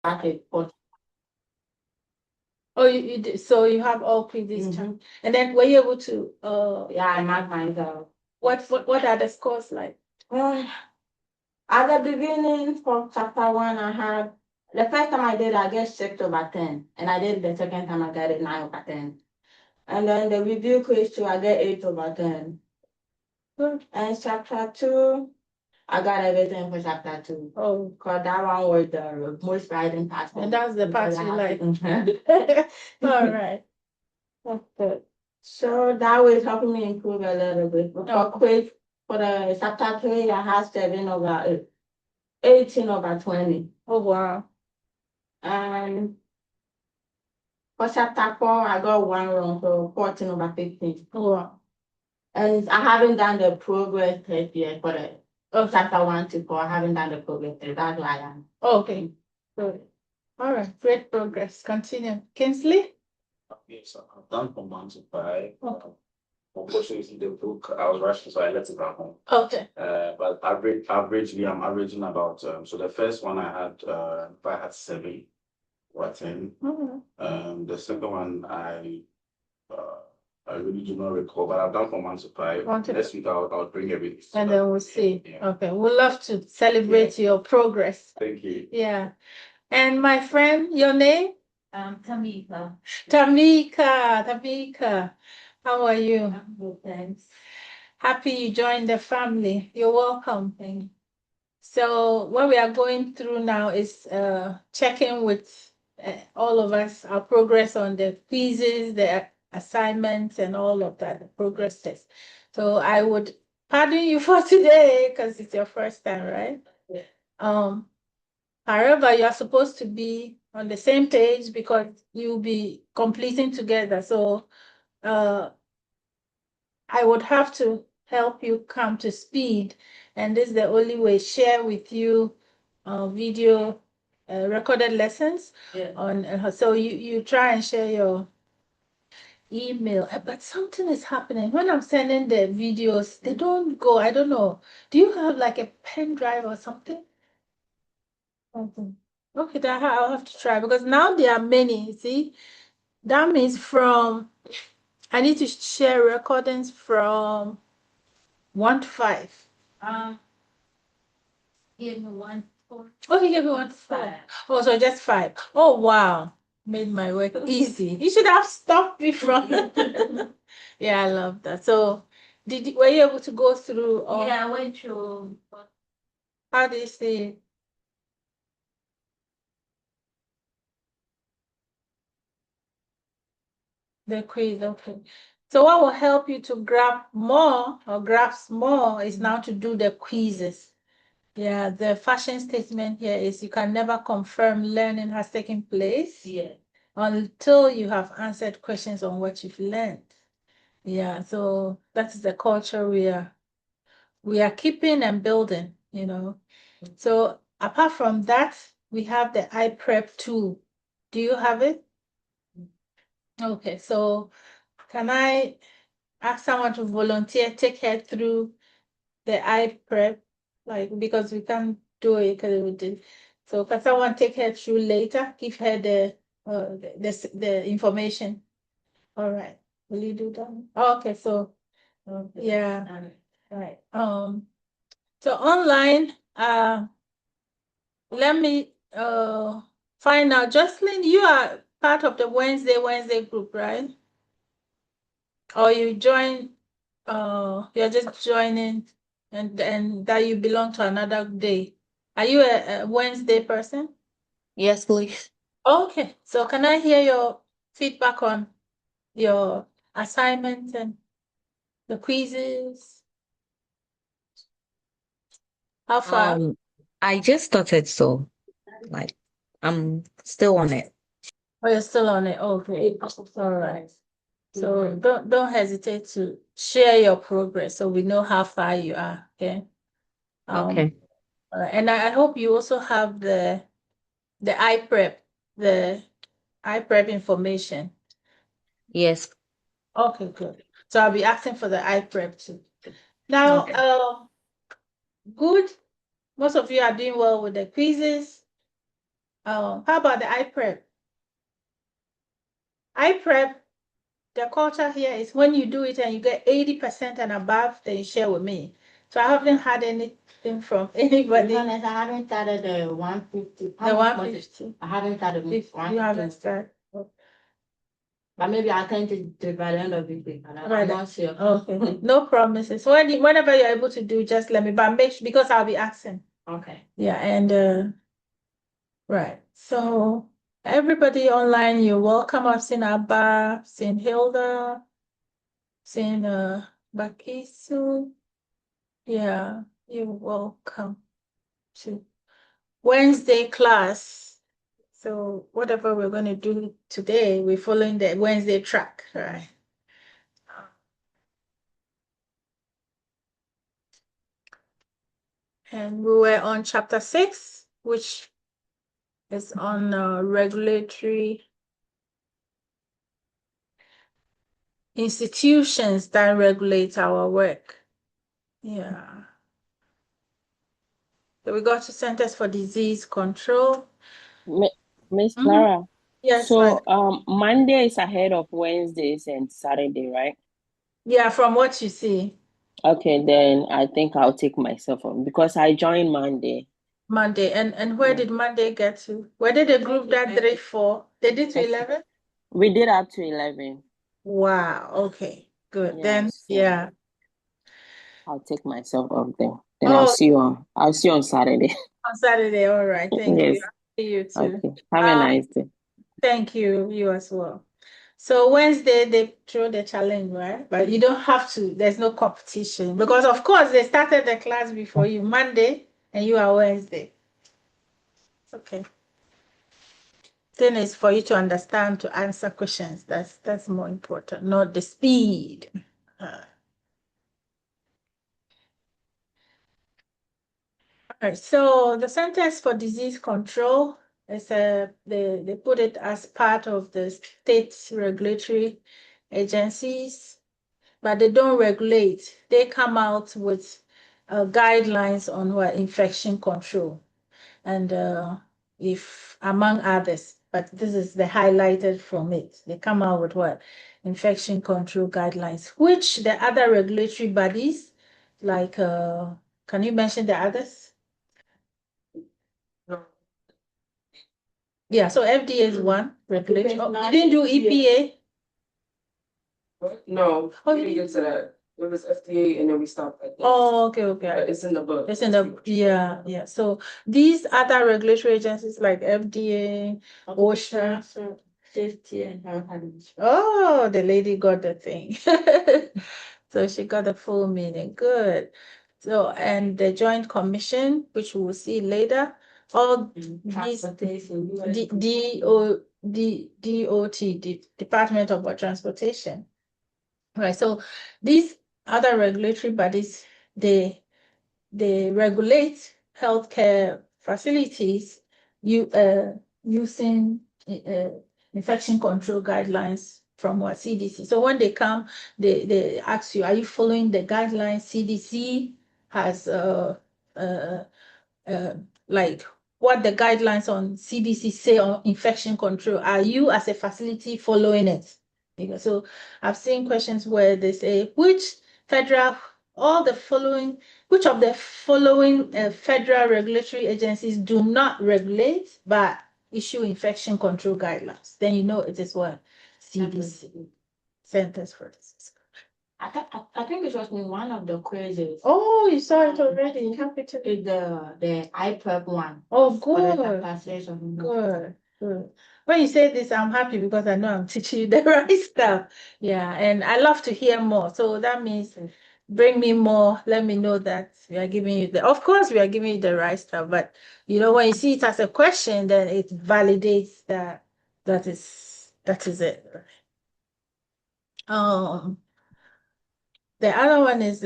started. But Oh, you did. So you have all quizzes, and then were you able to? yeah, I marked myself. What are the scores like? At the beginning for chapter 1, I had the first time I did, I get 6/10, and I did the second time I got it 9/10, and then the review quiz too, I get 8/10. And chapter 2, I got everything for chapter 2. Oh, because that one was the most writing part. And that's the part you like. All right. That's good. So that was helping me improve a little bit. For quiz, for the chapter 3, I had 18/20. Oh, wow. And for chapter 4, I got one wrong, so 14/15. Oh, wow. And I haven't done the progress test yet for the chapter 1 to 4. I haven't done the progress test. That's why I am. Okay. Good. All right. Great progress. Continue. Kinsley? Okay, so I've done from 1 to 5. Unfortunately, the book I was rushing, so I left it at home. Okay. But averagely, I'm averaging about. So the first one I had 7 or 10. The second one I really do not recall, but I've done from 1 to 5. Next week I'll bring everything. And then we'll see. Yeah. Okay. We'd love to celebrate your progress. Thank you. Yeah. And my friend, your name? Tamika. Tamika. How are you? I'm good, thanks. Happy you joined the family. You're welcome. Thank you. So what we are going through now is checking with all of us our progress on the quizzes, the assignments, and all of that, the progress test. So I would pardon you for today because it's your first time, right? Yeah. However, you are supposed to be on the same page because you'll be completing together. So I would have to help you come to speed. And this is the only way, share with you video recorded lessons. Yeah. On so you try and share your email. But something is happening. When I'm sending the videos, they don't go. I don't know. Do you have like a pen drive or something? Okay, that I'll have to try because now there are many. See, that means I need to share recordings from 1 to 5. Give me 1 4. Oh, he gave me 1 to 5. Oh, so just 5. Oh, wow. Made my work easy. You should have stopped me from. Yeah, I love that. So, were you able to go through? Yeah, I went through. How do you see the quiz? Okay. So, what will help you to grasp more is now to do the quizzes. Yeah, the fashion statement here is you can never confirm learning has taken place. Yeah. Until you have answered questions on what you've learned. Yeah, so that's the culture we are keeping and building, you know. So apart from that, we have the iPrep tool. Do you have it? Okay, so can I ask someone to volunteer, take her through the iPrep, like because we can't do it because we did. So can someone take her through later? Give her the information. All right. Will you do that? Oh, okay, so yeah. Right. So online, let me find out. Jocelyn, you are part of the Wednesday group, right? Or you join you're just joining and that you belong to another day. Are you a Wednesday person? Yes, please. Okay. So can I hear your feedback on your assignments and the quizzes? How far? I just started, so like I'm still on it. Oh, you're still on it. Okay. All right. So don't hesitate to share your progress so we know how far you are. Okay. Okay. All right. And I hope you also have the iPrep, the iPrep information. Yes. Okay, good. So I'll be asking for the iPrep too. Now, Okay. good. Most of you are doing well with the quizzes. How about the iPrep? iPrep, the culture here is when you do it and you get 80% and above, then you share with me. So I haven't had anything from To be anybody. honest, I haven't started the 150. The How much 150. I haven't started the If you haven't 150. started. But maybe I can do by the end of the week. I'm Right. not sure. Okay. No promises. Whenever you're able to do, just let me. But make sure, because I'll be asking. Okay. Yeah, and right. So everybody online, you're welcome. I've seen Abba, seen Hilda, seen Bakisu. Yeah, you're welcome to Wednesday class. So whatever we're going to do today, we're following the Wednesday track, right? And we were on chapter 6, which is on regulatory institutions that regulate our work. Yeah. So we got to Centers for Disease Control. Miss Mhm. Clara. Yes, So ma'am. Monday is ahead of Wednesdays and Saturday, right? Yeah, from what you see. Okay, then I think I'll take myself on because I joined Monday. Monday. And where Yeah. did Monday get to? Where did the group that 3, 4? They did to Okay. 11? We did up to 11. Wow. Okay. Good. Yeah, Then so yeah. I'll take myself off there. Then I'll see you on Saturday. On Saturday. All right. Thank you. Yes. I'll see you too. Okay. Have a nice day. Thank you. You as well. So Wednesday they throw the challenge, right? But you don't have to. There's no competition because of course they started the class before you Monday and you are Wednesday. Okay. Thing is for you to understand, to answer questions. That's more important, not the speed. All right. So the Centers for Disease Control is they put it as part of the state regulatory agencies, but they don't regulate. They come out with guidelines on what infection control, and if among others, but this is the highlighted from it. They come out with what infection control guidelines, which the other regulatory bodies, like can you mention the others? No. Yeah, so FDA is one regulation. Oh, you didn't do EPA? No, Oh, we you didn't didn't? get to that. It was FDA and then we stopped at this. Oh, okay. But it's in the book. It's in the yeah. So these other regulatory agencies like FDA, OSHA. Safety and health administration. Oh, the lady got the thing. So she got the full meaning. Good. So and the Joint Commission, which we will see later, all these Transportation. DOT, Department of Transportation. Right. So these other regulatory bodies, they regulate healthcare facilities using infection control guidelines from what CDC. So when they come, they ask you, are you following the guidelines CDC has like what the guidelines on CDC say on infection control? Are you as a facility following it? So I've seen questions where they say, which of the following federal regulatory agencies do not regulate but issue infection control guidelines? Then you know it is what? CDC, Centers for Disease. I think it was in one of the quizzes. Oh, you saw it already. Happy to It's the iPrep one. Oh, For the good. capacity. Good. When you say this, I'm happy because I know I'm teaching you the right stuff. Yeah, and I love to hear more. So that means bring me more. Let me know that we are giving you of course, we are giving you the right stuff. But when you see it as a question, then it validates that is it. The other one is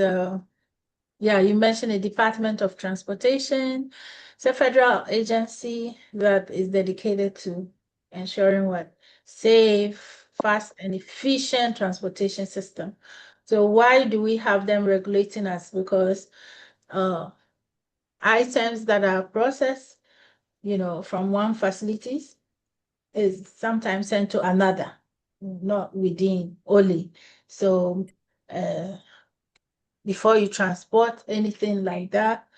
you mentioned the Department of Transportation. It's a federal agency that is dedicated to ensuring what safe, fast, and efficient transportation system. So why do we have them regulating us? Because items that are processed from one facilities is sometimes sent to another, not within only. So before you transport anything like that,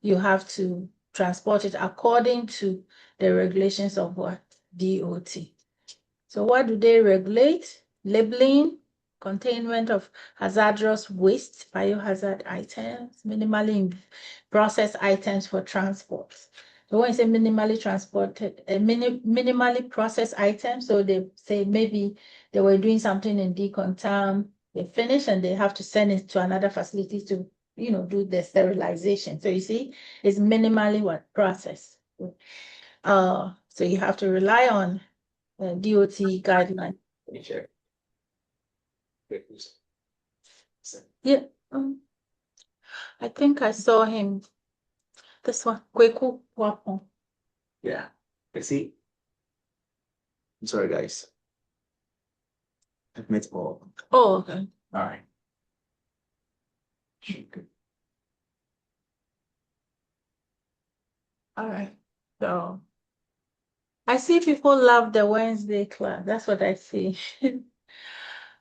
you have to transport it according to the regulations of what? DOT. So what do they regulate? Labeling, containment of hazardous waste, biohazard items, minimally processed items for transport. So when you say minimally transported, minimally processed items, so they say maybe they were doing something in decontam, they finish and they have to send it to another facility to, do the sterilization. So you see, it's minimally what processed. So you have to rely on DOT guideline. Yeah, I think I saw him. This one, Kweku Wapon. Yeah, I see. I'm sorry, guys. I've met all. Oh, okay. All right. All right. So I see people love the Wednesday class. That's what I see.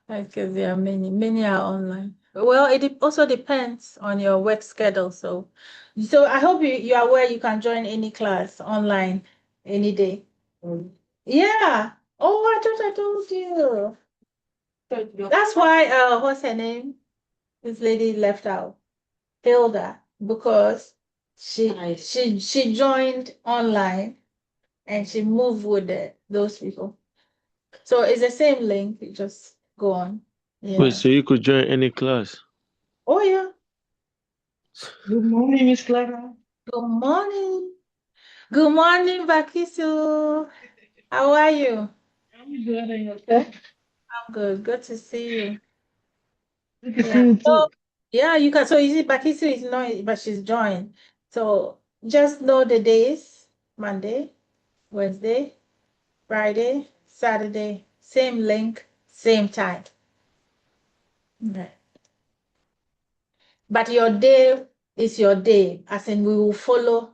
Because there are many are online. Well, it also depends on your work schedule. So I hope you are aware you can join any class online any day. Yeah. Oh, I thought I told you. That's why what's her name? This lady left out. Hilda, because she joined online and she moved with those people. So it's the same link, you just go on. Yeah. Wait, so you could join any class? Oh yeah. Good morning, Miss Clara. Good morning. Good morning, Bakisu. How are you? I'm good, and yourself? I'm good. Good to see you. Good to see Yeah. you too. Yeah, you can. So you see, Bakisu is not, but she's joined. So just know the days: Monday, Wednesday, Friday, Saturday, same link, same time. Okay. But your day is your day, as in we will follow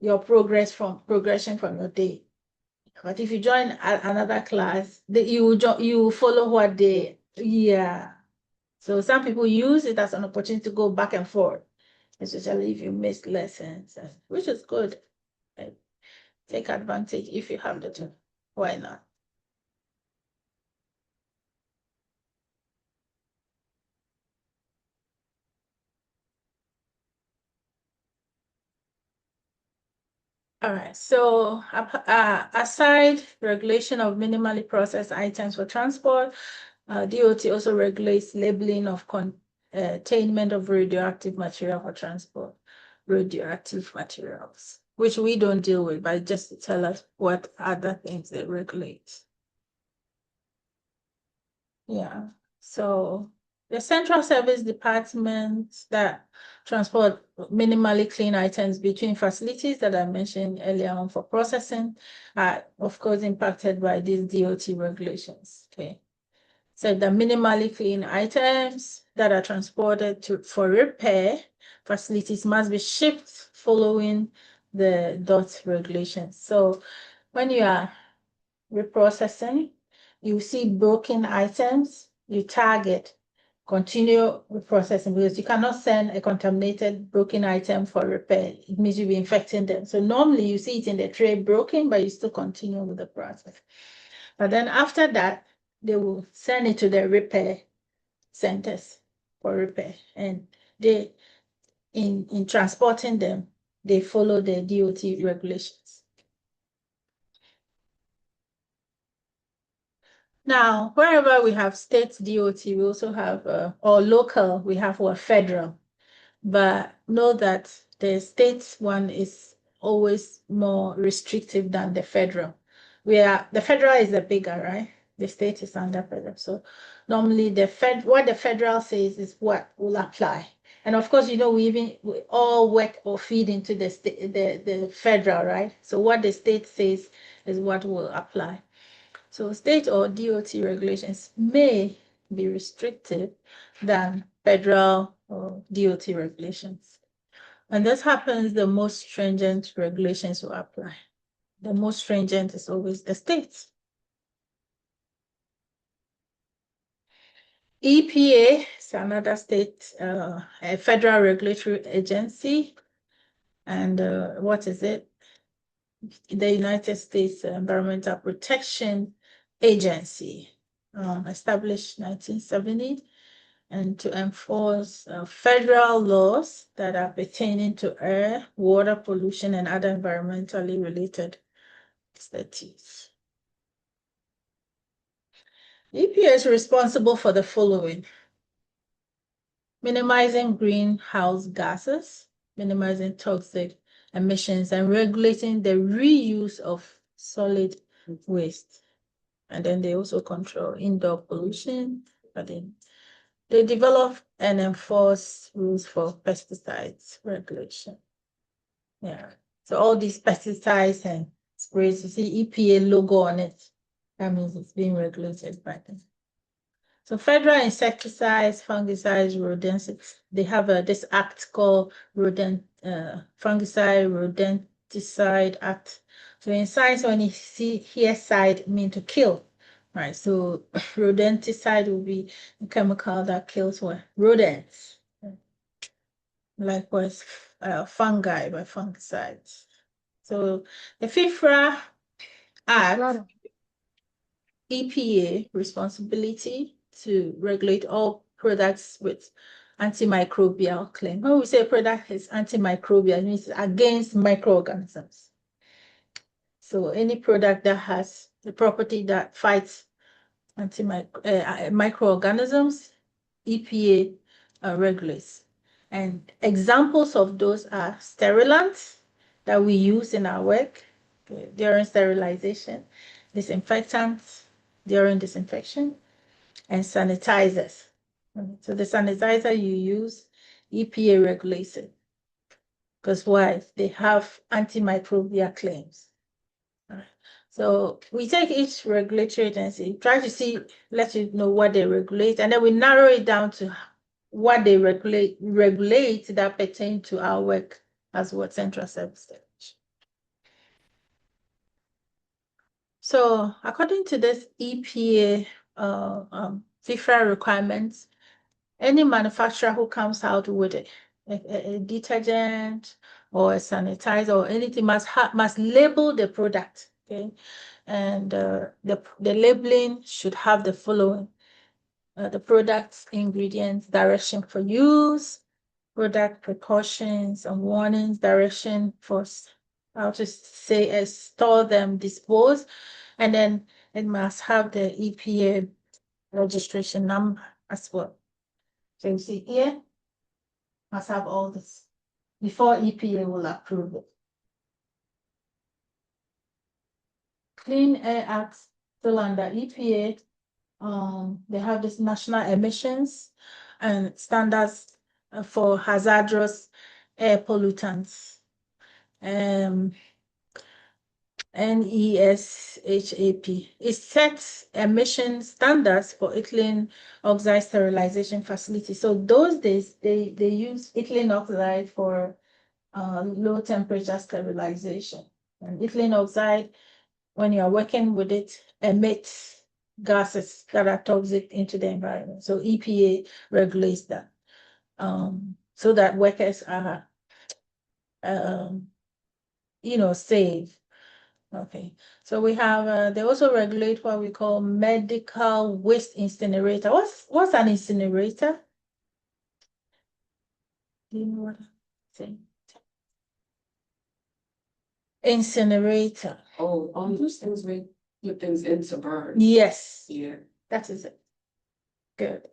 your progression from your day. But if you join another class, you will follow what they, yeah. So some people use it as an opportunity to go back and forth, especially if you missed lessons, which is good. Take advantage if you have the time. Why not? All right, so aside regulation of minimally processed items for transport, DOT also regulates labeling of containment of radioactive material for transport, radioactive materials, which we don't deal with, but just to tell us what other things they regulate. Yeah, so the central service departments that transport minimally clean items between facilities that I mentioned earlier on for processing are, of course, impacted by these DOT regulations. Okay, so the minimally clean items that are transported for repair facilities must be shipped following the DOT regulations. So when you are reprocessing, you see broken items, you target, continue processing, because you cannot send a contaminated broken item for repair. It means you'll be infecting them. So normally you see it in the tray broken, but you still continue with the process. But then after that, they will send it to the repair centers for repair. And they, in transporting them, they follow the DOT regulations. Now, wherever we have state DOT, we also have, or local, we have what, federal. But know that the state one is always more restrictive than the federal. The federal is the bigger, right? The state is under federal. So normally what the federal says is what will apply. And of course, we all work or feed into the federal, right? So what the state says is what will apply. So state or DOT regulations may be restrictive than federal or DOT regulations. And this happens, the most stringent regulations will apply. The most stringent is always the states. EPA is another state, a federal regulatory agency. And what is it? The United States Environmental Protection Agency, established 1970, and to enforce federal laws that are pertaining to air, water pollution, and other environmentally related statutes. EPA is responsible for the following: minimizing greenhouse gases, minimizing toxic emissions, and regulating the reuse of solid waste. And then they also control indoor pollution, but then they develop and enforce rules for pesticides regulation. Yeah, so all these pesticides and sprays, you see EPA logo on it, that means it's being regulated by them. So federal insecticides, fungicides, rodenticides, they have this act called Fungicide Rodenticide Act. So in science, when you hear side, it means to kill, right? So rodenticide will be a chemical that kills what? Rodents. Likewise, fungi by fungicides. So the FIFRA Act, EPA responsibility to regulate all products with antimicrobial claim. When we say a product is antimicrobial, it means against microorganisms. So any product that has the property that fights microorganisms, EPA regulates. And examples of those are sterilants that we use in our work during sterilization, disinfectants during disinfection, and sanitizers. So the sanitizer you use, EPA regulates it. Because why? They have antimicrobial claims. So we take each regulatory agency, try to see, let you know what they regulate, and then we narrow it down to what they regulate that pertain to our work as what Central Service Delegation. So according to this EPA FIFRA requirements, any manufacturer who comes out with a detergent or a sanitizer or anything must label the product, okay? And the labeling should have the following: the product's ingredients, direction for use, product precautions and warnings, direction for how to say store them, dispose, and then it must have the EPA registration number as well. So you see here, must have all this before EPA will approve it. Clean Air Act still under EPA. They have this national emissions and standards for hazardous air pollutants. NESHAP. It sets emission standards for ethylene oxide sterilization facilities. So those days they use ethylene oxide for low temperature sterilization. And ethylene oxide, when you are working with it, emits gases that are toxic into the environment. So EPA regulates that, so that workers are, safe. Okay, so we have, they also regulate what we call medical waste incinerator. What's an incinerator? Do you know what I'm saying? Incinerator. Oh, those things we put things in to burn. Yes. Yeah. That is it. Good.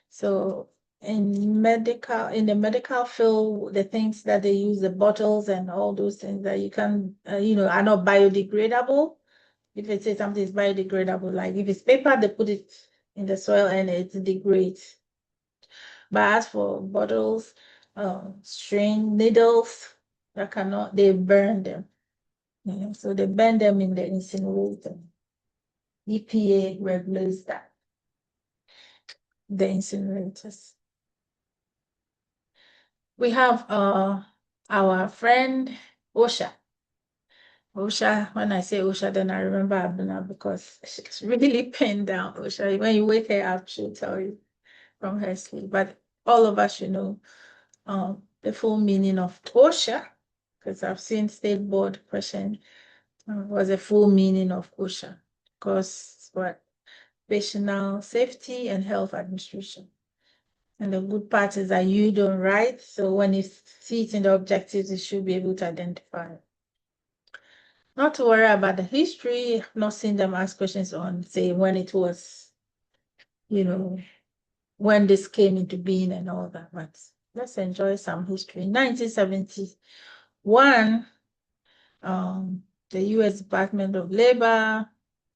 So in the medical field, the things that they use, the bottles and all those things that you can, are not biodegradable. If it says something is biodegradable, like if it's paper, they put it in the soil and it degrades. But as for bottles, string, needles, that cannot, they burn them. Yeah, so they burn them in the incinerator. EPA regulates that. The incinerators. We have our friend OSHA. OSHA, when I say OSHA, then I remember Abuna because she's really pinned down OSHA. When you wake her up, she'll tell you from her sleep. But all of us should know the full meaning of OSHA, because I've seen state board question was the full meaning of OSHA, because what? Occupational Safety and Health Administration. And the good part is that you don't write, so when you see it in the objectives, you should be able to identify it. Not to worry about the history. I've not seen them ask questions on, say, when it was, when this came into being and all that. But let's enjoy some history. In 1971, the U.S. Department of Labor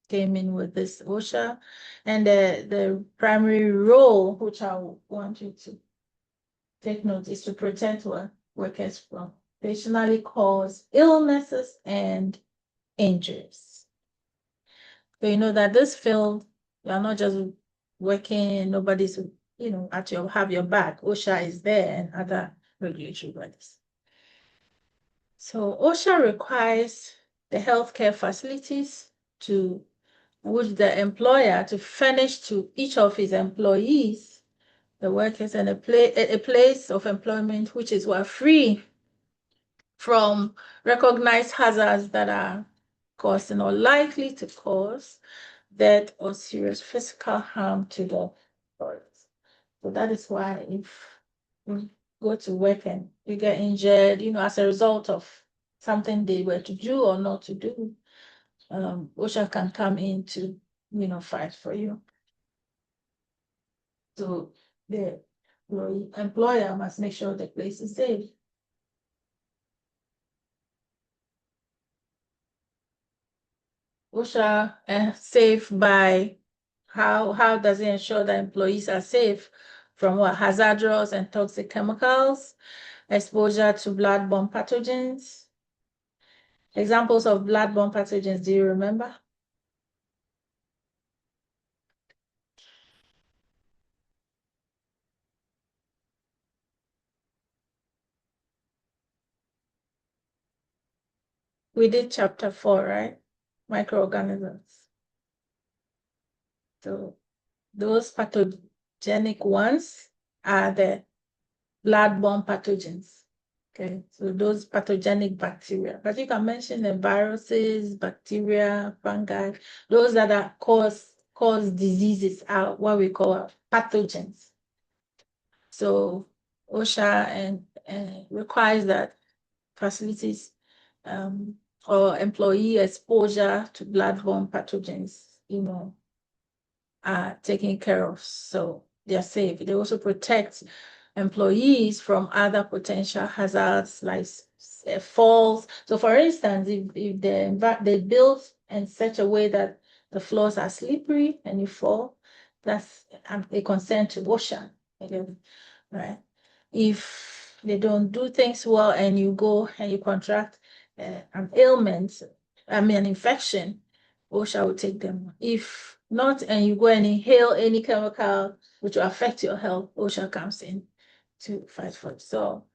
came in with this OSHA, and the primary role, which I want you to take note, is to protect workers from occasionally caused illnesses and injuries. So you know that this field, you are not just working, nobody's, have your back. OSHA is there and other regulatory bodies. So OSHA requires the healthcare facilities which the employer to furnish to each of his employees, the workers, and a place of employment which is free from recognized hazards that are causing or likely to cause death or serious physical harm to the employees. So that is why if you go to work and you get injured, as a result of something they were to do or not to do, OSHA can come in to, fight for you. So the employer must make sure the place is safe. OSHA safe by how does it ensure that employees are safe from hazardous and toxic chemicals, exposure to blood-borne pathogens? Examples of blood-borne pathogens, do you remember? We did chapter 4, right? Microorganisms. So those pathogenic ones are the blood-borne pathogens. Okay, so those pathogenic bacteria, but you can mention the viruses, bacteria, fungi, those that are cause diseases are what we call pathogens. So OSHA requires that facilities or employee exposure to blood-borne pathogens, are taken care of, so they're safe. They also protect employees from other potential hazards like falls. So for instance, if they build in such a way that the floors are slippery and you fall, that's a concern to OSHA, right? If they don't do things well and you go and you contract an ailment, an infection, OSHA will take them. If not, and you go and inhale any chemical which will affect your health, OSHA comes in to fight for it. So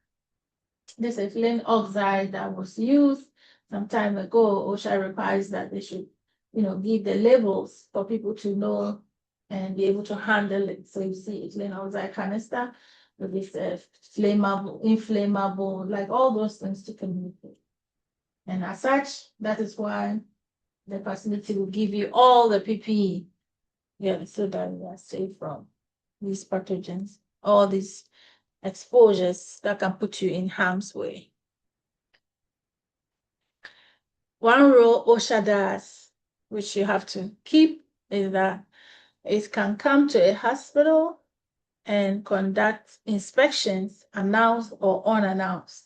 this ethylene oxide that was used some time ago, OSHA requires that they should, give the labels for people to know and be able to handle it. So you see ethylene oxide canister with this flammable, inflammable, like all those things to communicate. And as such, that is why the facility will give you all the PPE, so that you are safe from these pathogens, all these exposures that can put you in harm's way. One rule OSHA does, which you have to keep, is that it can come to a hospital and conduct inspections, announced or unannounced.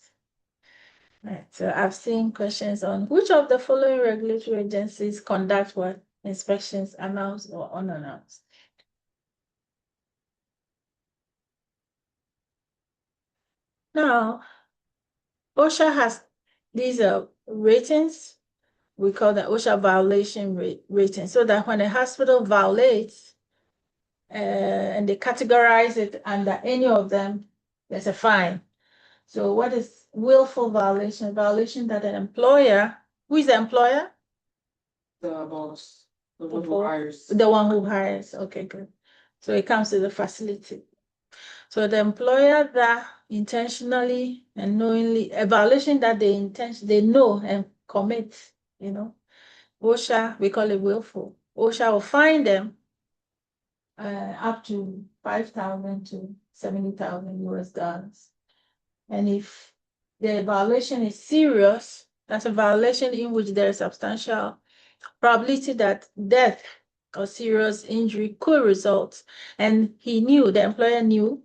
Right, so I've seen questions on which of the following regulatory agencies conduct what inspections, announced or unannounced. Now, OSHA has these ratings. We call the OSHA violation rating, so that when a hospital violates and they categorize it under any of them, there's a fine. So what is willful violation? Violation that an employer, who is the employer? The boss, the one who Before- hires. The one who hires. Okay, good. So it comes to the facility. So the employer that intentionally and knowingly, a violation that they know and commit, OSHA, we call it willful. OSHA will fine them up to 5,000 to 70,000 US dollars. And if the violation is serious, that's a violation in which there is substantial probability that death or serious injury could result. And the employer knew,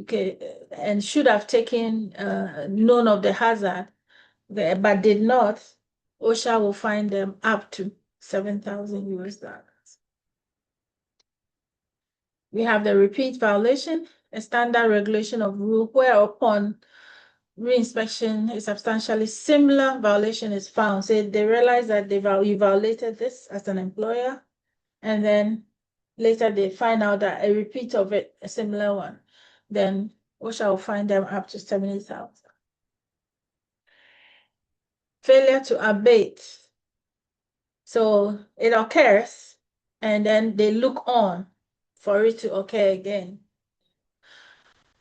okay, and should have taken known of the hazard, but did not, OSHA will fine them up to 7,000 US dollars. We have the repeat violation, a standard regulation of rule whereupon reinspection a substantially similar violation is found. So they realize that you violated this as an employer, and then later they find out that a repeat of it, a similar one, then OSHA will fine them up to 70,000. Failure to abate. So it occurs, and then they look on for it to occur again.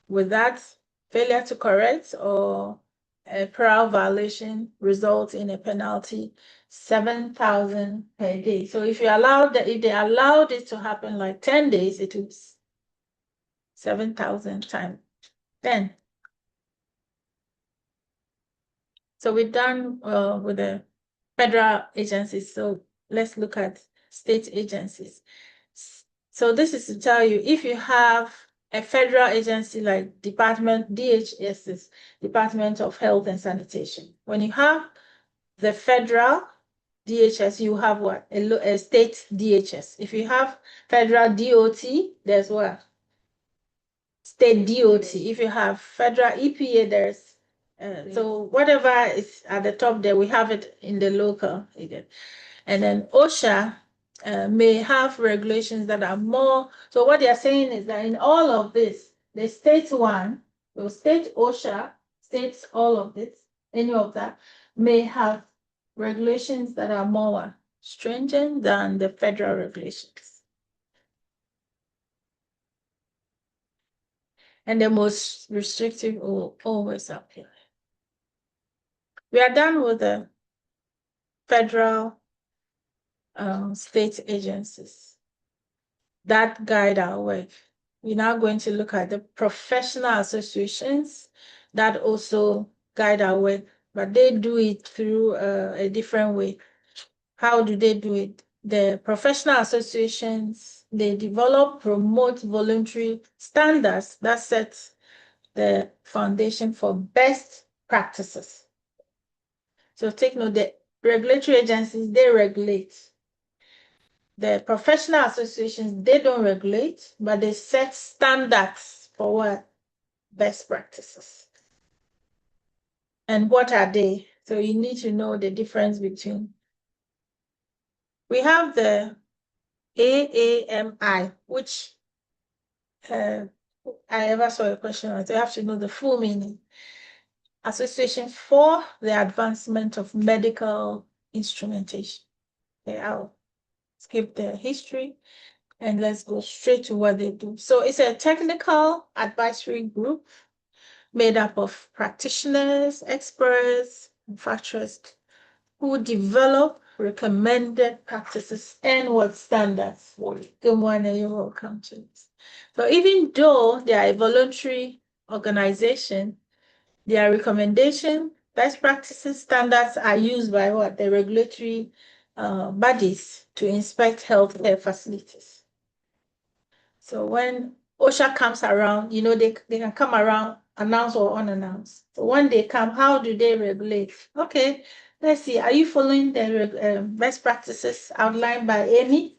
With that, failure to correct or a prior violation results in a penalty 7,000 per day. So if they allowed it to happen like 10 days, it was 7,000 times 10. So we're done with the federal agencies. So let's look at state agencies. So this is to tell you, if you have a federal agency like DHS, Department of Health and Sanitation. When you have the federal DHS, you have what? A state DHS. If you have federal DOT, there's what? State DOT. If you have federal EPA, there's so whatever is at the top there, we have it in the local again. And then OSHA may have regulations that are more. So what they are saying is that in all of this, the state one, so state OSHA, states all of this, any of that, may have regulations that are more stringent than the federal regulations. And the most restrictive will always appear. We are done with the federal state agencies that guide our work. We're now going to look at the professional associations that also guide our work, but they do it through a different way. How do they do it? The professional associations, they develop, promote voluntary standards that set the foundation for best practices. So take note, the regulatory agencies, they regulate. The professional associations, they don't regulate, but they set standards for what? Best practices. And what are they? So you need to know the difference between. We have the AAMI, which I ever saw a question on. So you have to know the full meaning. Association for the Advancement of Medical Instrumentation. Okay, I'll skip the history and let's go straight to what they do. So it's a technical advisory group made up of practitioners, experts, manufacturers who develop recommended practices and what standards. Good morning, you're welcome to this. So even though they are a voluntary organization, their recommendation, best practices, standards are used by what? The regulatory bodies to inspect healthcare facilities. So when OSHA comes around, they can come around, announced or unannounced. So when they come, how do they regulate? Okay, let's see. Are you following the best practices outlined by AMI?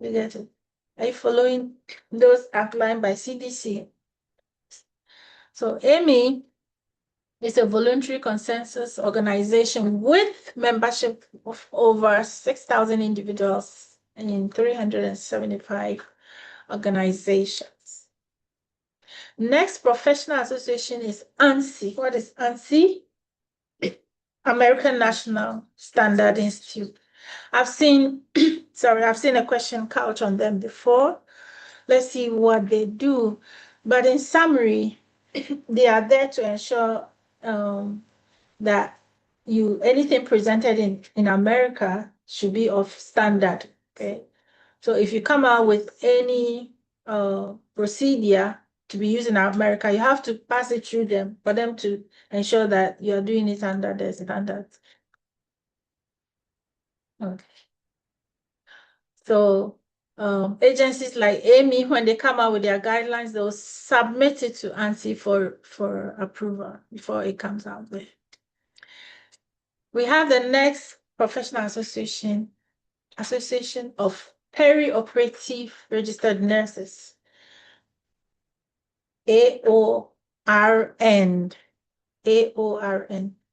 You get it? Are you following those outlined by CDC? So AMI is a voluntary consensus organization with membership of over 6,000 individuals in 375 organizations. Next professional association is ANSI. What is ANSI? American National Standard Institute. I've seen, I've seen a question couch on them before. Let's see what they do. But in summary, they are there to ensure that anything presented in America should be of standard. Okay. So if you come out with any procedure to be used in America, you have to pass it through them for them to ensure that you're doing it under their standards. Okay. So agencies like AAMI, when they come out with their guidelines, they'll submit it to ANSI for approval before it comes out there. We have the next professional association of Perioperative Registered Nurses, AORN,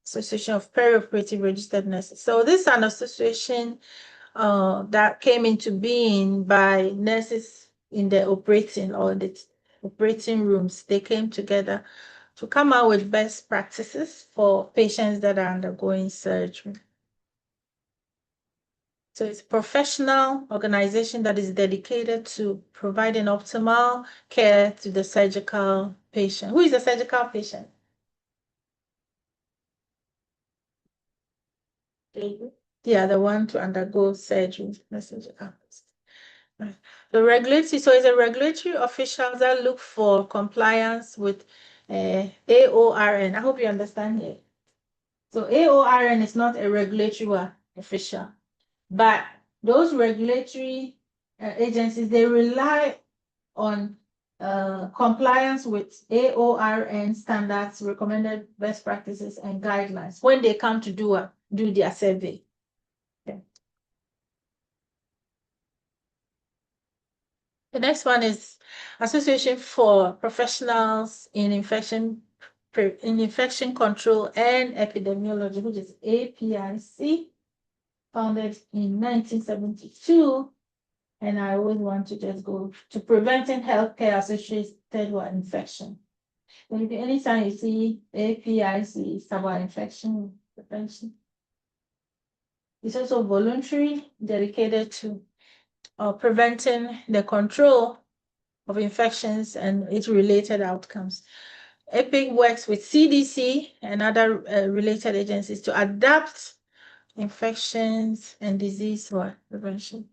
Association of Perioperative Registered Nurses. So this is an association that came into being by nurses in the operating rooms. They came together to come out with best practices for patients that are undergoing surgery. So it's a professional organization that is dedicated to providing optimal care to the surgical patient. Who is a surgical patient? Yeah, the one to undergo surgery. The regulatory, so it's a regulatory officials that look for compliance with AORN. I hope you understand it. So AORN is not a regulatory official, but those regulatory agencies, they rely on compliance with AORN standards, recommended best practices, and guidelines when they come to do their survey. Okay. The next one is Association for Professionals in Infection Control and Epidemiology, which is APIC, founded in 1972. And I always want to just go to preventing healthcare associated with infection. Anytime you see APIC, it's about infection prevention. It's also voluntary, dedicated to preventing the control of infections and its related outcomes. EPIC works with CDC and other related agencies to adapt infections and disease prevention.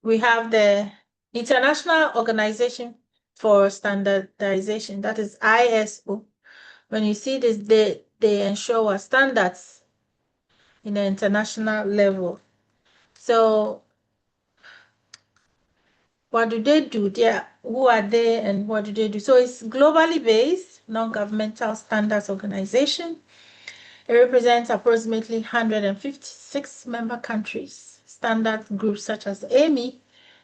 We have the International Organization for Standardization, that is ISO. When you see this, they ensure standards in the international level. So what do they do? Who are they and what do they do? So it's globally based, non-governmental standards organization. It represents approximately 156 member countries. Standard groups such as AAMI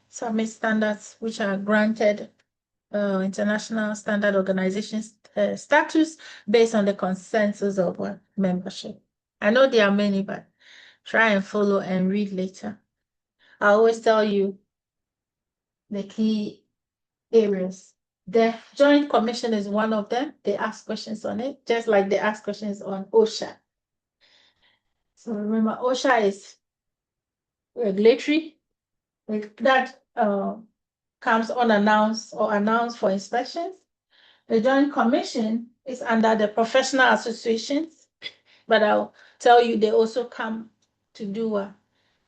submit standards which are granted international standard organizations status based on the consensus of membership. I know there are many, but try and follow and read later. I always tell you the key areas. The Joint Commission is one of them. They ask questions on it, just like they ask questions on OSHA. So remember, OSHA is regulatory, that comes unannounced or announced for inspections. The Joint Commission is under the professional associations, but I'll tell you they also come to do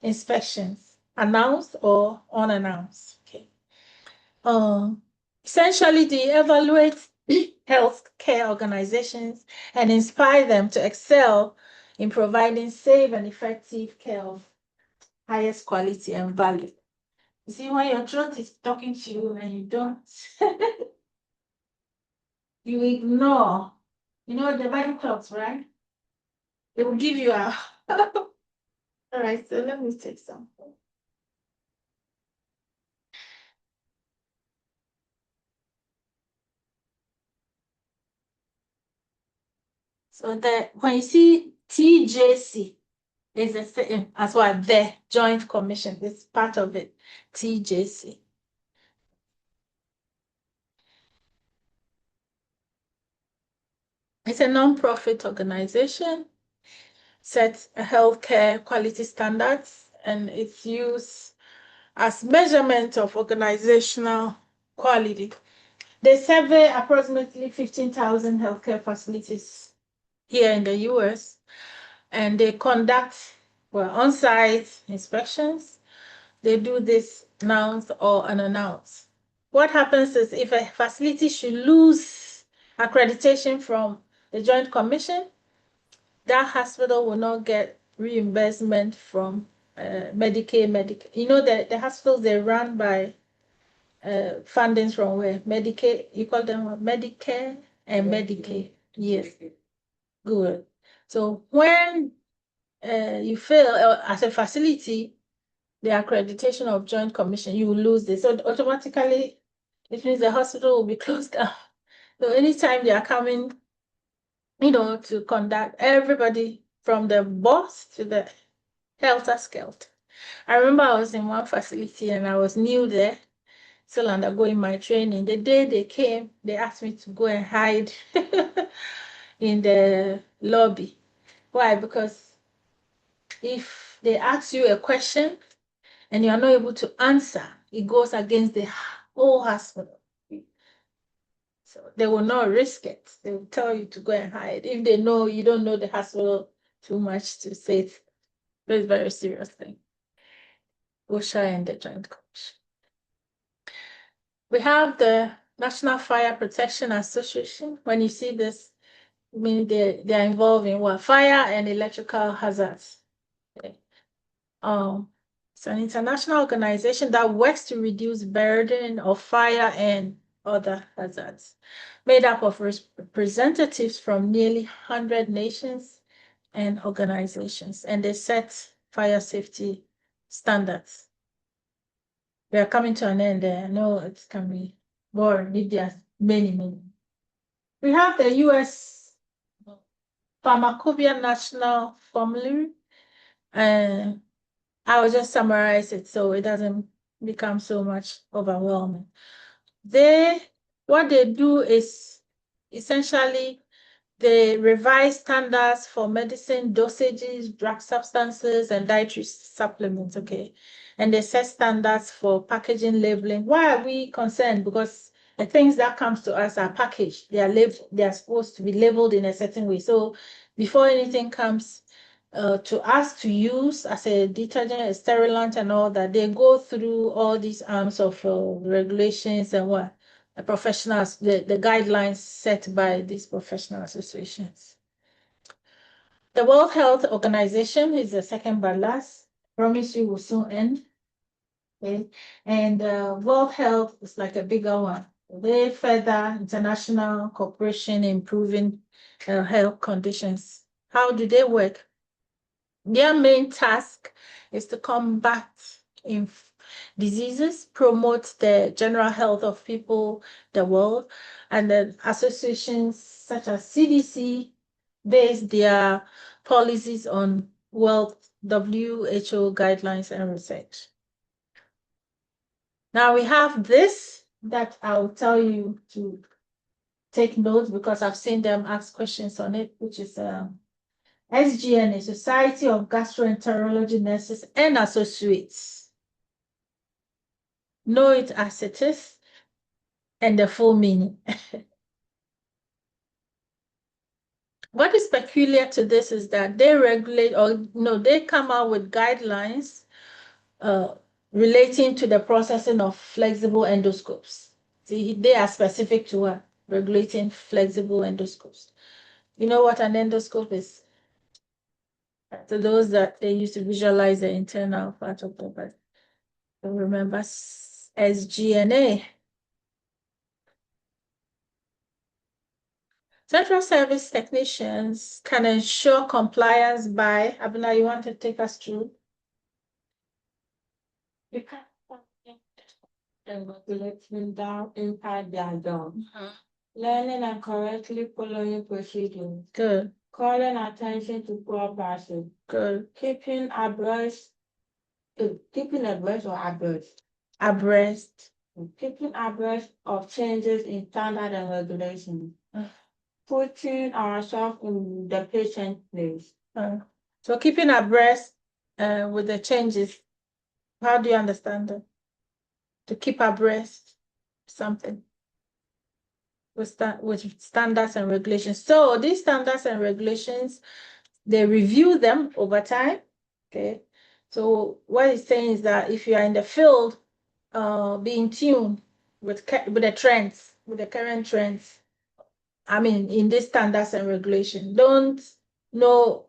inspections, announced or unannounced. Okay. Essentially, they evaluate healthcare organizations and inspire them to excel in providing safe and effective care of highest quality and value. You see, when your throat is talking to you and you don't, you ignore, the body talks, right? It will give you a, all right, so let me take some. So when you see TJC, is the same as what the Joint Commission is part of it, TJC. It's a non-profit organization, sets healthcare quality standards, and it's used as measurement of organizational quality. They survey approximately 15,000 healthcare facilities here in the US, and they conduct on-site inspections. They do this announced or unannounced. What happens is if a facility should lose accreditation from the Joint Commission, that hospital will not get reimbursement from Medicaid. You know that the hospitals, they're run by fundings from where? Medicaid, you call them what? Medicare and Medicaid. Yes, good. So when you fail as a facility, the accreditation of Joint Commission, you will lose this. So automatically, it means the hospital will be closed down. So anytime they are coming, to conduct, everybody from the boss to the helter-skelter. I remember I was in one facility and I was new there, still undergoing my training. The day they came, they asked me to go and hide in the lobby. Why? Because if they ask you a question and you are not able to answer, it goes against the whole hospital. So they will not risk it. They will tell you to go and hide. If they know you don't know the hospital too much to say it. Very, very serious thing. OSHA and the Joint Commission. We have the National Fire Protection Association. When you see this, I mean they're involved in what? Fire and electrical hazards. Okay. It's an international organization that works to reduce burden of fire and other hazards, made up of representatives from nearly 100 nations and organizations, and they set fire safety standards. We are coming to an end there. I know it can be boring if there are many. We have the US Pharmacopoeia National Formulary, and I will just summarize it so it doesn't become so much overwhelming. What they do is essentially they revise standards for medicine dosages, drug substances, and dietary supplements, okay? And they set standards for packaging, labeling. Why are we concerned? Because the things that comes to us are packaged. They are supposed to be labeled in a certain way. So before anything comes to us to use as a detergent, a sterilant, and all that, they go through all these arms of regulations and what the professionals, the guidelines set by these professional associations. The World Health Organization is the second but last. Promise you will soon end. Okay, and World Health is like a bigger one. They further international cooperation improving health conditions. How do they work? Their main task is to combat diseases, promote the general health of people, the world, and then associations such as CDC base their policies on World WHO guidelines and research. Now we have this that I'll tell you to take notes because I've seen them ask questions on it, which is SGNA, Society of Gastroenterology Nurses and Associates. Know it as it is and the full meaning. What is peculiar to this is that they regulate they come out with guidelines relating to the processing of flexible endoscopes. See, they are specific to regulating flexible endoscopes. You know what an endoscope is? To those that they used to visualize the internal part of the body. So remember SGNA. Central service technicians can ensure compliance by, Abuna, you want to take us through? You can't and regulating down impact their job. Learning and correctly following procedures. Good. Calling attention to poor practice. Good. Keeping abreast or abreast? Abreast. Keeping abreast of changes in standard and regulations. putting ourselves in the patient place. So keeping abreast with the changes. How do you understand that? To keep abreast something with standards and regulations. So these standards and regulations, they review them over time. Okay. So what it's saying is that if you are in the field, be in tune with the trends, with the current trends. I mean, in these standards and regulations, don't know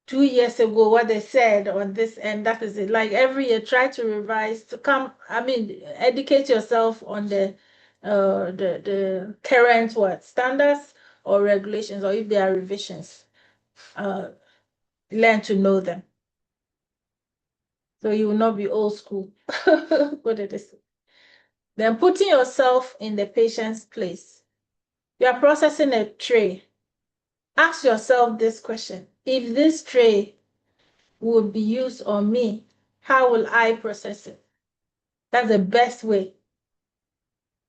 2 years ago what they said on this, and that is it. Like every year, try to revise to come. I mean, educate yourself on the current what standards or regulations, or if there are revisions, learn to know them. So you will not be old school. Put it this way. Then putting yourself in the patient's place. You are processing a tray. Ask yourself this question: if this tray would be used on me, how will I process it? That's the best way.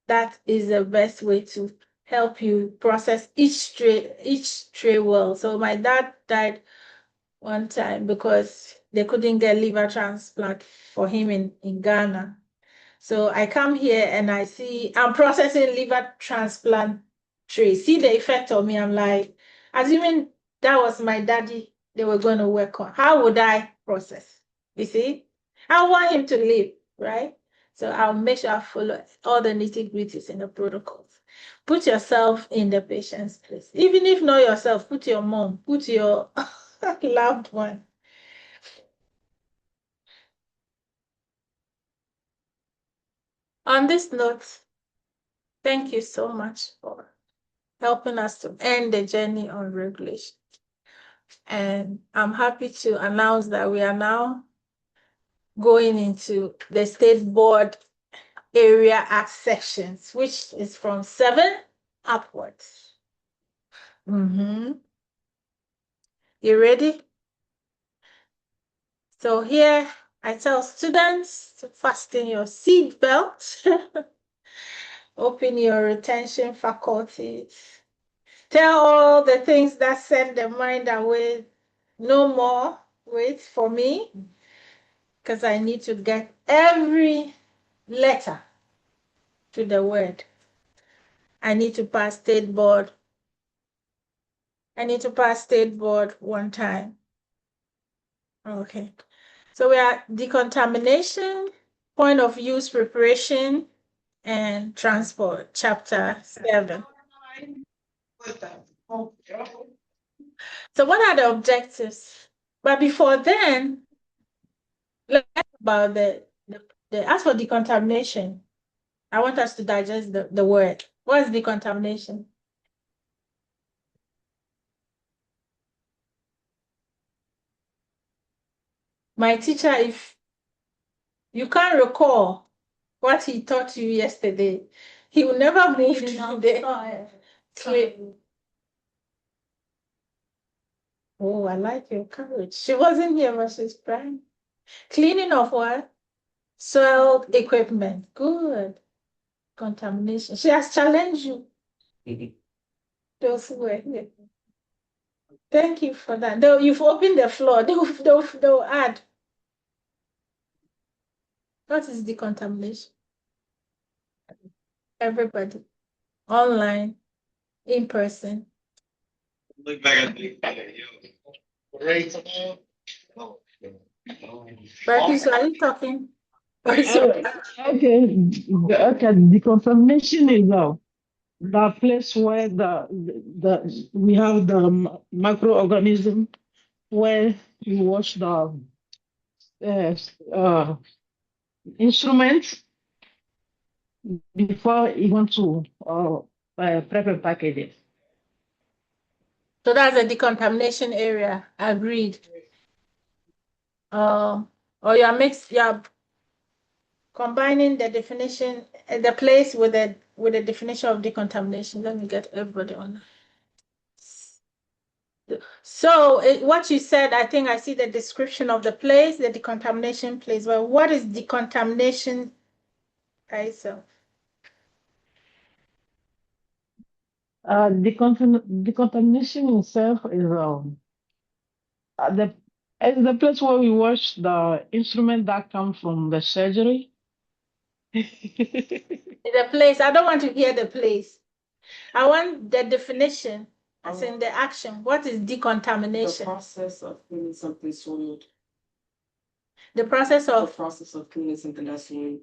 That is the best way to help you process each tray well. So my dad died one time because they couldn't get liver transplant for him in Ghana. So I come here and I see I'm processing liver transplant tray. See the effect on me. I'm like, assuming that was my daddy they were going to work on, how would I process? You see, I want him to live, right? So I'll make sure I follow all the nitty-gritties in the protocols. Put yourself in the patient's place. Even if not yourself, put your mom, put your loved one. On this note, thank you so much for helping us to end the journey on regulation. And I'm happy to announce that we are now going into the state board area act sections, which is from 7 upwards. You ready? So here I tell students to fasten your seat belt, open your retention faculties, tell all the things that send the mind away. No more wait for me, because I need to get every letter to the word. I need to pass state board. I need to pass state board one time. Okay. So we are decontamination, point of use preparation, and transport, chapter 7. So what are the objectives? But before then, let's talk about as for decontamination, I want us to digest the word. What is decontamination? My teacher, if you can't recall what he taught you yesterday, he will never move to the Oh, I like your courage. She wasn't here, but she's crying. Cleaning of what? Soil equipment. Good. Contamination. She has challenged you. Those who were here. Thank you for that. Though you've opened the floor, they'll add. What is decontamination? Everybody. Online, in person. Look back at me. But so are you talking? Okay, the confirmation is the place where the we have the microorganism where you wash the instruments before you want to prep and package it. So that's a decontamination area. Agreed. Or you're combining the definition, the place with the definition of decontamination. Let me get everybody on. So what you said, I think I see the description of the place, the decontamination place. Well, what is decontamination by itself? Decontamination itself the is the place where we wash the instrument that come from the surgery. The place. I don't want to hear the place. I want the definition, as in the action. What is The decontamination? process of cleaning something soiled. The process The of, process of cleaning something that's soiled.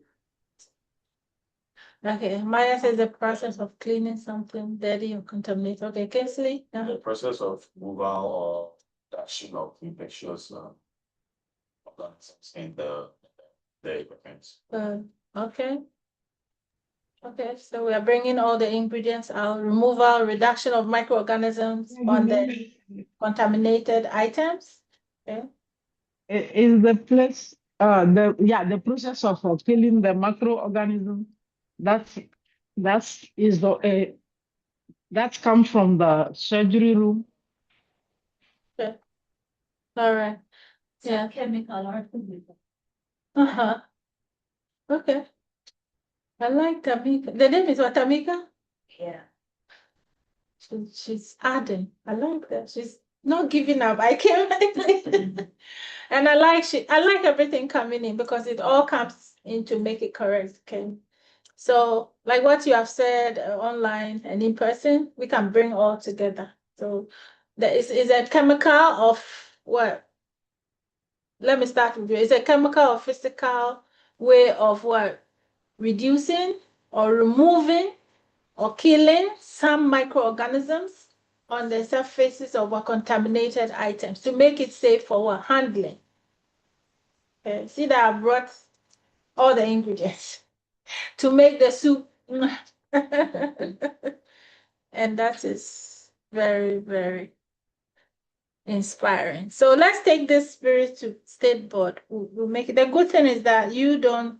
okay, Maya says the process of cleaning something dirty or contaminated. Okay, Kinsley? The process of removal or dashing of infectious organisms in the equipment. Okay. Okay, so we are bringing all the ingredients out, removal, reduction of microorganisms on the contaminated items. Okay. Is the place the process of killing the microorganism that comes from the surgery room. Okay. All right. Yeah. Chemical or physical. Uh-huh. Okay. I like Tamika. The name is what, Tamika? Yeah. She's adding. I like that. She's not giving up. I can't. And I like everything coming in because it all comes in to make it correct. Okay. So, like what you have said online and in person, we can bring all together. So, there is a chemical of what? Let me start with you. Is a chemical or physical way of what? Reducing or removing or killing some microorganisms on the surfaces of a contaminated items to make it safe for what? Handling. Okay. See that I brought all the ingredients to make the soup. And that is very, very inspiring. So let's take this spirit to state board. We'll make it. The good thing is that you don't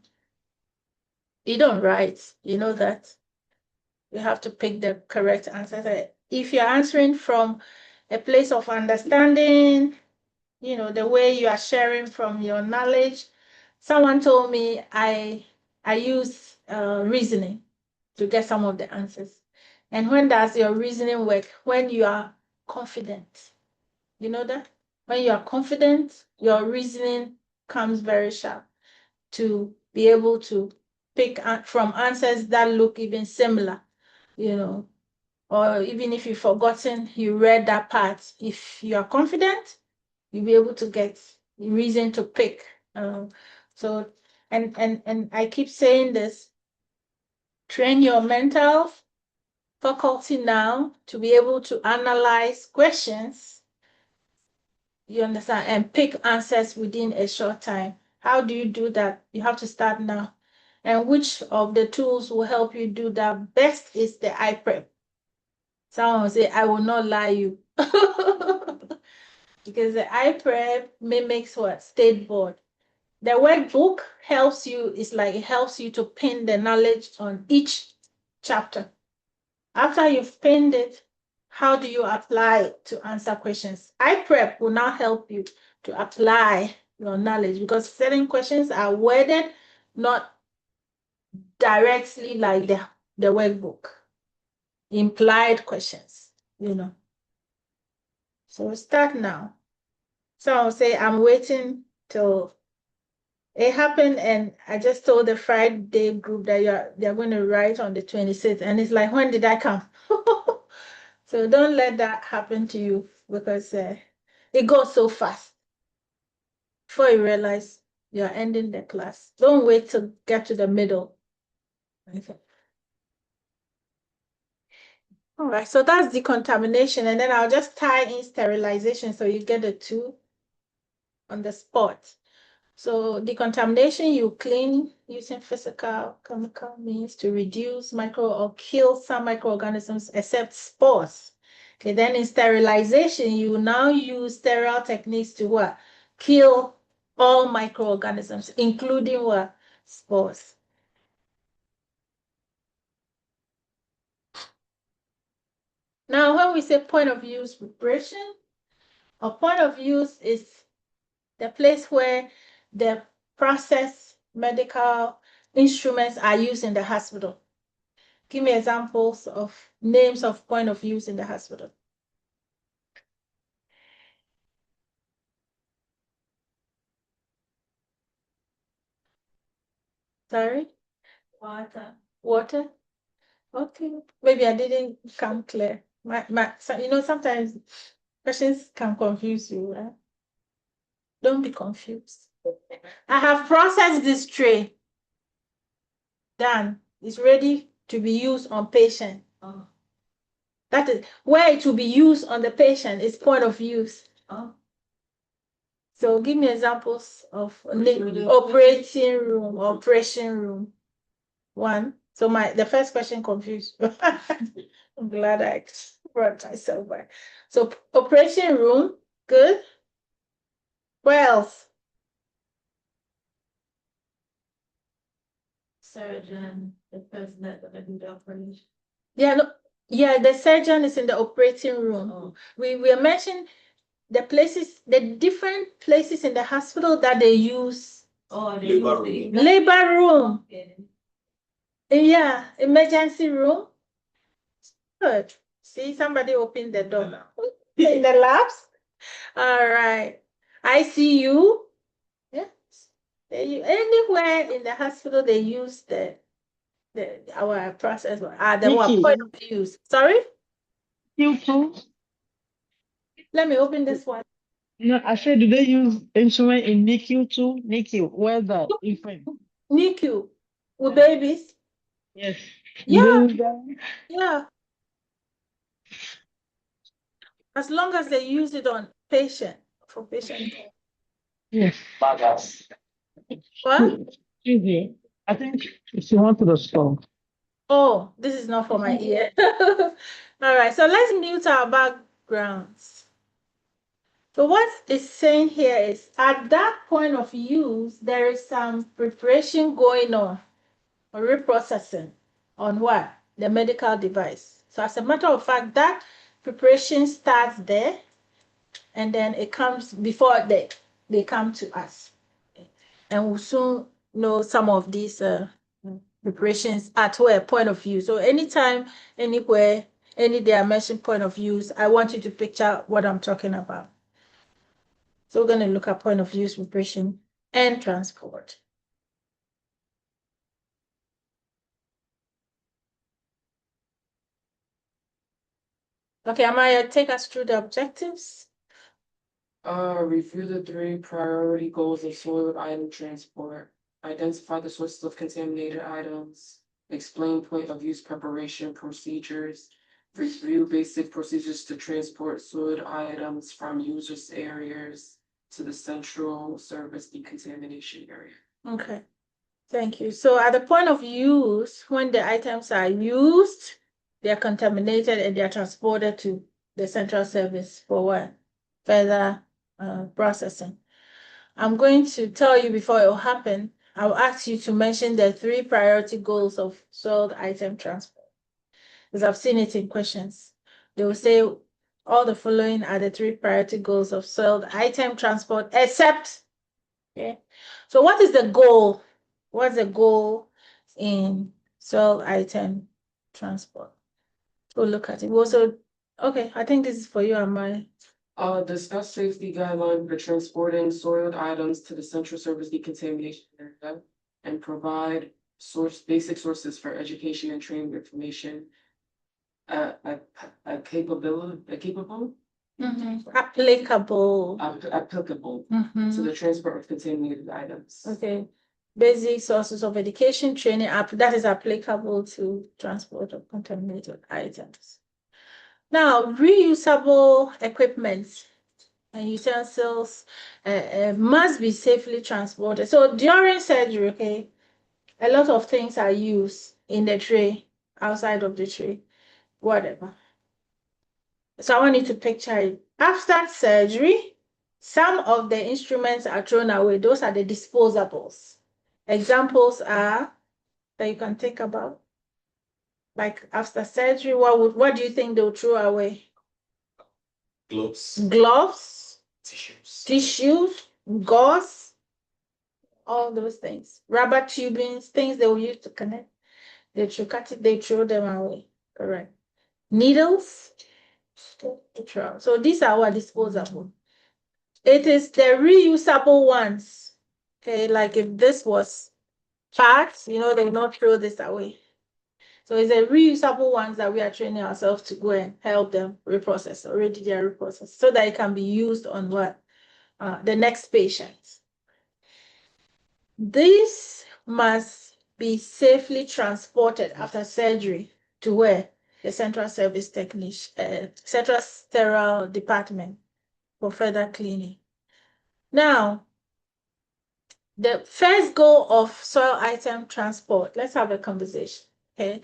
write. You know that you have to pick the correct answer. If you're answering from a place of understanding, the way you are sharing from your knowledge. Someone told me I use reasoning to get some of the answers. And when does your reasoning work? When you are confident. You know that? When you are confident, your reasoning comes very sharp to be able to pick from answers that look even similar, or even if you've forgotten, you read that part. If you are confident, you'll be able to get reason to pick. So, and I keep saying this, train your mental faculty now to be able to analyze questions, you understand, and pick answers within a short time. How do you do that? You have to start now. And which of the tools will help you do that best is the iPrep. Someone will say, I will not lie you. Because the iPrep mimics what? State board. The workbook helps you, it helps you to pin the knowledge on each chapter. After you've pinned it, how do you apply it to answer questions? iPrep will now help you to apply your knowledge because certain questions are worded not directly like the workbook. Implied questions, So start now. So I'll say I'm waiting till it happened, and I just told the Friday group that they're going to write on the 26th, and it's like, when did I come? So don't let that happen to you because it goes so fast. Before you realize you're ending the class, don't wait to get to the middle. Okay. All right, so that's decontamination, and then I'll just tie in sterilization so you get the two on the spot. So decontamination, you clean using physical, chemical means to reduce micro or kill some microorganisms except spores. Okay, then in sterilization, you now use sterile techniques to what? Kill all microorganisms, including what? Spores. Now, when we say point of use preparation, a point of use is the place where the process medical instruments are used in the hospital. Give me examples of names of point of use in the hospital. Sorry? Water. Water? Okay. Maybe I didn't come clear. So, sometimes questions can confuse you, right? Don't be confused. I have processed this tray. Done. It's ready to be used on patient. Oh. That is where it will be used on the patient is point of use. Oh. So give me examples of Operating operation room. One. So the first question confused you. I'm glad I brought myself back. So operation room, good. Where else? Surgeon, the person that gonna do the operation. Yeah, the surgeon is in the operating room. Oh. We are mentioning the different places in the hospital that they use. Oh, they Labor use room. Labor room. Okay. Yeah, emergency room. Good. See, somebody opened the door now. In the labs. All right. ICU. Yes. Anywhere in the hospital they use our process the Nikki. point of use. Sorry? NICU. Let me open this one. No, I said, do they use instrument in NICU too? NICU, where the infant? NICU with babies. Yes. Yeah. Do they use that? Yeah. As long as they use it on for patient care. Yes. What? Excuse me. I think she went to the store. Oh, this is not for my ear. All right, so let's mute our backgrounds. So what it's saying here is at that point of use, there is some preparation going on or reprocessing on what? The medical device. So as a matter of fact, that preparation starts there and then it comes before they come to us. And we'll soon know some of these preparations at where point of view. So anytime, anywhere, any dimension point of views, I want you to picture what I'm talking about. So we're going to look at point of use, preparation, and transport. Okay, Amaya, take us through the objectives. Review the 3 priority goals of soiled item transport. Identify the sources of contaminated items. Explain point of use preparation procedures. Review basic procedures to transport soiled items from users' areas to the central service decontamination area. Okay, thank you. So at the point of use, when the items are used, they are contaminated and they are transported to the central service for what? Further processing. I'm going to tell you before it will happen, I'll ask you to mention the 3 priority goals of soiled item transport. Because I've seen it in questions. They will say all the following are the 3 priority goals of soiled item transport, except, okay. So what is the goal? What's the goal in soiled item transport? Go look at it. Okay, I think this is for you, Amaya. Discuss safety guidelines for transporting soiled items to the central service decontamination area and provide basic sources for education and training information. Applicable to the transport of contaminated items. Okay. Basic sources of education, training that is applicable to transport of contaminated items. Now, reusable equipment and utensils must be safely transported. So during surgery, okay, a lot of things are used in the tray, outside of the tray, whatever. So I want you to picture it. After surgery, some of the instruments are thrown away. Those are the disposables. Examples are that you can think about. Like after surgery, what do you think they'll throw away? Gloves, tissues, gauze, all those things. Rubber tubings, things they will use to connect. They throw them away. Correct. Needles, they throw. So these are our disposable. It is the reusable ones. Okay, like if this was parts, they will not throw this away. So it's the reusable ones that we are training ourselves to go and help them reprocess. Already they are reprocessed so that it can be used on what? The next patient. These must be safely transported after surgery to where? The central service technician, central sterile department for further cleaning. Now, the first goal of soil item transport, let's have a conversation, okay,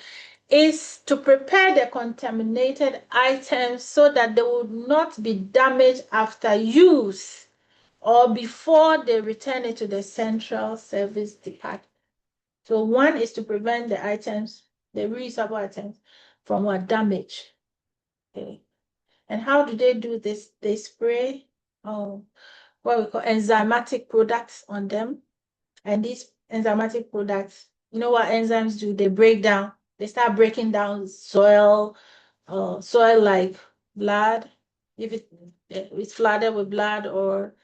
is to prepare the contaminated items so that they will not be damaged after use or before they return it to the central service department. So one is to prevent the items, the reusable items, from what damage. Okay. And how do they do this? They spray what we call enzymatic products on them. And these enzymatic products, you know what enzymes do? They break down, they start breaking down soil like blood, if it's flooded with blood, or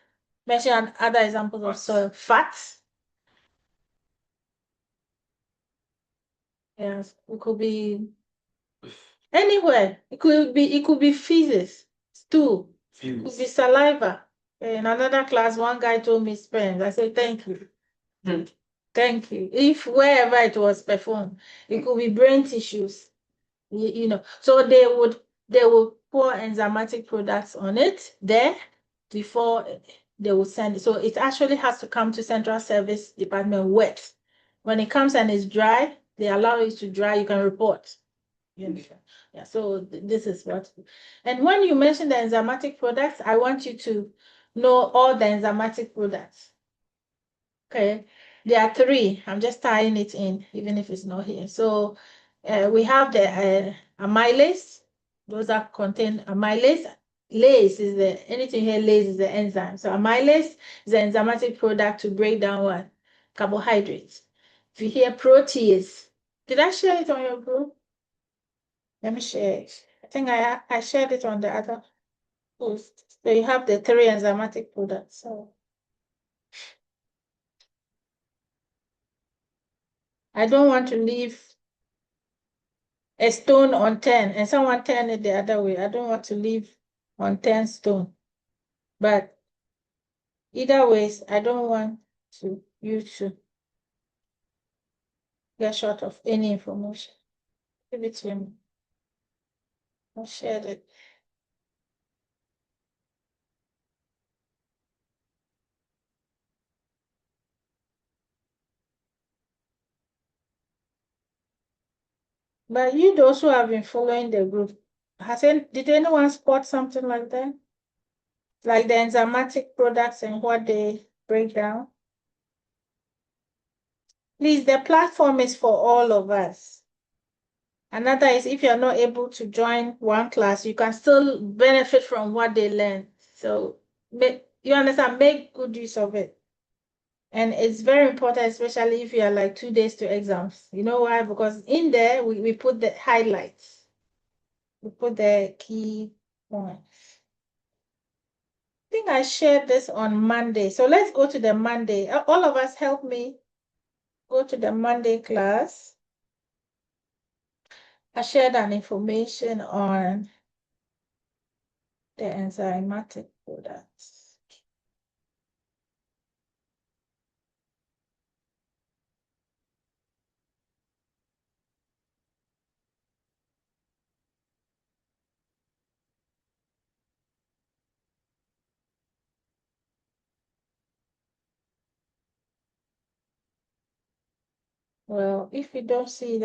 mention other examples of soil, fats. Yes, it could be anywhere. It could be feces, stool, it could be saliva. In another class, one guy told me sperm. I said, thank you. Thank you. If wherever it was performed, it could be brain tissues, So they would pour enzymatic products on it there before they would send it. So it actually has to come to central service department wet. When it comes and it's dry, they allow it to dry, you can report. Yeah, so this is what. And when you mention the enzymatic products, I want you to know all the enzymatic products. Okay, there are 3. I'm just tying it in, even if it's not here. So we have the amylase. Those that contain amylase. Lase is anything here, lase is the enzyme. So amylase is an enzymatic product to break down what? Carbohydrates. If you hear protease, did I share it on your group? Let me share it. I think I shared it on the other post. So you have the 3 enzymatic products. So I don't want to leave a stone unturned and someone turn it the other way. I don't want to leave unturned stone. But either ways, I don't want you to get short of any information. Give it to me. I shared it. But you those who have been following the group, did anyone spot something like that? Like the enzymatic products and what they break down? Please, the platform is for all of us. Another is if you're not able to join one class, you can still benefit from what they learn. So you understand, make good use of it. And it's very important, especially if you are like 2 days to exams. You know why? Because in there, we put the highlights. We put the key points. I think I shared this on Monday. So let's go to the Monday. All of us help me go to the Monday class. I shared an information on the enzymatic products. Well, if you don't see it,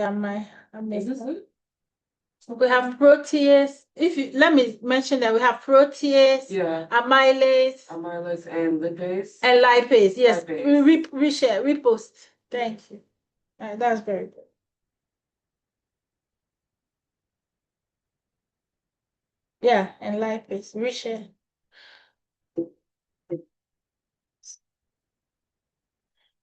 we have protease. Let me mention that we have protease, amylase, and lipase. and lipase. Yes, Lipase. reshare, repost. Thank you. That's very good. Yeah, and lipase, reshare.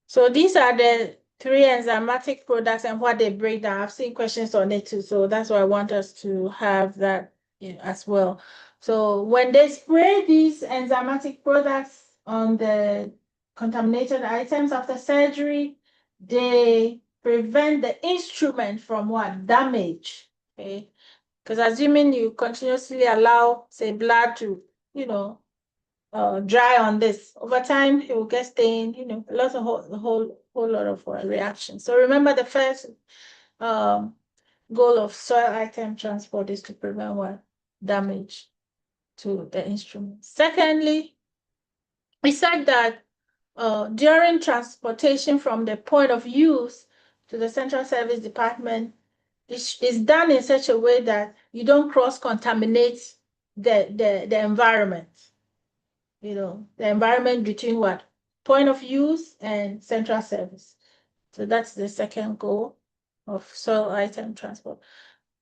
So these are the 3 enzymatic products and what they break down. I've seen questions on it too, so that's why I want us to have that as well. So when they spray these enzymatic products on the contaminated items after surgery, they prevent the instrument from what? Damage. Okay. Because assuming you continuously allow, say, blood to, dry on this, over time it will get stained, lots of a whole lot of reactions. So remember, the first goal of soil item transport is to prevent what? Damage to the instrument. Secondly, we said that during transportation from the point of use to the central service department, is done in such a way that you don't cross-contaminate the environment. The environment between what? Point of use and central service. So that's the second goal of soil item transport.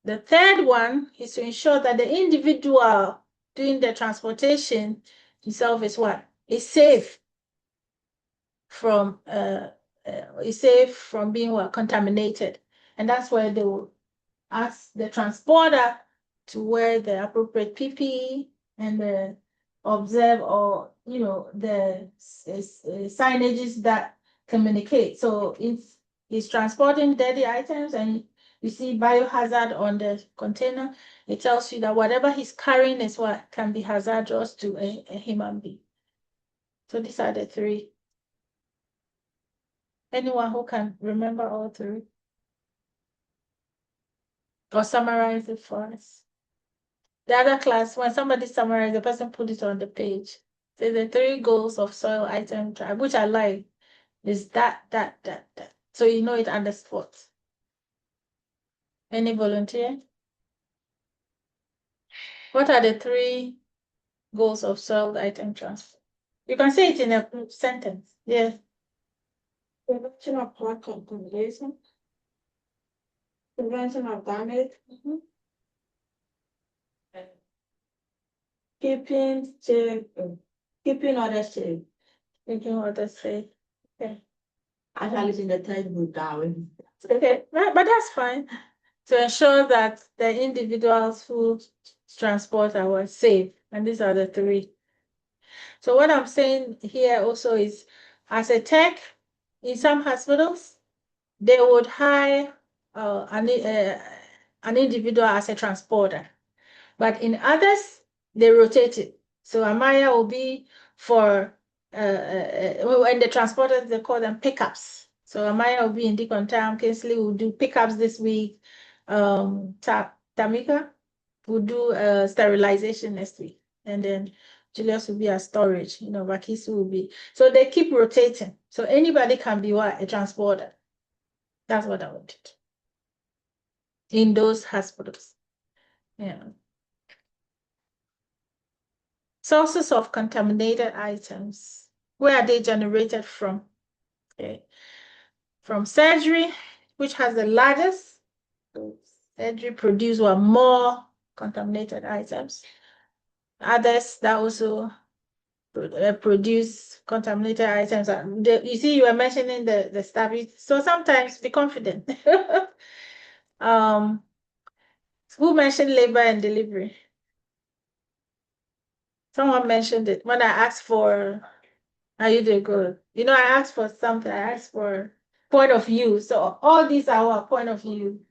The third one is to ensure that the individual doing the transportation himself is what? Is safe from being what? Contaminated. And that's where they will ask the transporter to wear the appropriate PPE and observe or the signages that communicate. So if he's transporting dirty items and you see biohazard on the container, it tells you that whatever he's carrying is what can be hazardous to a human being. So these are the 3. Anyone who can remember all 3? Or summarize it for us. The other class, when somebody summarizes, the person put it on the page. So the 3 goals of soil item tribe, which I like, is that. So you know it under sports. Any volunteer? What are the 3 goals of soil item transfer? You can say it in a sentence. Yes. Prevention of blood contamination. Prevention of damage. Keeping others safe. Keeping others safe. Okay. Actually, in the third book down. Okay, but that's fine. To ensure that the individuals who transport are safe, and these are the 3. So what I'm saying here also is, as a tech, in some hospitals, they would hire an individual as a transporter, but in others, they rotate it. So Amaya will be for when the transporters, they call them pickups. So Amaya will be in Deacon Town. Kingsley will do pickups this week. Tamika will do sterilization next week, and then Julius will be at storage. Vakisi will be. So they keep rotating. So anybody can be what? A transporter. That's what I wanted in those hospitals. Yeah. Sources of contaminated items. Where are they generated from? Okay. From surgery, which has the largest. Surgery produce more contaminated items. Others that also produce contaminated items. You see, you were mentioning the staff. So sometimes be confident. Who mentioned labor and delivery? Someone mentioned it when I asked for. Are you doing good? I asked for something. I asked for point of view. So all these are our point of view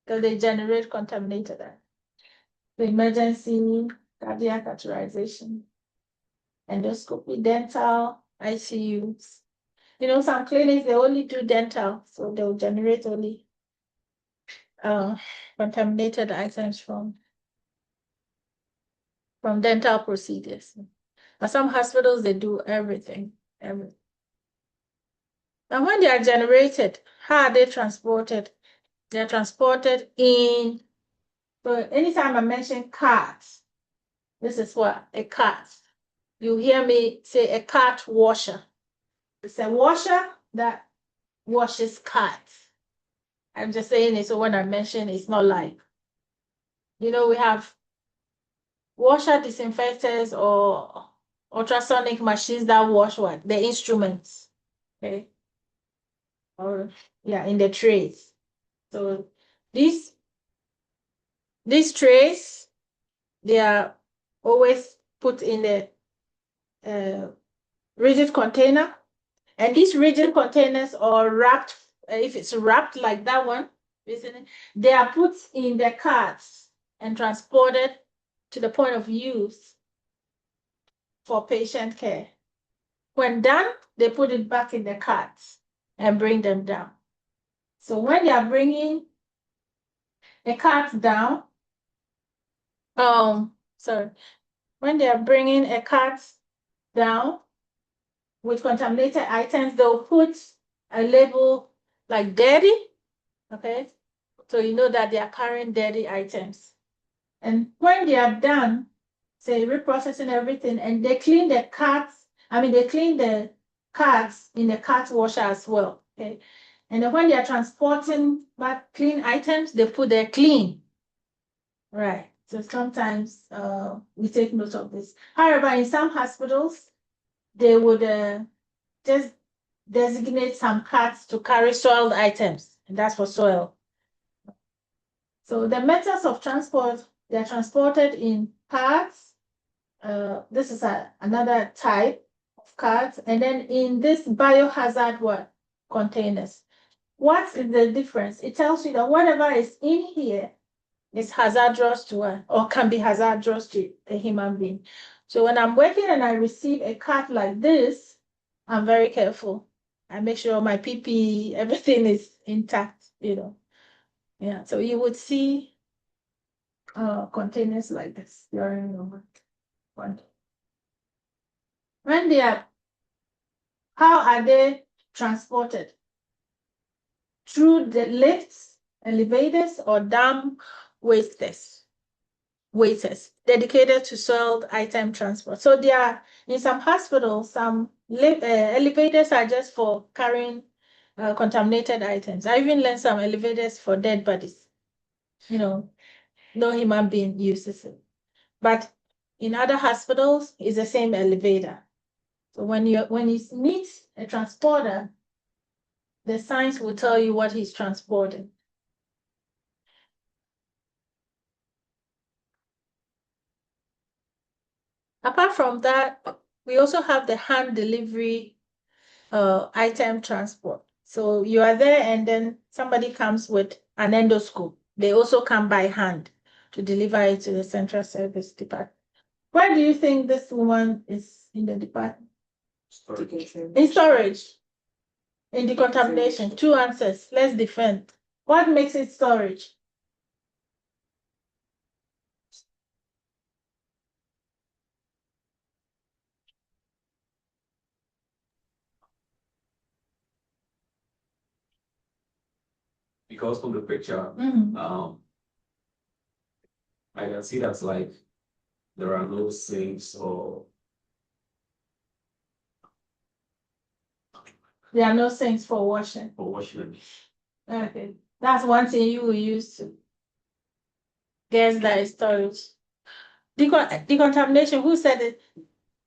because they generate contaminated items. The emergency, cardiac catheterization, endoscopy, dental, ICUs. Some clinics, they only do dental, so they'll generate only contaminated items from dental procedures. But some hospitals, they do everything. And when they are generated, how are they transported? They're transported in, so anytime I mention carts, this is what a cart. You hear me say a cart washer. It's a washer that washes carts. I'm just saying it so when I mention it's not like, we have washer disinfectors or ultrasonic machines that wash what? The instruments. Okay. or yeah, in the trays. So these trays, they are always put in the rigid container, and these rigid containers are wrapped. If it's wrapped like that one, isn't it? They are put in the carts and transported to the point of use for patient care. When done, they put it back in the carts and bring them down. So when they are bringing the carts down, when they are bringing a cart down with contaminated items, they'll put a label like dirty, okay? So you know that they are carrying dirty items. And when they are done, say reprocessing everything, and they clean the carts, they clean the carts in the cart washer as well, okay? And then when they are transporting back clean items, they put their clean, right? So sometimes we take note of this. However, in some hospitals, they would just designate some carts to carry soiled items, and that's for soil. So the methods of transport, they're transported in carts. This is another type of carts. And then in this biohazard containers. What is the difference? It tells you that whatever is in here is hazardous to or can be hazardous to a human being. So when I'm working and I receive a cart like this, I'm very careful. I make sure my PPE, everything is intact, Yeah, so you would see containers like this during your work. When they are, how are they transported? Through the lifts, elevators, or dumb waiters dedicated to soiled item transport. So there are, in some hospitals, some elevators are just for carrying contaminated items. I even learned some elevators for dead bodies. No human being uses it. But in other hospitals, it's the same elevator. So when you meet a transporter, the signs will tell you what he's transporting. Apart from that, we also have the hand delivery item transport. So you are there and then somebody comes with an endoscope. They also come by hand to deliver it to the central service department. Where do you think this woman is in the department? Storage. In storage. In decontamination. 2 answers. Let's defend. What makes it storage? Because from the picture, I can see that's like there are no sinks or There are no sinks for washing. Okay, that's one thing you will use to guess that is storage. Decontamination, who said it?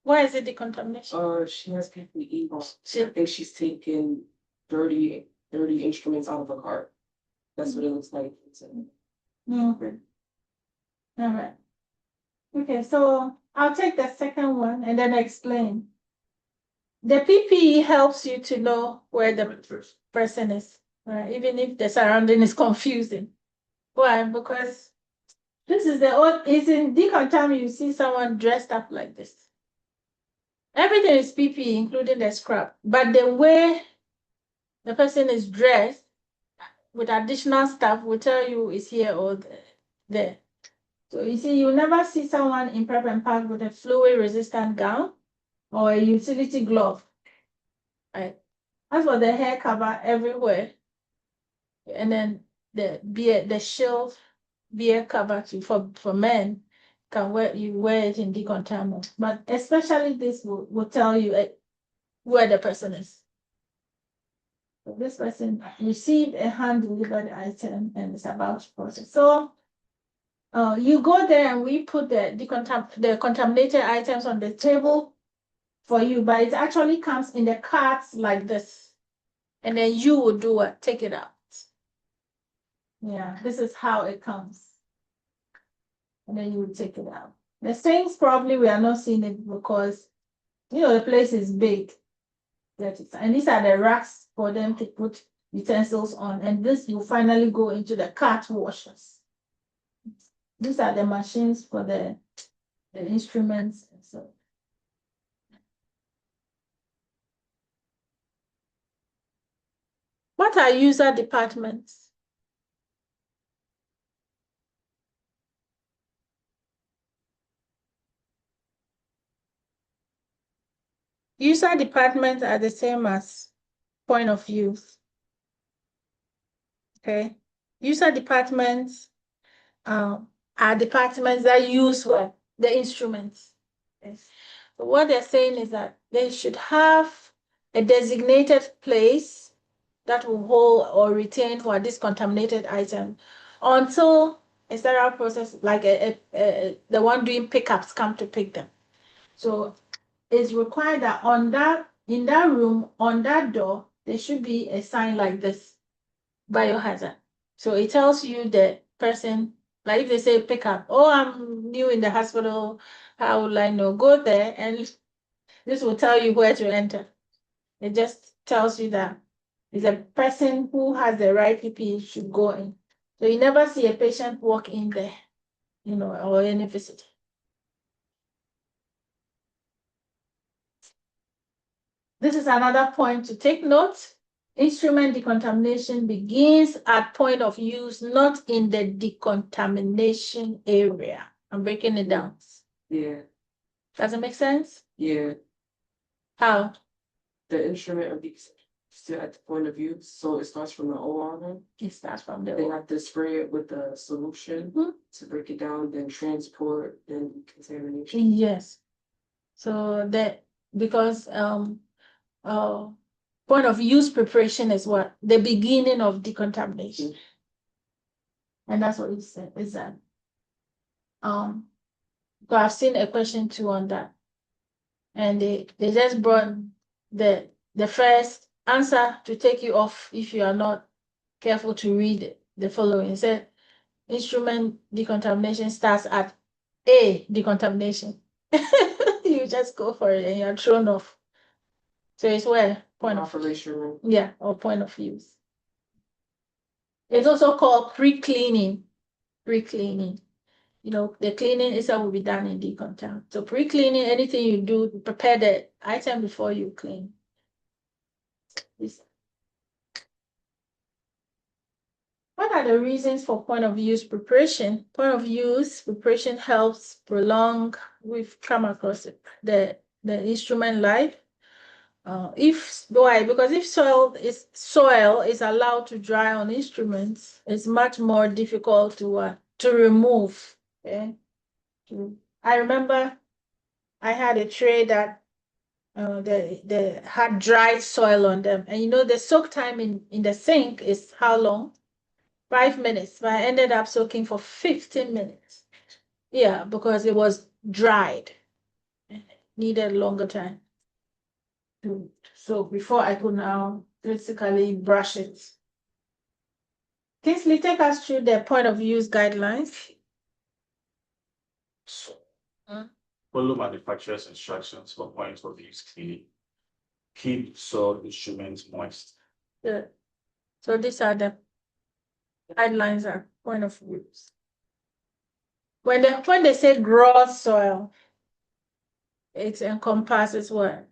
Why is it decontamination? She has PPE on. I think she's taking dirty instruments out of a cart. That's what it looks like. Okay. All right. Okay, so I'll take the second one and then explain. The PPE helps you to know where the person is, right? Even if the surrounding is confusing. Why? Because this is it's in decontamination, you see someone dressed up like this. Everything is PPE, including the scrub, but the way the person is dressed with additional stuff will tell you is here or there. So you see, you never see someone in prep and pack with a fluid-resistant gown or a utility glove. Right? As for the hair cover everywhere, and then the shield beard cover for men you wear it in decontaminant. But especially this will tell you where the person is. So this person received a hand-delivered item and is about to process. So you go there and we put the contaminated items on the table for you, but it actually comes in the carts like this. and then you will do what? Take it out. Yeah, this is how it comes. And then you will take it out. The sinks probably we are not seeing it because the place is big. And these are the racks for them to put utensils on. And this will finally go into the cart washers. These are the machines for the instruments. And so. What are user departments? User departments are the same as point of use. Okay. User departments are departments that use what? The instruments. Okay. So what they're saying is that they should have a designated place that will hold or retain what this contaminated item until a sterile process like the one doing pickups come to pick them. So it's required that in that room, on that door, there should be a sign like this, biohazard. So it tells you the person, like if they say pick up, oh, I'm new in the hospital, how will I know? Go there and this will tell you where to enter. It just tells you that it's a person who has the right PPE should go in. So you never see a patient walk in there, or any visitor. This is another point to take note. Instrument decontamination begins at point of use, not in the decontamination area. I'm breaking it down. Yeah. Does it make sense? Yeah. How? The instrument of these still at the point of use, so it starts from the OR. It starts from the They have to spray it with the solution to break it down, then transport, then contamination. Yes. So that because point of use preparation is what? The beginning of decontamination. And that's what it said, is that. So I've seen a question too on that. And they just brought the first answer to take you off if you are not careful to read the following. It said instrument decontamination starts at A, decontamination. You just go for it and you're thrown off. So it's where? Point of Operation. Yeah, or point of use. It's also called pre-cleaning. Pre-cleaning. The cleaning itself will be done in decontam. So pre-cleaning, anything you do, prepare the item before you clean. What are the reasons for point of use preparation? Point of use preparation helps prolong, we've come across it, the instrument life. Because if soil is allowed to dry on instruments, it's much more difficult to remove. Okay. I remember I had a tray that they had dry soil on them, and the soak time in the sink is how long? 5 minutes, but I ended up soaking for 15 minutes. Yeah, because it was dried. It needed longer time. So before I could now physically brush it. Kingsley, take us through the point of use guidelines. Follow manufacturer's instructions for point of use cleaning. Keep soil instruments moist. Good. So these are the guidelines are point of use. When they say gross soil, it encompasses what?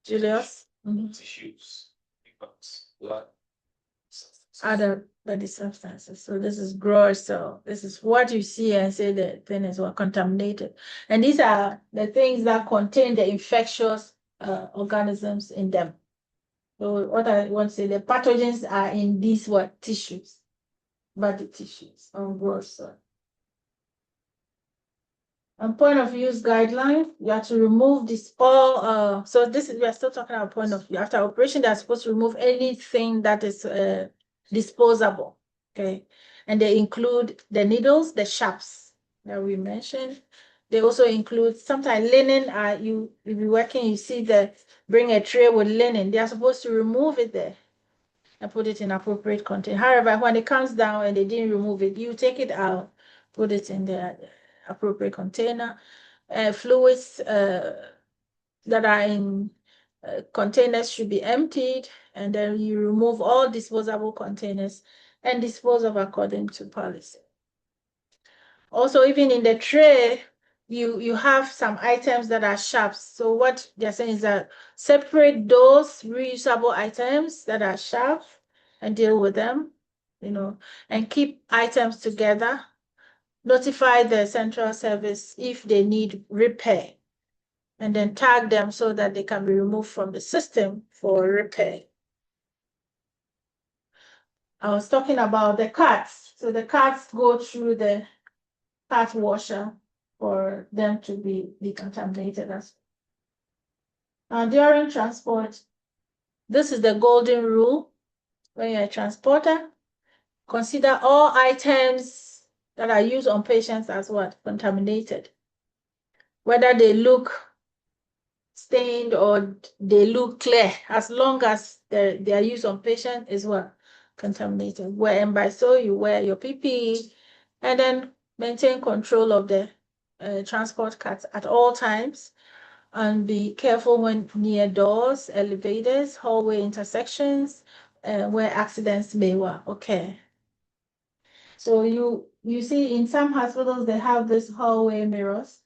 Julius? Tissues, blood, Other body substances. So this is gross soil. This is what you see and say the thing is what contaminated. And these are the things that contain the infectious organisms in them. So what I want to say, the pathogens are in these tissues, body tissues on gross soil. And point of use guideline, you have to remove this all. So we are still talking about point of view. After operation, they are supposed to remove anything that is disposable. Okay, and they include the needles, the sharps that we mentioned, They also include sometimes linen. You be working, you see bring a tray with linen. They are supposed to remove it there and put it in appropriate container. However, when it comes down and they didn't remove it, you take it out, put it in the appropriate container. Fluids that are in containers should be emptied, and then you remove all disposable containers and dispose of according to policy. Also, even in the tray, you have some items that are sharps. So what they're saying is that separate those reusable items that are sharp and deal with them, and keep items together. Notify the central service if they need repair, and then tag them so that they can be removed from the system for repair. I was talking about the carts. So the carts go through the cart washer for them to be decontaminated. Now, during transport, this is the golden rule. When you're a transporter, consider all items that are used on patients as what? Contaminated. Whether they look stained or they look clear, as long as their use on patient is what? Contaminated. And by so you wear your PPE and then maintain control of the transport carts at all times, and be careful when near doors, elevators, hallway intersections, where accidents may occur. So you see in some hospitals they have these hallway mirrors.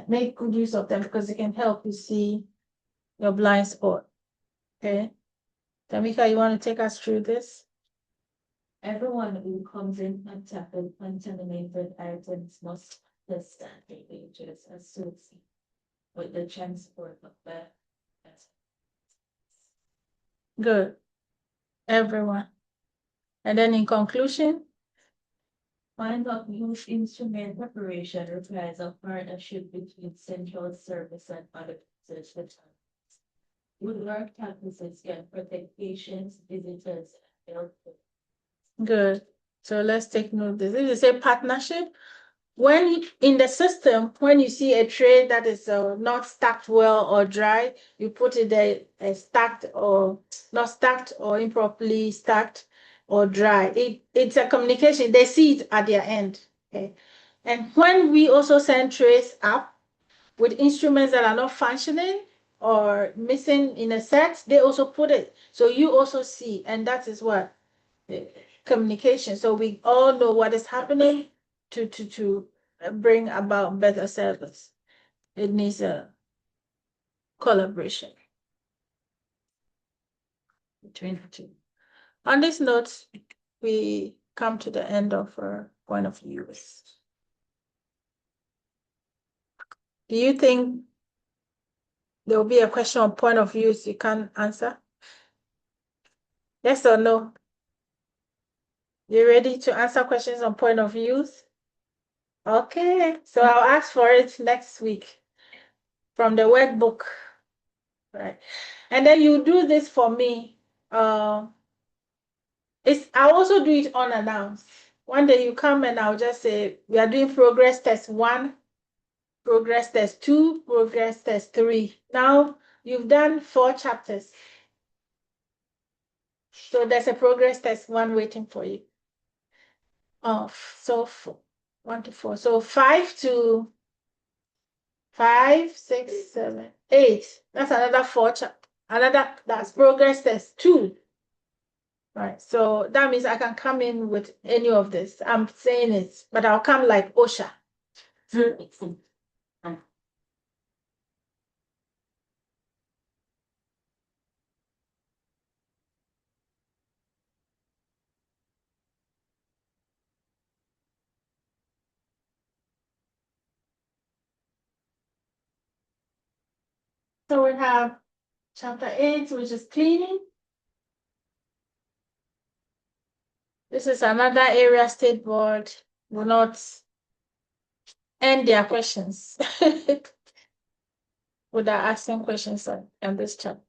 Make good use of them because they can help you see your blind spot. Okay. Tamika, you want to take us through this? Everyone who comes in contact with contaminated items must test the images associated with the transport of the. Good. Everyone. And then in conclusion, Mind of use instrument preparation requires a partnership between central service and other positions. Good work practices can protect patients, visitors, and health. good. So let's take note of this. This is a partnership. When in the system, when you see a tray that is not stacked well or dry, you put it there stacked or not stacked or improperly stacked or dry. It's a communication. They see it at their end. Okay. And when we also send trays up with instruments that are not functioning or missing in a set, they also put it. So you also see, and that is what communication. So we all know what is happening to bring about better service. It needs a collaboration between the two. On this note, we come to the end of our point of views. Do you think there will be a question on point of views you can answer? Yes or no? You ready to answer questions on point of views? Okay, so I'll ask for it next week from the workbook. Right. And then you do this for me. I also do it unannounced. One day you come and I'll just say, we are doing progress test 1, progress test 2, progress test 3. Now you've done 4 chapters. So there's a progress test 1 waiting for you. Oh, so 1 to 4. So 5 to 5, 6, 7, 8. That's another 4 chapters. That's progress test 2. Right. So that means I can come in with any of this. I'm saying it, but I'll come like OSHA. So we have chapter 8, which is cleaning. This is another area state board will not end their questions without asking questions on this chapter.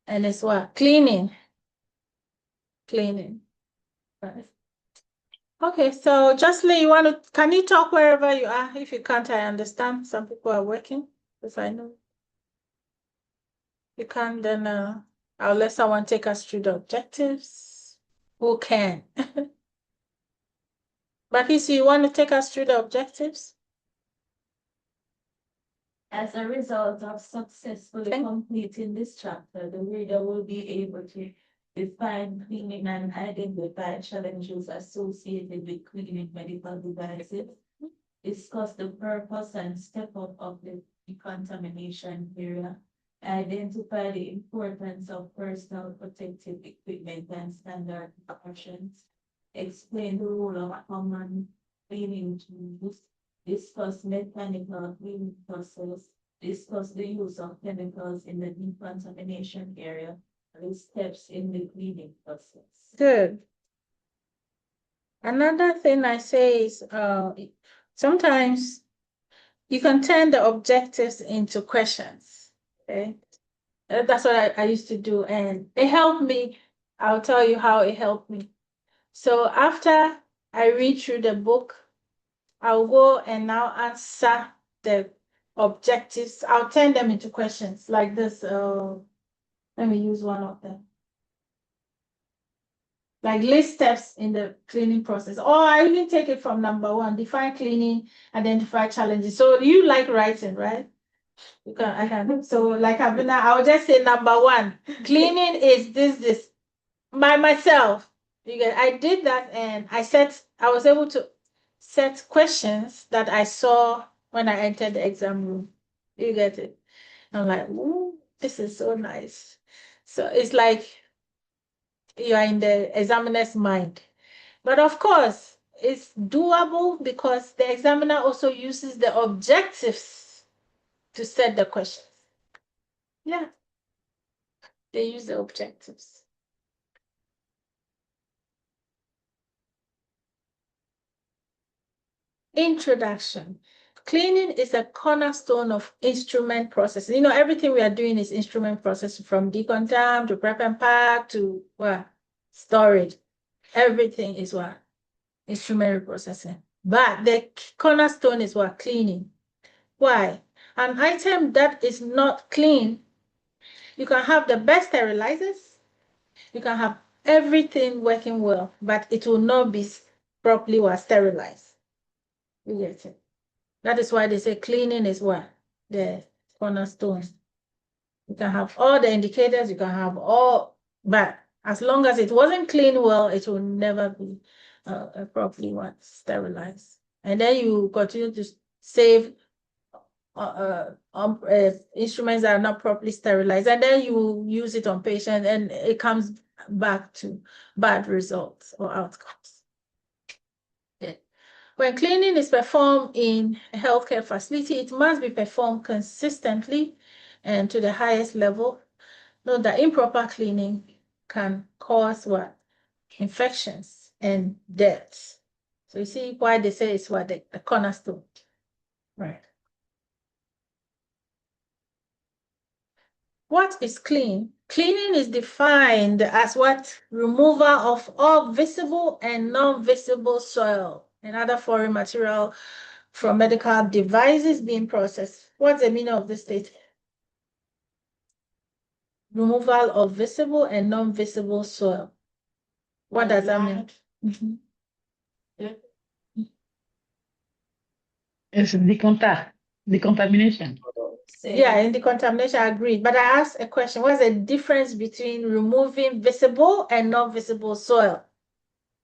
And it's what? Cleaning. Cleaning. Right. Okay, so Jocelyn, can you talk wherever you are? If you can't, I understand. Some people are working, because I know. You can, then I'll let someone take us through the objectives. Who can? Bakisi, you want to take us through the objectives? As a result of successfully Okay. completing this chapter, the reader will be able to define cleaning and identify challenges associated with cleaning medical devices, discuss the purpose and step up of the decontamination area, identify the importance of personal protective equipment and standard precautions, explain the role of common cleaning tools, discuss mechanical cleaning process, discuss the use of chemicals in the decontamination area, and the steps in the cleaning process. Good. Another thing I say is sometimes you can turn the objectives into questions. Okay. That's what I used to do, and it helped me. I'll tell you how it helped me. So after I read through the book, I'll go and now answer the objectives. I'll turn them into questions like this. Let me use one of them. Like list steps in the cleaning process. Or I even take it from number 1, define cleaning, identify challenges. So you like writing, right? I can. So like I'll just say number 1, cleaning is this by myself. I did that, and I was able to set questions that I saw when I entered the exam room. You get it? I'm like, ooh, this is so nice. So it's like you are in the examiner's mind. But of course, it's doable because the examiner also uses the objectives to set the questions. Yeah, they use the objectives. Introduction. Cleaning is a cornerstone of instrument processing. You know, everything we are doing is instrument processing, from decontam to prep and pack to storage. Everything is instrument processing. But the cornerstone is cleaning. Why? An item that is not clean, you can have the best sterilizers, you can have everything working well, but it will not be properly sterilized. You get it? That is why they say cleaning is the cornerstone. You can have all the indicators, you can have all, but as long as it wasn't cleaned well, it will never be properly sterilized. And then you continue to save instruments that are not properly sterilized, and then you use it on patients, and it comes back to bad results or outcomes. Yeah. When cleaning is performed in a healthcare facility, it must be performed consistently and to the highest level. Note that improper cleaning can cause infections and deaths. So you see why they say it's the cornerstone, right? What is clean? Cleaning is defined as removal of all visible and non-visible soil and other foreign material from medical devices being processed. What's the meaning of this statement? Removal of visible and non-visible soil. What does that mean? Mm-hmm. It's decontamination. Yeah, in decontamination, I agree. But I asked a question. What's the difference between removing visible and non-visible soil?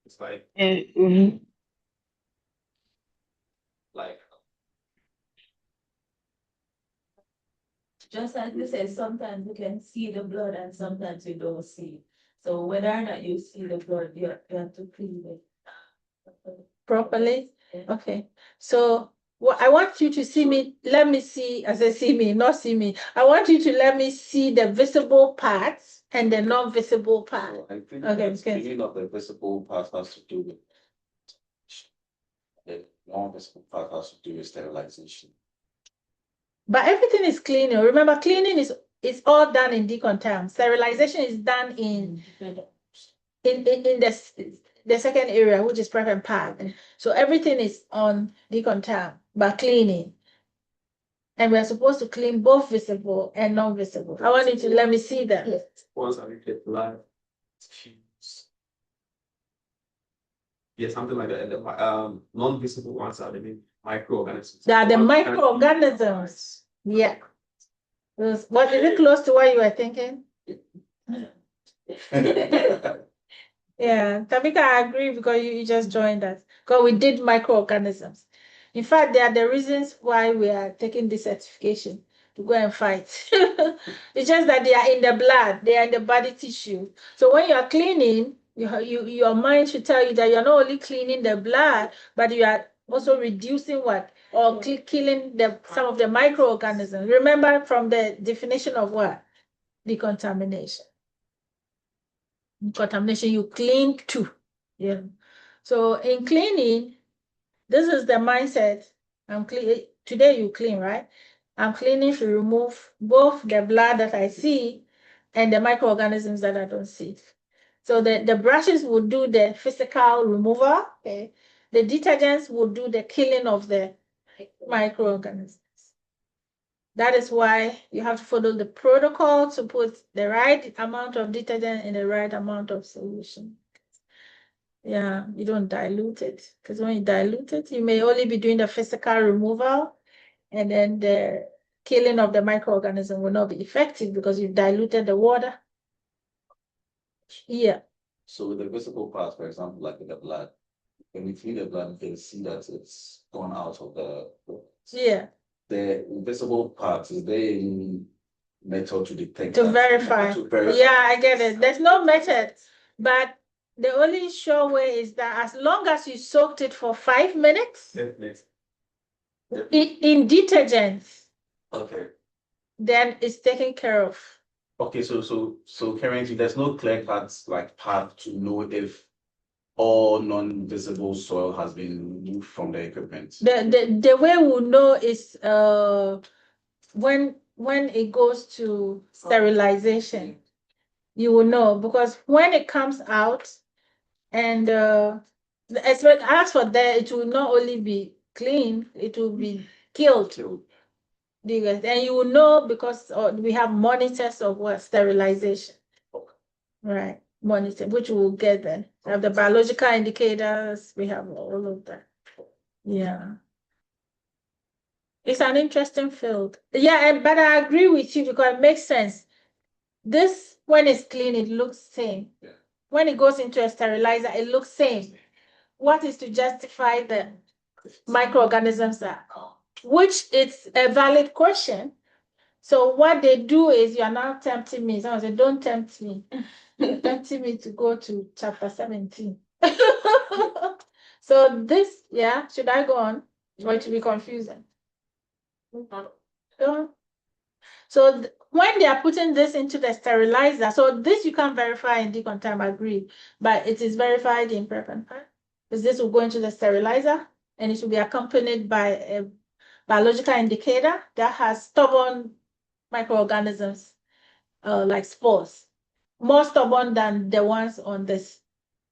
It's like Just as you said, sometimes you can see the blood and sometimes you don't see. So whether or not you see the blood, you have to clean it properly. Okay. So I want you to see me. Let me see, as I see me, not see me. I want you to let me see the visible parts and the non-visible part. I think Okay, the cleaning of the visible part has to do with the non-visible part has to do with sterilization. But everything is cleaning. Remember, cleaning is all done in decontam. Sterilization is done in the the second area, which is prep and pack. So everything is on decontam, but cleaning. And we're supposed to clean both visible and non-visible. I want you to let me see that. Once I get live. Yeah, something like that. And the non-visible ones are the microorganisms. They are the microorganisms. Yeah. What is it close to what you were thinking? Yeah, Tabitha, I agree because you just joined us. Because we did microorganisms. In fact, they are the reasons why we are taking this certification to go and fight. It's just that they are in the blood, they are in the body tissue. So when you are cleaning, your mind should tell you that you're not only cleaning the blood, but you are also reducing what? Or killing some of the microorganisms. Remember from the definition of what? Decontamination. Contamination, you clean too. Yeah. So in cleaning, this is the mindset. I'm clean today. You clean, right? I'm cleaning to remove both the blood that I see and the microorganisms that I don't see. So the brushes will do the physical removal. Okay. The detergents will do the killing of the microorganisms. That is why you have to follow the protocol to put the right amount of detergent in the right amount of solution. Yeah, you don't dilute it, because when you dilute it, you may only be doing the physical removal, and then the killing of the microorganism will not be effective because you've diluted the water. Yeah. So with the visible parts, for example, like with the blood, when we clean the blood, you can see that it's gone out of the. Yeah. The invisible parts, is there any method to detect To that? verify. Yeah, I get it. There's no method, but the only sure way is that as long as you soaked it for 5 minutes in detergent, Okay. then it's taken care of. Okay, so currently there's no clear path to know if all non-visible soil has been removed from the equipment. The way we know is when it goes to sterilization, you will know, because when it comes out and as for that, it will not only be clean, it will be killed. And you will know because we have monitors of what sterilization. Right. Monitor, which we'll get then. We have the biological indicators, we have all of that. Yeah. It's an interesting field. Yeah, but I agree with you because it makes sense. This, when it's clean, it looks same. Yeah. When it goes into a sterilizer, it looks same. What is to justify the microorganisms are? Which is a valid question. So what they do is, you are now tempting me. Someone said, don't tempt me. You're tempting me to go to chapter 17. So this, yeah, should I go on? Or it will be confusing? So when they are putting this into the sterilizer, so this you can verify in decontam, agree, but it is verified in prep and pack, because this will go into the sterilizer and it will be accompanied by a biological indicator that has stubborn microorganisms like spores, more stubborn than the ones on this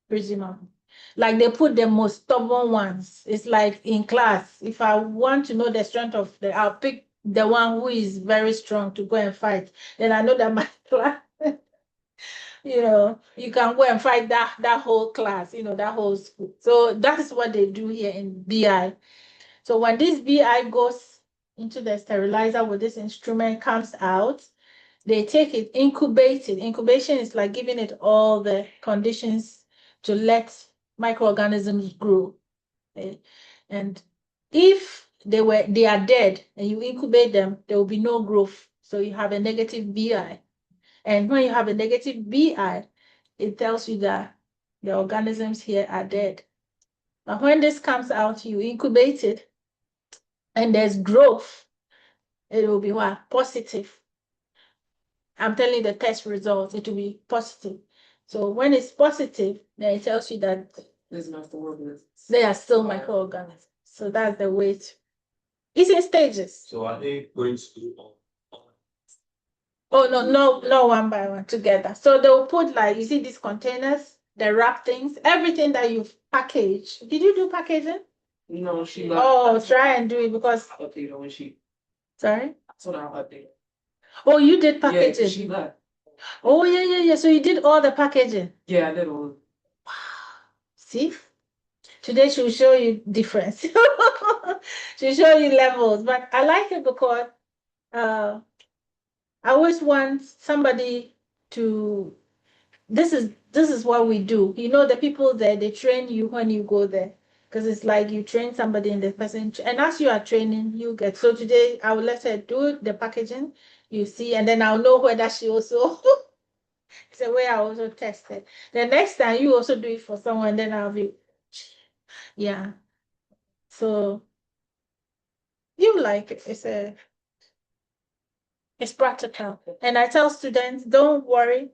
presumably. Like they put the most stubborn ones. It's like in class, if I want to know the strength of I'll pick the one who is very strong to go and fight. Then I know that my class, you can go and fight that whole class, that whole school. So that is what they do here in BI. So when this BI goes into the sterilizer with this instrument, comes out, they take it, incubate it. Incubation is like giving it all the conditions to let microorganisms grow. Okay? And if they are dead and you incubate them, there will be no growth. So you have a negative BI. And when you have a negative BI, it tells you that the organisms here are dead. But when this comes out, you incubate it and there's growth, it will be what? Positive. I'm telling you the test results, it will be positive. So when it's positive, then it tells you that they are still microorganisms. So that's the way it's in stages. So are they going to do all? Oh, no, one by one together. So they'll put, like, you see these containers, the wrap things, everything that you've packaged. Did you do packaging? No, she left. Oh, try and do it because, I'll update her when she, sorry? that's what I'll update. Oh, you did Yeah, 'cause packaging. she left. Oh, yeah. So you did all the packaging. Yeah, I did all. See? Today she'll show you difference. She'll show you levels. But I like it because I always want somebody to this is what we do. You know, the people there, they train you when you go there. Because it's like you train somebody in the person, and as you are training, you get. So today I will let her do the packaging, you see, and then I'll know whether she also it's a way I also test it. The next time you also do it for someone, then I'll be yeah. So you like it. It's practical. And I tell students, don't worry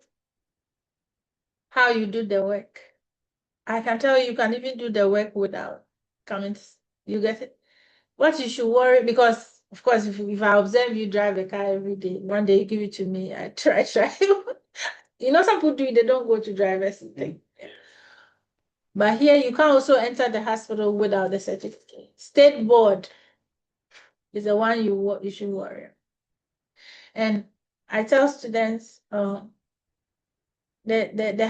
how you do the work. I can tell you can even do the work without comments. You get it? What you should worry, because of course, if I observe you drive a car every day, one day you give it to me, I try. You know, some people do it, they don't go to driver's thing. But here you can also enter the hospital without the certificate. State board is the one you should worry. And I tell students, the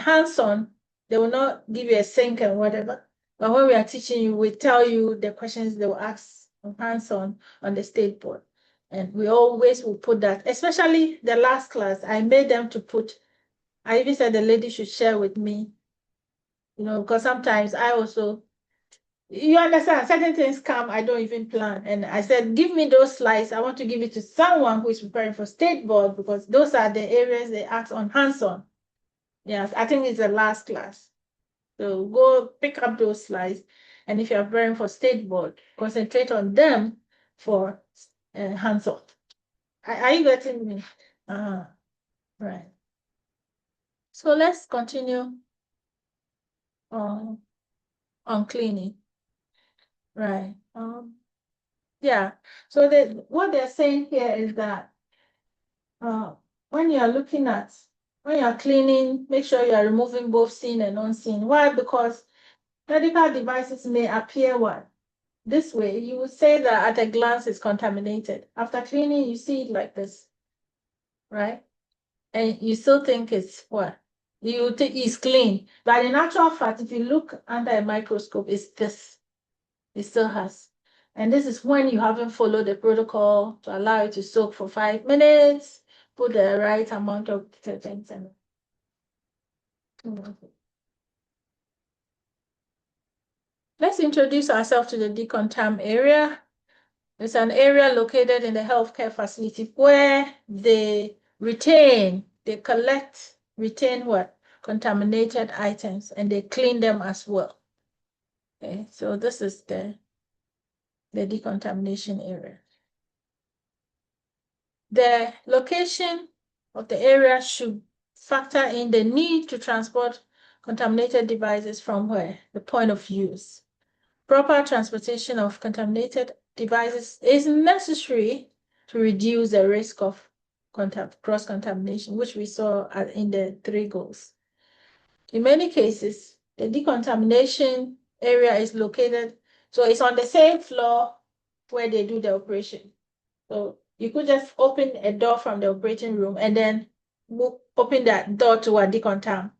hands-on, they will not give you a sync and whatever. But when we are teaching you, we tell you the questions they will ask on hands-on on the state board. And we always will put that, especially the last class, I made them to put, I even said the lady should share with me, you know, because sometimes I also, you understand, certain things come, I don't even plan. And I said, give me those slides. I want to give it to someone who is preparing for state board because those are the areas they ask on hands-on. Yes, I think it's the last class. So go pick up those slides. And if you're preparing for state board, concentrate on them for hands-on. Are you getting me? Right. So let's continue on cleaning. Right. Yeah. So what they're saying here is that when you're cleaning, make sure you are removing both seen and unseen. Why? Because medical devices may appear what? This way, you would say that at a glance it's contaminated. After cleaning, you see it like this, right? And you still think it's what? You think it's clean. But in actual fact, if you look under a microscope, it's this. It still has. And this is when you haven't followed the protocol to allow it to soak for 5 minutes, put the right amount of detergent in. Let's introduce ourselves to the decontam area. It's an area located in the healthcare facility where they retain what? Contaminated items, and they clean them as well. Okay, so this is the decontamination area. The location of the area should factor in the need to transport contaminated devices from where? The point of use. Proper transportation of contaminated devices is necessary to reduce the risk of cross-contamination, which we saw in the 3 goals. In many cases, the decontamination area is located, so it's on the same floor where they do the operation. So you could just open a door from the operating room and then open that door to a decontam.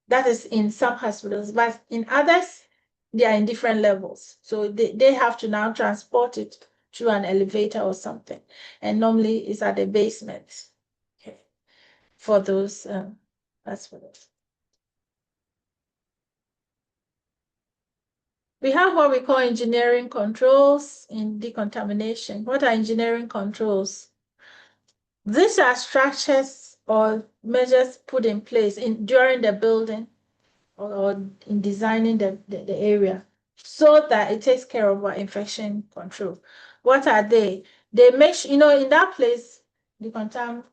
That is in some hospitals, but in others, they are in different levels. So they have to now transport it through an elevator or something. And normally it's at the basement. Okay. For those hospitals. We have what we call engineering controls in decontamination. What are engineering controls? These are structures or measures put in place during the building or in designing the area so that it takes care of our infection control. What are they? They make sure, in that place, decontam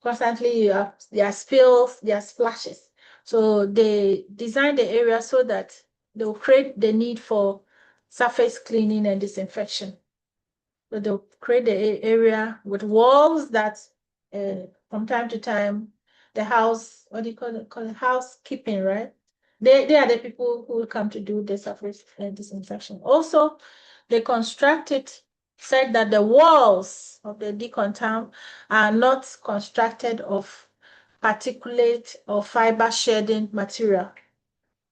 constantly there are spills, there are splashes. So they design the area so that they'll create the need for surface cleaning and disinfection. So they'll create the area with walls that from time to time, the house, what do you call it? Housekeeping, right? They are the people who will come to do the surface disinfection. Also, they said that the walls of the decontam are not constructed of particulate or fiber shedding material.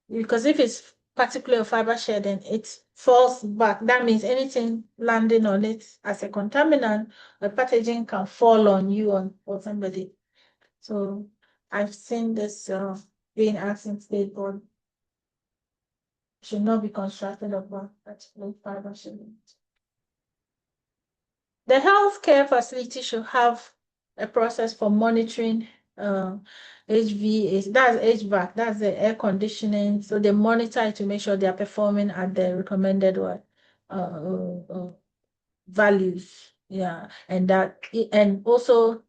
Because if it's particulate or fiber shedding, it falls back. That means anything landing on it as a contaminant or pathogen can fall on you or somebody. So I've seen this being asked in state board. Should not be constructed of particulate fiber shedding. The healthcare facility should have a process for monitoring HVAC, that's HVAC, that's the air conditioning. So they monitor it to make sure they are performing at the recommended values. Yeah, and also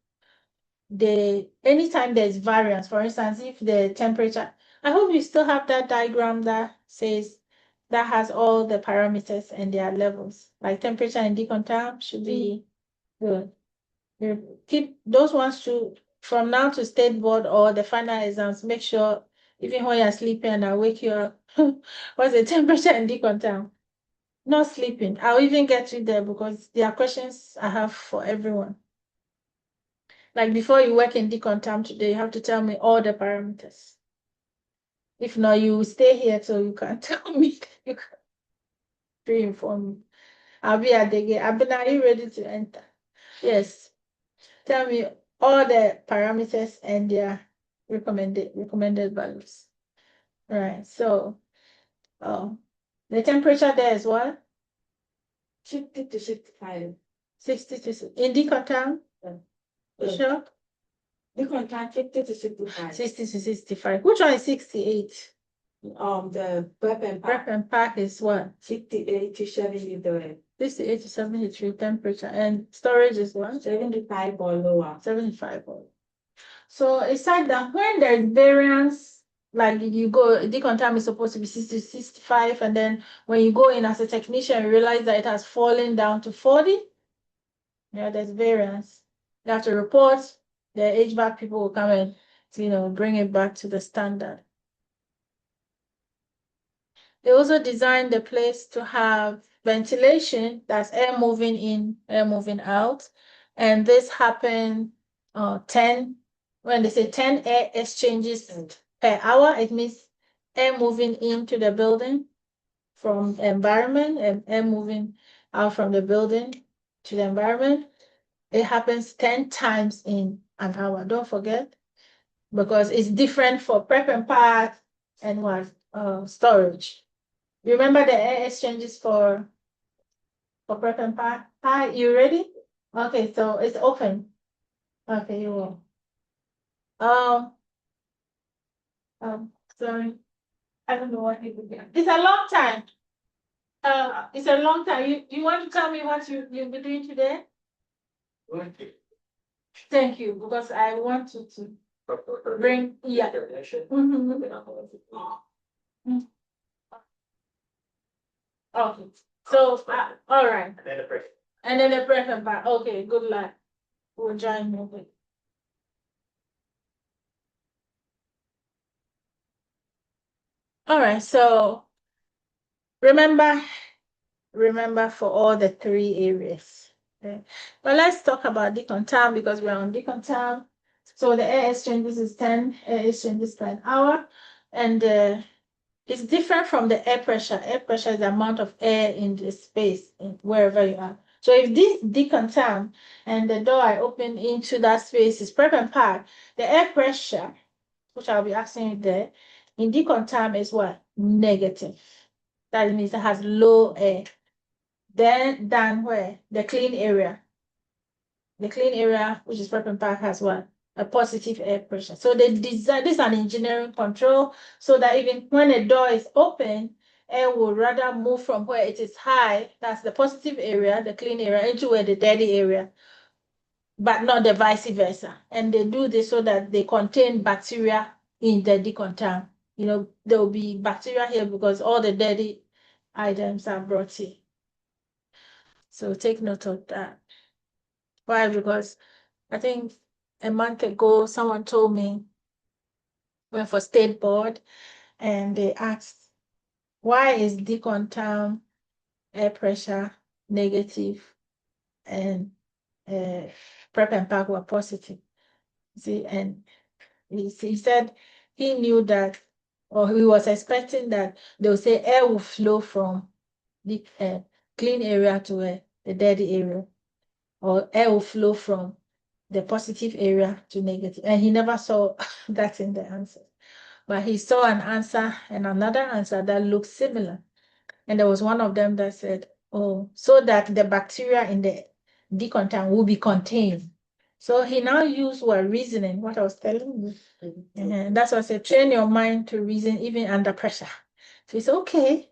anytime there's variance, for instance, if the temperature, I hope you still have that diagram that says that has all the parameters and their levels, like temperature and decontam should be good. You keep those ones from now to state board or the final exams. Make sure even when you're sleeping and I wake you up, what's the temperature and decontam? Not sleeping. I'll even get you there because there are questions I have for everyone. Like before you work in decontam today, you have to tell me all the parameters. If not, you will stay here so you can't tell me. You can pre-inform me. I'll be at the gate. Abena, are you ready to enter? Yes. Tell me all the parameters and their recommended values. Right. So the temperature there is what? 60 to 65. 60 to in decontam? You sure? Decontam 50 to 65. 60 to 65. Which one is 68? The prep and Prep pack and pack is what? 68 to 73. 68 to 73 temperature. And storage is what? 75 or lower. 75 or. So it's like that when there's variance, like you go, decontam is supposed to be 60 to 65, and then when you go in as a technician, you realize that it has fallen down to 40. Yeah, there's variance. You have to report, the HVAC people will come and bring it back to the standard. They also designed the place to have ventilation, that's air moving in, air moving out. And this happened 10, when they say 10 air exchanges per hour, it means air moving into the building from the environment and air moving out from the building to the environment. It happens 10 times in an hour, don't forget, because it's different for prep and pack and what storage. Remember the air exchanges for prep and pack? Hi, you ready? Okay, so it's open. Okay, you will. Sorry. I don't know what it is. It's a long time. It's a long time. You want to tell me what you'll be doing today? Thank you, because I want to bring, yeah. Okay, so, all right. And then the prep and pack. Okay, good luck. We'll join you. All right, so remember for all the 3 areas. Okay. But let's talk about decontam because we're on decontam. So the air exchanges is 10 air exchanges per hour, and it's different from the air pressure. Air pressure is the amount of air in the space wherever you are. So if this decontam and the door I open into that space is prep and pack, the air pressure, which I'll be asking you there, in decontam is what? Negative. That means it has low air. Then where? The clean area. The clean area, which is prep and pack, has what? A positive air pressure. So they design this is an engineering control so that even when a door is open, air will rather move from where it is high, that's the positive area, the clean area, into where the dirty area, but not the vice versa. And they do this so that they contain bacteria in the decontam. There will be bacteria here because all the dirty items are brought here. So take note of that. Why? Because I think a month ago, someone told me, went for state board, and they asked, why is Deacon air pressure negative and Prep and Pack were positive? See, and he said he knew that, or he was expecting that they would say air will flow from the clean area to the dirty area, or air will flow from the positive area to negative. And he never saw that in the answer. But he saw an answer and another answer that looked similar. And there was one of them that said, oh, so that the bacteria in the decontam will be contained. So he now used what reasoning, what I was telling you. And that's why I said, train your mind to reason even under pressure. So it's okay,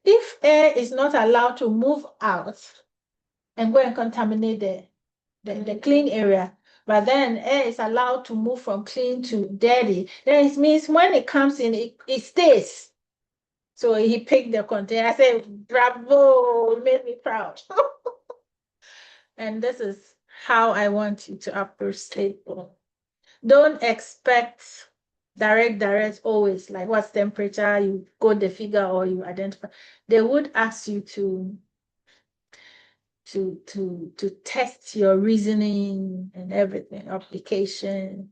if air is not allowed to move out and go and contaminate the clean area, but then air is allowed to move from clean to dirty, then it means when it comes in, it stays. So he picked the container. I said, bravo, made me proud. And this is how I want you to approach staple. Don't expect direct always, like what's temperature, you go the figure or you identify. They would ask you to test your reasoning and everything, application,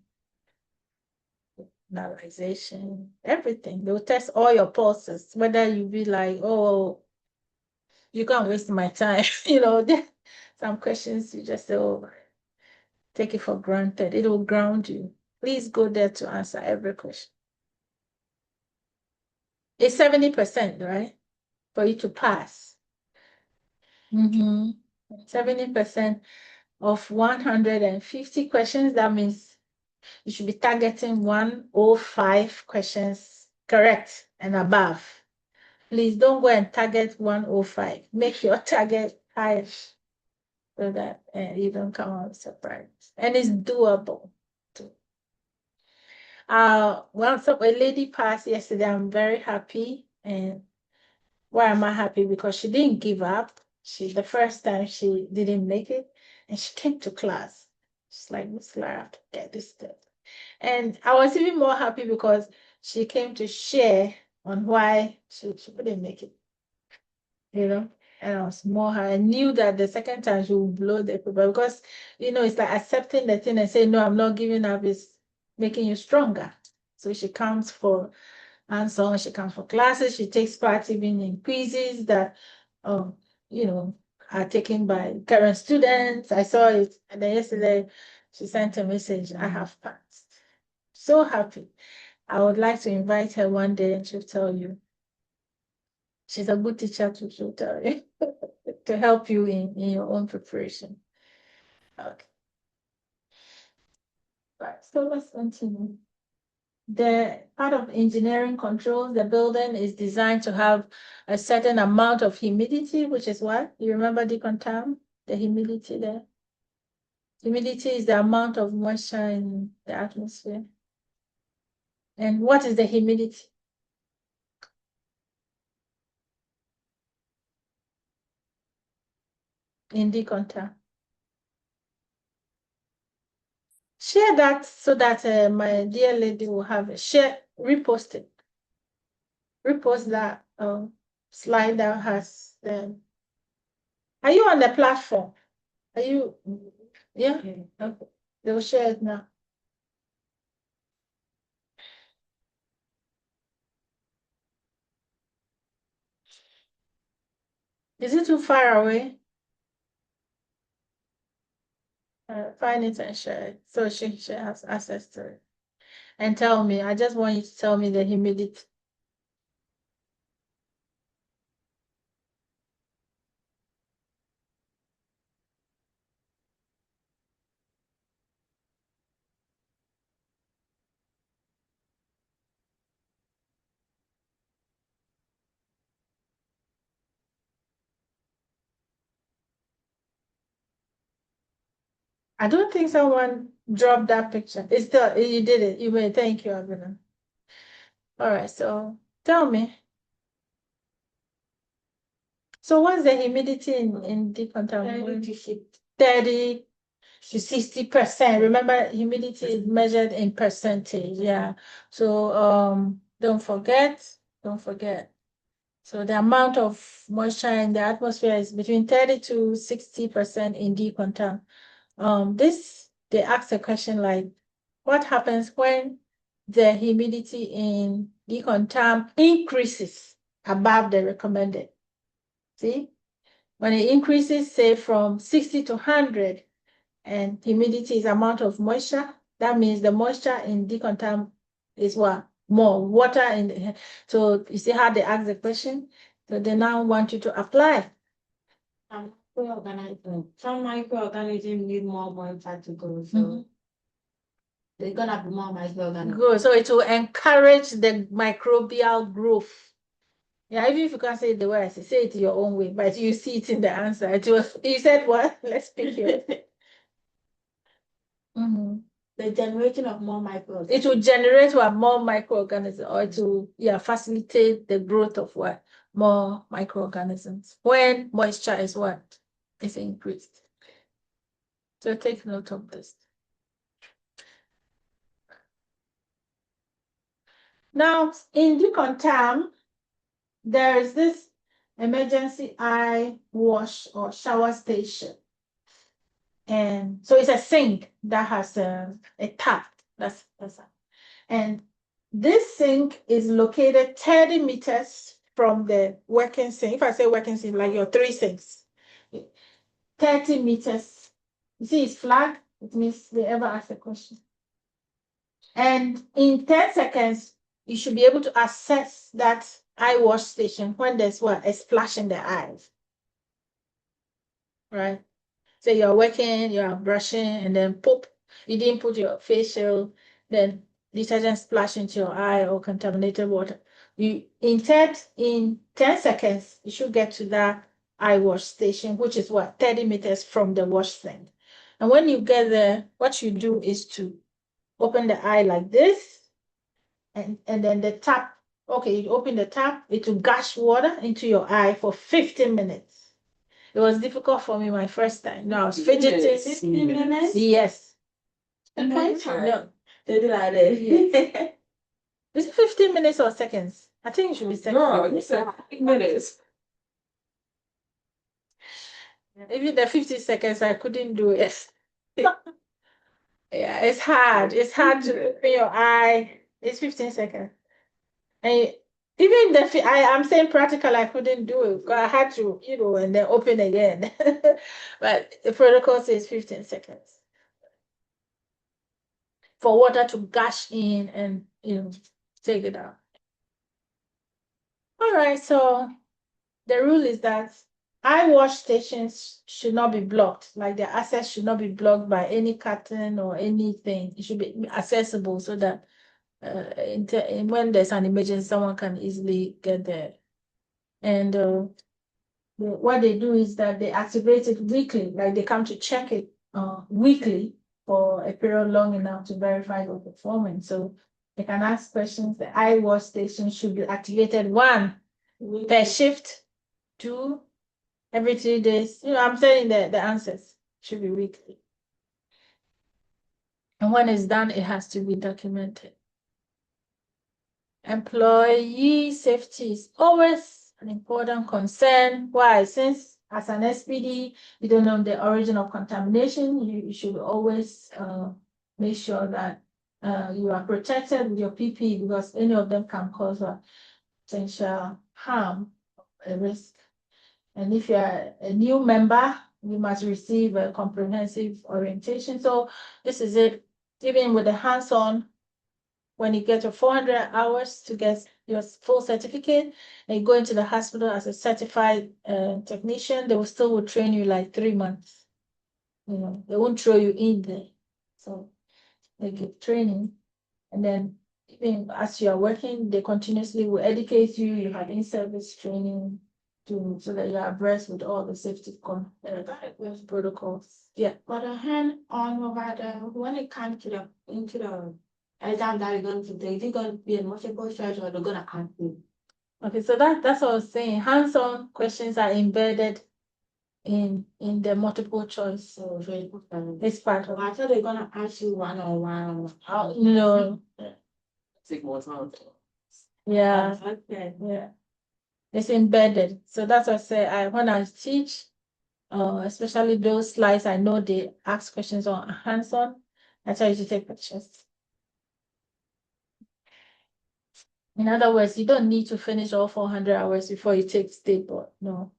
analyzation, everything. They'll test all your pulses, whether you be like, oh, you can't waste my time. Some questions you just say, oh, take it for granted. It will ground you. Please go there to answer every question. It's 70%, right? For you to pass. 70% of 150 questions. That means you should be targeting 105 questions correct and above. Please don't go and target 105. Make your target higher so that you don't come out surprised. And it's doable too. Well, so a lady passed yesterday. I'm very happy. And why am I happy? Because she didn't give up. The first time she didn't make it, and she came to class. She's like, Miss Clara, I have to get this step. And I was even more happy because she came to share on why she couldn't make it. And I was more, I knew that the second time she would blow the paper because, it's like accepting the thing and saying, no, I'm not giving up is making you stronger. So she comes for hands-on, she comes for classes, she takes part even in quizzes that, are taken by current students. I saw it, and then yesterday she sent a message, I have passed. So happy. I would like to invite her one day and she'll tell you. She's a good teacher too, she'll tell you, to help you in your own preparation. Okay. Right, so let's continue. The part of engineering controls, the building is designed to have a certain amount of humidity, which is what? You remember decontam? The humidity there? Humidity is the amount of moisture in the atmosphere. And what is the humidity? In decontam. Share that so that my dear lady will have it. Share, repost it. Repost that slide that has the. Are you on the platform? Are you? Yeah. Okay. They'll share it now. Is it too far away? Find it and share it so she has access to it. And tell me, I just want you to tell me the humidity. I don't think someone dropped that picture. It's still, you did it. You may, thank you, Abina. All right, so tell me. So what's the humidity in decontamination? 30 to 60%. Remember, humidity is measured in percentage. Yeah. So don't forget. So the amount of moisture in the atmosphere is between 30 to 60% in decontam. They ask a question like, what happens when the humidity in decontam increases above the recommended? See, when it increases, say from 60 to 100, and humidity is amount of moisture, that means the moisture in decontam is what? More water in the, so you see how they ask the question? So they now want you to apply. Some microorganisms need more moisture to grow, so they're gonna be more microorganisms. Good. So it will encourage the microbial growth. Yeah, even if you can't say it the way I say it your own way, but you see it in the answer. It was, you said what? Let's pick it. The generation of more microorganisms. It will generate what? More microorganisms, or it will facilitate the growth of what? More microorganisms when moisture is what? Is increased. So take note of this. Now, in decontam, there is this emergency eye wash or shower station. And so it's a sink that has a tap. That's and this sink is located 30 meters from the working sink. If I say working sink, like your 3 sinks, 30 meters. You see, it's flag. It means they ever ask a question. And in 10 seconds, you should be able to access that eye wash station when there's what? A splash in the eyes. Right? So you're working, you're brushing, and then pop, you didn't put your facial, then detergent splash into your eye or contaminated water. In 10 seconds, you should get to that eye wash station, which is what? 30 meters from the wash sink. And when you get there, what you do is to open the eye like this, and then the tap, okay, you open the tap, it will gush water into your eye for 15 minutes. It was difficult for me my first time. No, I was fidgeting. 15 minutes? Yes. No. They do like that. Is it 15 minutes or seconds? I think it should be seconds. No, you said 15 minutes. Even the 50 seconds, I couldn't do it. Yeah, it's hard. It's hard to open your eye. It's 15 seconds. And even I'm saying practical, I couldn't do it. I had to, and then open again. But the protocol says 15 seconds for water to gush in and, take it out. All right, so the rule is that eye wash stations should not be blocked. Like the access should not be blocked by any curtain or anything. It should be accessible so that when there's an emergency, someone can easily get there. And what they do is that they activate it weekly, like they come to check it weekly for a period long enough to verify your performance. So they can ask questions. The eye wash station should be activated 1 per shift, 2 every 3 days. I'm saying the answers should be weekly. And when it's done, it has to be documented. Employee safety is always an important concern. Why? Since as an SPD, you don't know the origin of contamination, you should always make sure that you are protected with your PPE, because any of them can cause a potential harm, a risk. And if you're a new member, you must receive a comprehensive orientation. So this is it. Even with the hands-on, when you get your 400 hours to get your full certificate and you go into the hospital as a certified technician, they will still train you like 3 months. They won't throw you in there. So they give training. And then even as you are working, they continuously will educate you. You have in-service training so that you are abreast with all the safety protocols. Yeah. But a hand-on over there, when it comes to into the exam that you're going to take, is it going to be a multiple choice or they're going to count you? Okay, so that's what I was saying. Hands-on questions are embedded in the multiple choice. So it's part of I thought they're going to ask you one-on-one. No. Take more time. Yeah, Okay. yeah. It's embedded. So that's what I say. When I teach, especially those slides, I know they ask questions on hands-on. I tell you to take pictures. In other words, you don't need to finish all 400 hours before you take state board. No,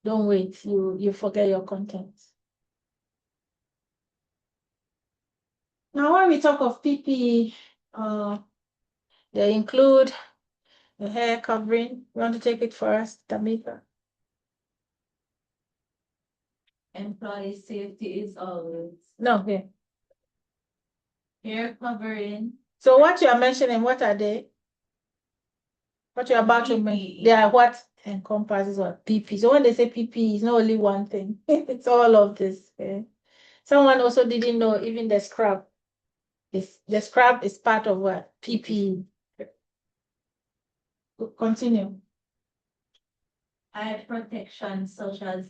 don't wait. You forget your content. Now, when we talk of PPE, they include the hair covering. You want to take it for us, Tamika? Employee safety is always No, yeah. hair covering. So what you are mentioning, what are they? What you're about to mention? PPE. They are what encompasses what PP. So when they say PP, it's not only one thing. It's all of this. Okay? Someone also didn't know even the scrub. The scrub is part of what? PPE. Continue. Eye protection such as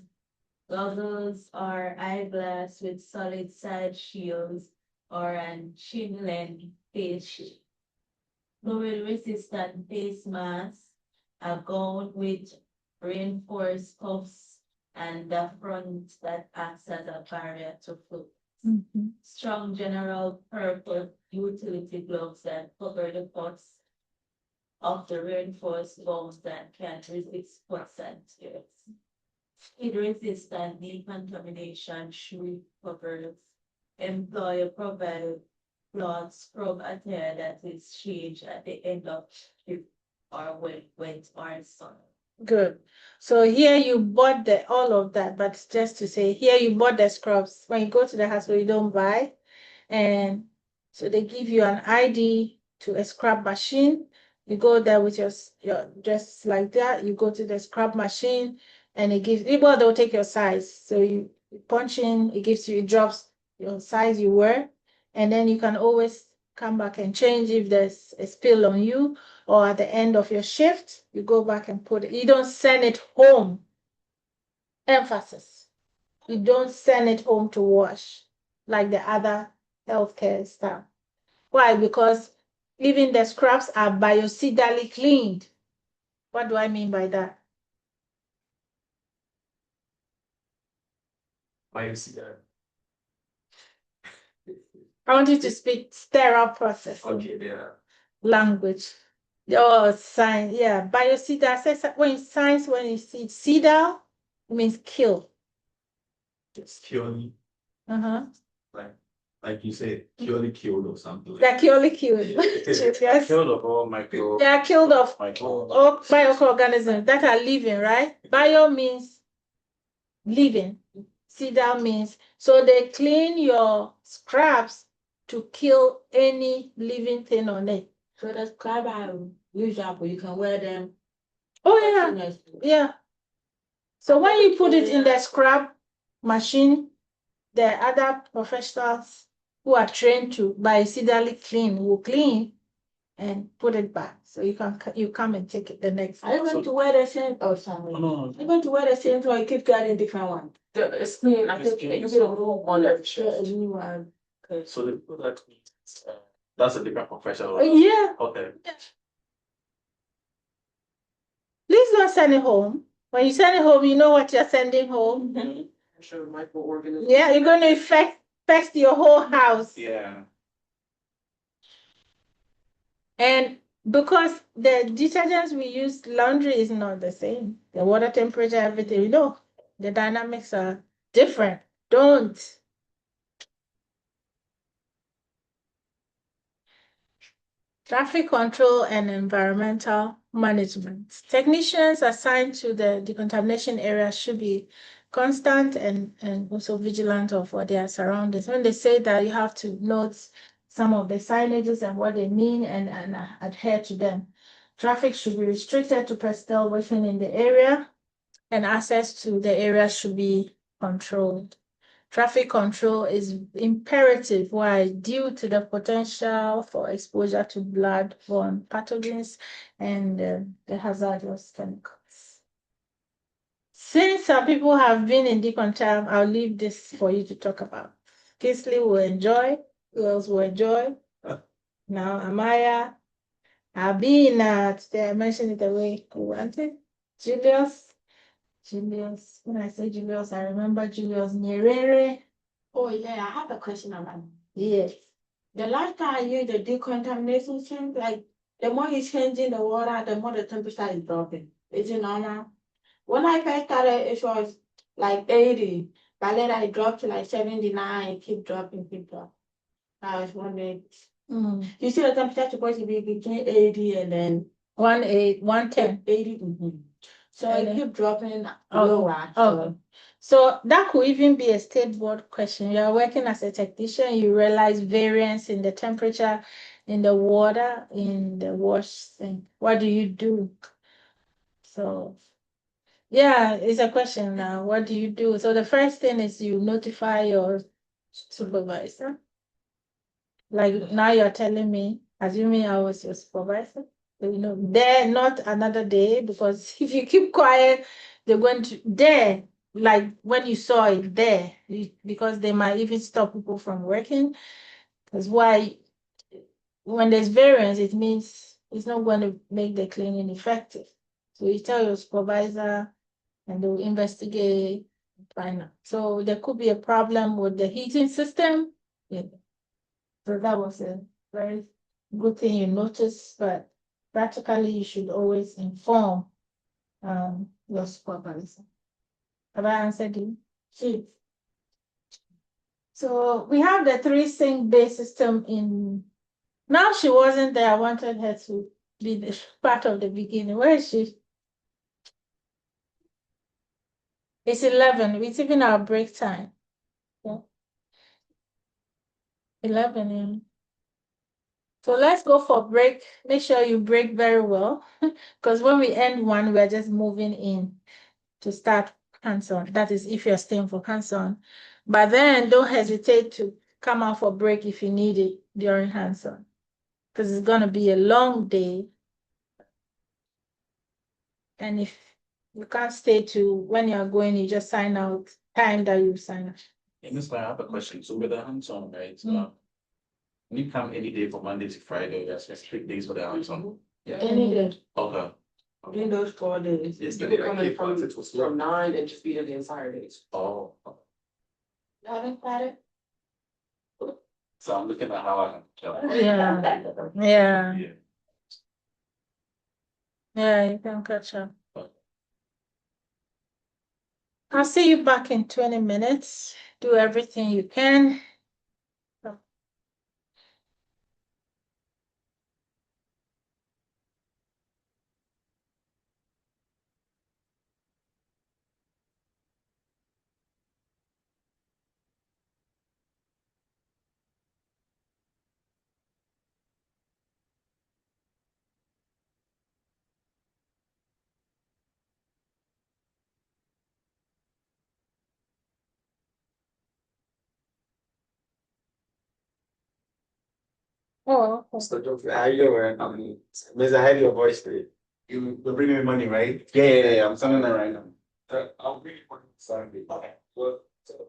goggles or eyeglass with solid side shields or an chin length face shield. Fluid resistant face mask, a gown with reinforced cuffs and the front that acts as a barrier to foot. Mhm. Strong general purpose utility gloves that cover the parts of the reinforced bones that can resist cuts and tears. Heat resistant decontamination shoe covers. Employer provided cloth scrub attire that is changed at the end of shift or when wet or sun. Good. So here you bought all of that, but it's just to say here you bought the scrubs. When you go to the hospital, you don't buy. And so they give you an ID to a scrub machine. You go there with your just like that. You go to the scrub machine and it gives well, they'll take your size. So you punch in, it drops your size you wear, and then you can always come back and change if there's a spill on you, or at the end of your shift, you go back and put it. You don't send it home. Emphasis. You don't send it home to wash like the other healthcare stuff. Why? Because even the scrubs are biocidally cleaned. What do I mean by that? I see that. I want you to speak sterile process Okay, yeah. language. Oh, science, yeah. Biocidal. When you see cidal, it means kill. It's purely Uh-huh. like you said, purely killed or something. They're purely killed. Yes. Killed of all micro. They are killed off Micro. all microorganisms that are living, right? Bio means living. Cidal means so they clean your scraps to kill any living thing on it. So the scrub are usable. You can wear them. Oh yeah, continuously. yeah. So when you put it in the scrub machine, the other professionals who are trained to biocidally clean will clean and put it back. So you come and take it the next Are you going to wear the same or something? No. Are you going to wear the same or you keep getting different one? It's clean. I think you get a new one every shift. A new one. Okay. So that means that's a different professional. Yeah. Okay. Please don't send it home. When you send it home, you know what you're sending home. Sure, microorganisms. Yeah, you're going to infect your whole house. Yeah. And because the detergents we use, laundry is not the same. The water temperature, everything, you know, the dynamics are different. Don't. Traffic control and environmental management. Technicians assigned to the decontamination area should be constant and also vigilant of what their surroundings. When they say that, you have to note some of the signages and what they mean and adhere to them. Traffic should be restricted to personnel working in the area, and access to the area should be controlled. Traffic control is imperative. Why? Due to the potential for exposure to blood-borne pathogens and the hazardous chemicals. Since some people have been in decontam, I'll leave this for you to talk about. Kingsley will enjoy. Who else will enjoy? Now, Amaya Abina, today I mentioned it the way you wanted. Julius. When I say Julius, I remember Julius Nyerere. Oh, yeah, I have a question about it. Yes. The last time I used the decontamination change, like the more he's changing the water, the more the temperature is dropping. Is it normal? When I first started, it was like 80, but then I dropped to like 79, keep dropping, keep dropping. I was wondering, you see the temperature supposed to be between 80 and then 110. 80. So And it then- keep dropping Oh, lower. okay. So that could even be a state board question. You are working as a technician, you realize variance in the temperature in the water in the wash thing. What do you do? So yeah, it's a question now. What do you do? So the first thing is you notify your supervisor. Like now you're telling me, assuming I was your supervisor, there not another day, because if you keep quiet, they're going to there, like when you saw it there, because they might even stop people from working. That's why when there's variance, it means it's not going to make the cleaning effective. So you tell your supervisor and they'll investigate, find out. So there could be a problem with the heating system. Yeah. So that was a very good thing you noticed, but practically you should always inform your supervisor. Have I answered you? Chief. So we have the 3 sink bay system in. Now she wasn't there. I wanted her to be the part of the beginning. Where is she? It's 11. It's even our break time. Yeah. 11 a.m. So let's go for break. Make sure you break very well, because when we end one, we're just moving in to start hands-on. That is if you're staying for hands-on. But then don't hesitate to come out for break if you need it during hands-on, because it's going to be a long day. And if you can't stay to when you're going, you just sign out time that you sign up. Yeah, Miss Lai, I have a question. So with the hands-on, right? Can you come any day from Monday to Friday? There are specific days for the hands-on. Yeah. Any day, Okay. in those 4 days. Yes, You they could come in from 9 and just be there the entire day. Oh, You haven't started? so I'm looking at how I can tell. Yeah. Yeah. Yeah, you can catch up. I'll see you back in 20 minutes. Do everything you can. Oh, okay. So don't I you were Miss, I heard your voice today. You're bringing me money, right? Yeah. I'm sending it right now. I'll bring you one Saturday. Okay. Well, so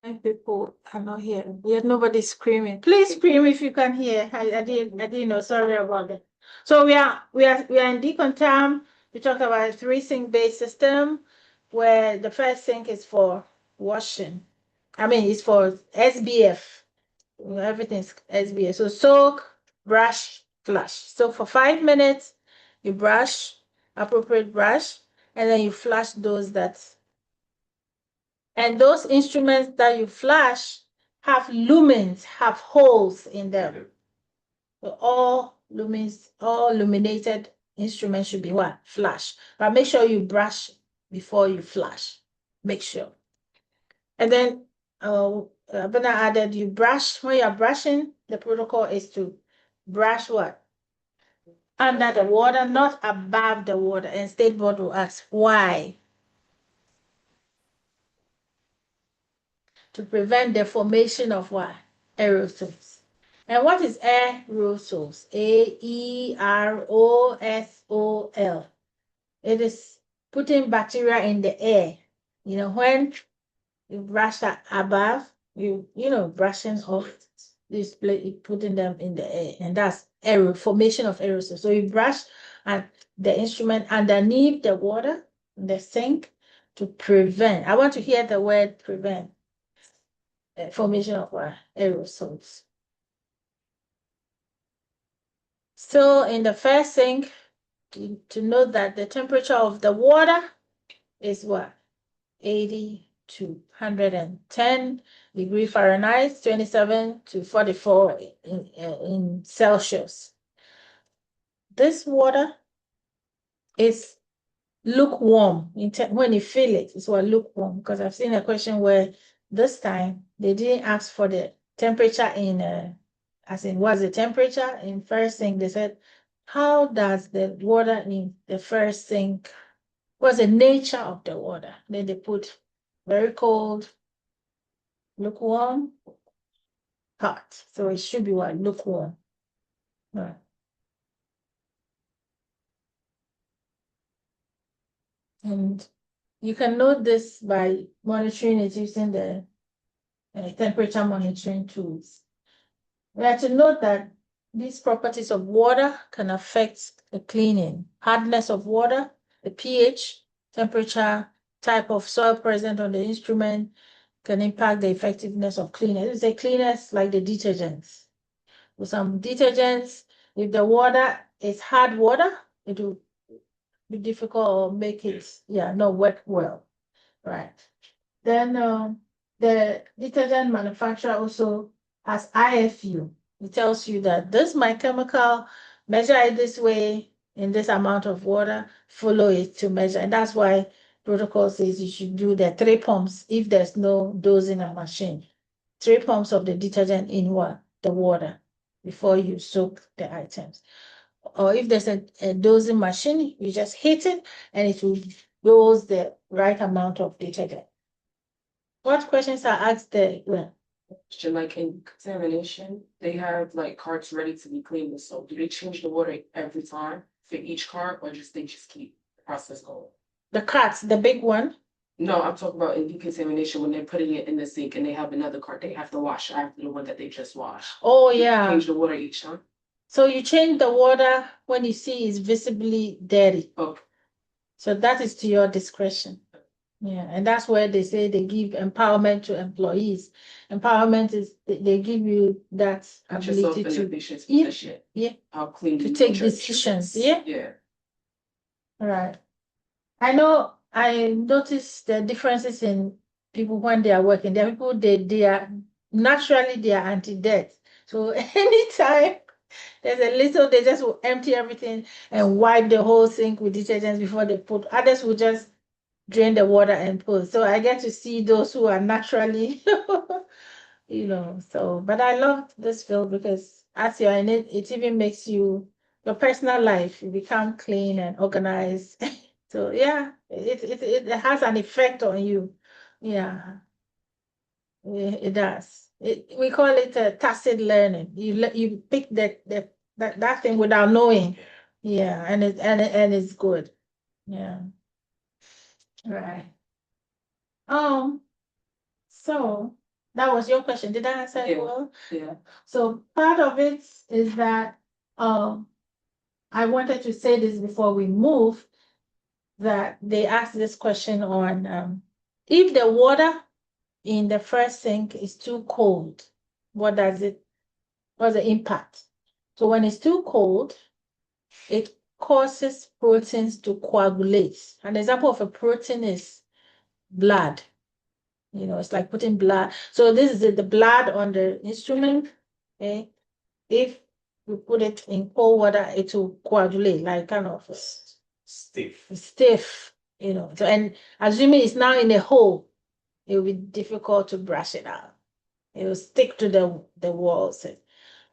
And people are not hearing. Yet nobody's screaming. Please scream if you can hear. I didn't know. Sorry about that. So we are in decontam. We talked about a 3-sink based system where the first sink is for washing. I mean, it's for SBF. Everything's SBF. So soak, brush, flush. So for 5 minutes, you brush, appropriate brush, and then you flush those and those instruments that you flash have lumens, have holes in them. So all lumens, all illuminated instruments should be what? Flash. But make sure you brush before you flash. Make sure. And then Abena added you brush, when you're brushing, the protocol is to brush what? Under the water, not above the water. And State Board will ask why. To prevent the formation of what? Aerosols. And what is aerosols? AEROSOL. It is putting bacteria in the air. You know, when you brush that above, you know, brushing off this plate, putting them in the air, and that's formation of aerosols. So you brush and the instrument underneath the water, the sink, to prevent. I want to hear the word prevent. Formation of aerosols. So in the first sink, to note that the temperature of the water is what? 80 to 110 degrees Fahrenheit, 27 to 44 in Celsius. This water is lukewarm. When you feel it, it's what lukewarm, because I've seen a question where this time they didn't ask for the temperature in as in what's the temperature in first sink. They said, how does the water in the first sink, what's the nature of the water? Then they put very cold, lukewarm, hot. So it should be what? Lukewarm. Right. And you can note this by monitoring it using the temperature monitoring tools. We have to note that these properties of water can affect the cleaning. Hardness of water, the pH, temperature, type of soil present on the instrument can impact the effectiveness of cleaners. It's a cleaners like the detergents. With some detergents, if the water is hard water, it will be difficult or make it, not work well, right? Then the detergent manufacturer also has IFU. It tells you that this my chemical, measure it this way in this amount of water, follow it to measure. And that's why protocol says you should do the 3 pumps if there's no dosing a machine. 3 pumps of the detergent in what? The water before you soak the items. Or if there's a dosing machine, you just hit it and it will dose the right amount of detergent. What questions are asked there? Like in contamination, they have like carts ready to be cleaned with soap. Do they change the water every time for each cart, or they just keep the process going? The carts, the big one? No, I'm talking about in decontamination when they're putting it in the sink and they have another cart they have to wash after the one that they just washed. Oh, Do they yeah. change the water each time? So you change the water when you see it's visibly dirty. Okay. So that is to your discretion. Yeah, and that's where they say they give empowerment to employees. Empowerment is they give you that Put yourself ability in to a patient's position. yeah, How clean to you take want your decisions. instruments. Yeah. Yeah. Right. I know I noticed the differences in people when they are working. There are people they are naturally they are anti-death. So anytime there's a little, they just will empty everything and wipe the whole sink with detergents before they put. Others will just drain the water and put. So I get to see those who are naturally, so, but I love this field because as you're in it, it even makes your personal life, you become clean and organized. So yeah, it has an effect on you. Yeah, it does. We call it a tacit learning. You pick that thing without knowing. Yeah, and it's good. Yeah. Right. So That was your question. Did I answer it Yeah. well? Yeah. So part of it is that I wanted to say this before we move, that they asked this question on if the water in the first sink is too cold, what's the impact? So when it's too cold, it causes proteins to coagulate. An example of a protein is blood. It's like putting blood. So this is the blood on the instrument. Okay. If you put it in cold water, it will coagulate, like kind of Stiff. stiff, So, and assuming it's now in a hole, it will be difficult to brush it out. It will stick to the walls.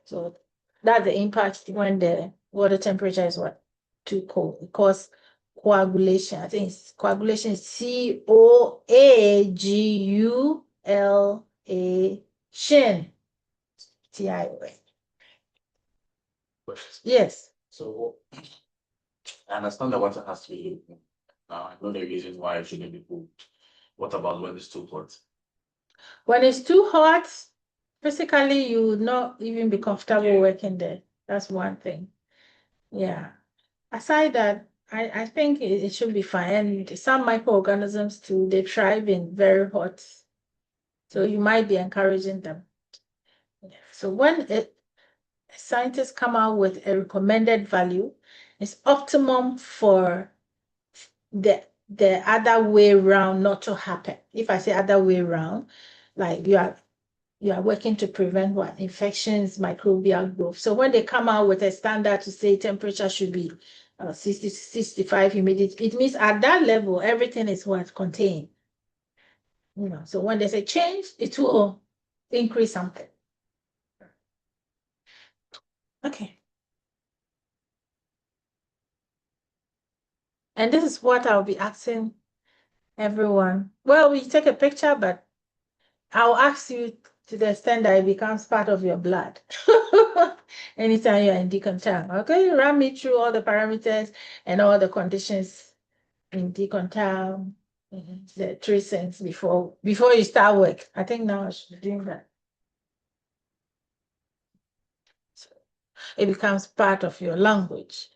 So that's the impact when the water temperature is too cold. It causes coagulation. I think coagulation is coagulation. TION. Yes. So I understand that water has to be liquid. I know the reason why it shouldn't be cold. What about when it's too hot? When it's too hot, physically you would not even be comfortable working there. That's one thing. Yeah. Aside that, I think it should be fine. And some microorganisms too, they thrive in very hot. So you might be encouraging them. So when scientists come out with a recommended value, it's optimum for the other way around not to happen. If I say other way around, like you are working to prevent infections, microbial growth. So when they come out with a standard to say temperature should be 60 to 65 humidity, it means at that level everything is contained. So when there's a change, it will increase something. Okay. And this is what I'll be asking everyone. Well, we take a picture, but I'll ask you to the extent that it becomes part of your blood. Anytime you're in decontam. Okay, run me through all the parameters and all the conditions in decontam, the 3 cents before you start work. I think now I should be doing that. So it becomes part of your language.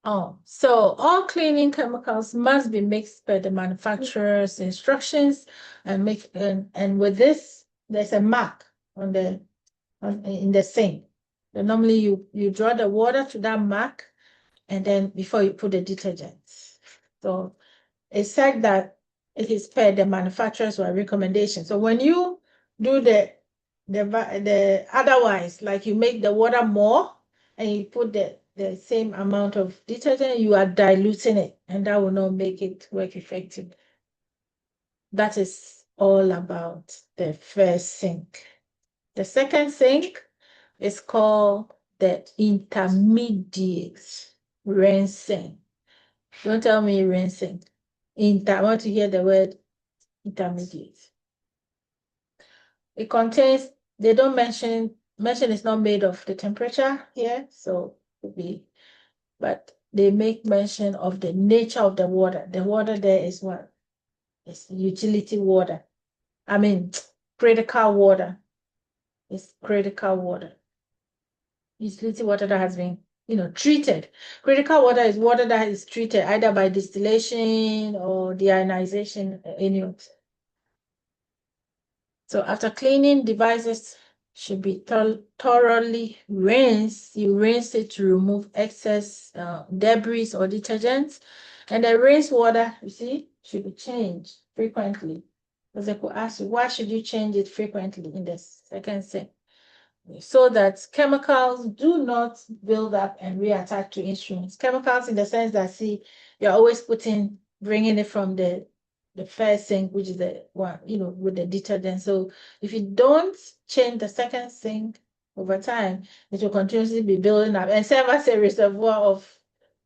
So all cleaning chemicals must be mixed per the manufacturer's instructions and with this, there's a mark in the sink. So normally you draw the water to that mark and then before you put the detergent. So it's said that it is per the manufacturer's recommendation. So when you do the otherwise, like you make the water more and you put the same amount of detergent, you are diluting it, and that will not make it work effectively. That is all about the first sink. The second sink is called the intermediate rinsing. Don't tell me rinsing. I want to hear the word intermediate. It contains, they don't mention it's not made of the temperature here, so it could be, but they make mention of the nature of the water. The water there is what? It's utility water. I mean, critical water. It's critical water. Utility water that has been, treated. Critical water is water that is treated either by distillation or deionization, So after cleaning, devices should be thoroughly rinsed. You rinse it to remove excess debris or detergents. And the rinse water, you see, should be changed frequently. Because I could ask you, why should you change it frequently in the second sink? So that chemicals do not build up and reattach to instruments. Chemicals in the sense that, see, you're always bringing it from the first sink, which is the one, with the detergent. So if you don't change the second sink over time, it will continuously be building up and serve as a reservoir of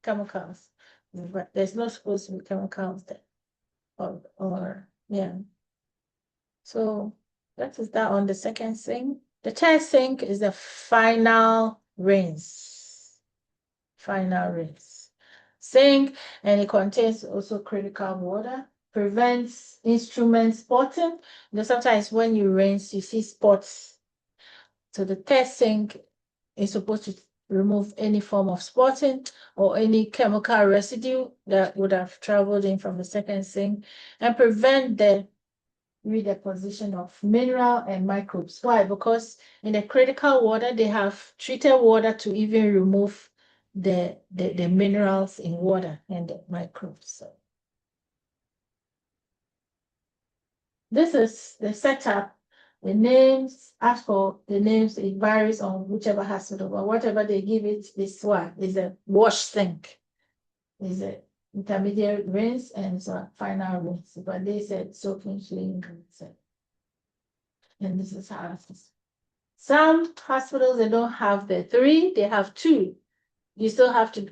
chemicals. But there's not supposed to be chemicals there. Yeah. So that is that on the second sink. The third sink is the final rinse. Final rinse. Sink, and it contains also critical water. prevents instrument spotting. Because sometimes when you rinse, you see spots. So the test sink is supposed to remove any form of spotting or any chemical residue that would have traveled in from the second sink and prevent the redeposition of mineral and microbes. Why? Because in the critical water, they have treated water to even remove the minerals in water and the microbes. So this is the setup. The names, as for the names, it varies on whichever hospital, but whatever they give it, this one is a wash sink. Is a intermediate rinse and it's a final rinse. But they said soaking, clean, and this is how it is. Some hospitals, they don't have the 3, they have 2. You still have to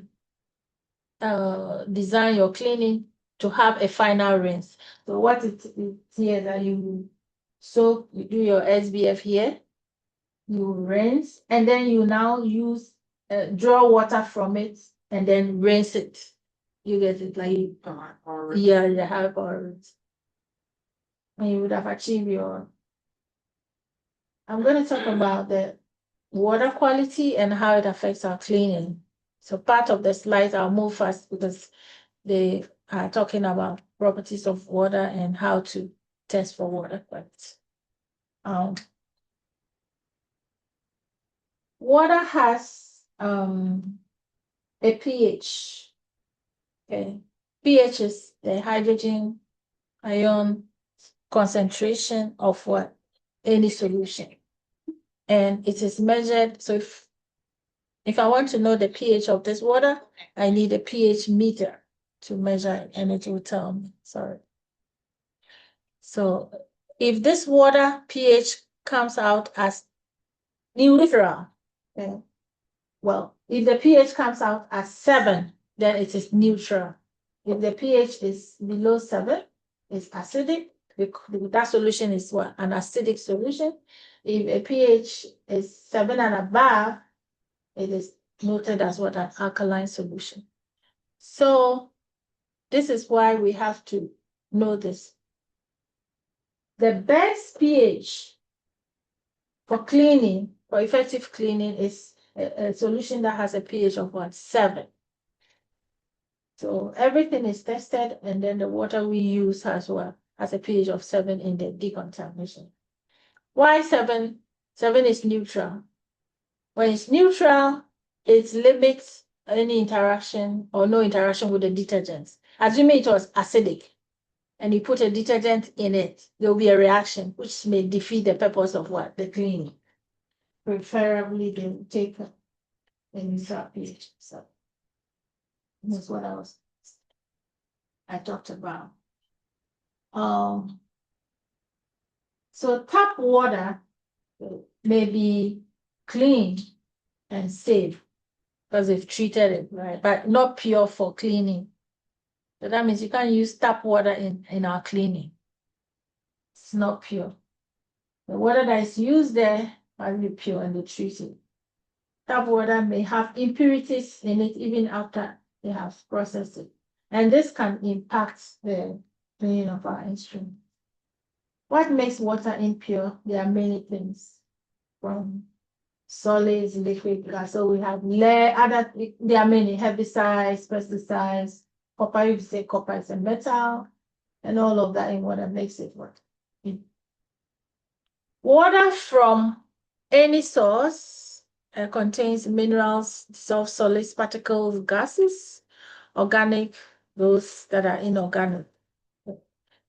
design your cleaning to have a final rinse. So what it is here that you soak, you do your SBF here, you rinse, and then you now use draw water from it and then rinse it. You get it, like yeah, you have rinse. And you would have achieved your. I'm going to talk about the water quality and how it affects our cleaning. So part of the slides, I'll move fast because they are talking about properties of water and how to test for water quality. Water has a pH. Okay, pH is the hydrogen ion concentration of what? Any solution. And it is measured. So if I want to know the pH of this water, I need a pH meter to measure it, and it will tell me. Sorry. So if this water pH comes out as neutral, okay, well, if the pH comes out as 7, then it is neutral. If the pH is below 7, it's acidic. That solution is what? An acidic solution. If a pH is 7 and above, it is noted as what? An alkaline solution. So this is why we have to know this. The best pH for cleaning, for effective cleaning, is a solution that has a pH of what? 7. So everything is tested, and then the water we use has what? Has a pH of 7 in the decontamination. Why 7? 7 is neutral. When it's neutral, it limits any interaction or no interaction with the detergents. Assuming it was acidic and you put a detergent in it, there will be a reaction which may defeat the purpose of what? The cleaning. Preferably, they will take a neutral pH. So that's what I talked about. So tap water may be clean and safe because they've treated it, right? But not pure for cleaning. So that means you can't use tap water in our cleaning. It's not pure. The water that is used there must be pure and they treat it. Tap water may have impurities in it even after they have processed it. And this can impact the cleaning of our instrument. What makes water impure? There are many things, from solids, liquid, gas. So we have there are many herbicides, pesticides, copper. You say copper is a metal, and all of that in water makes it what? Water from any source contains minerals, dissolved solids, particles, gases, organic, those that are inorganic.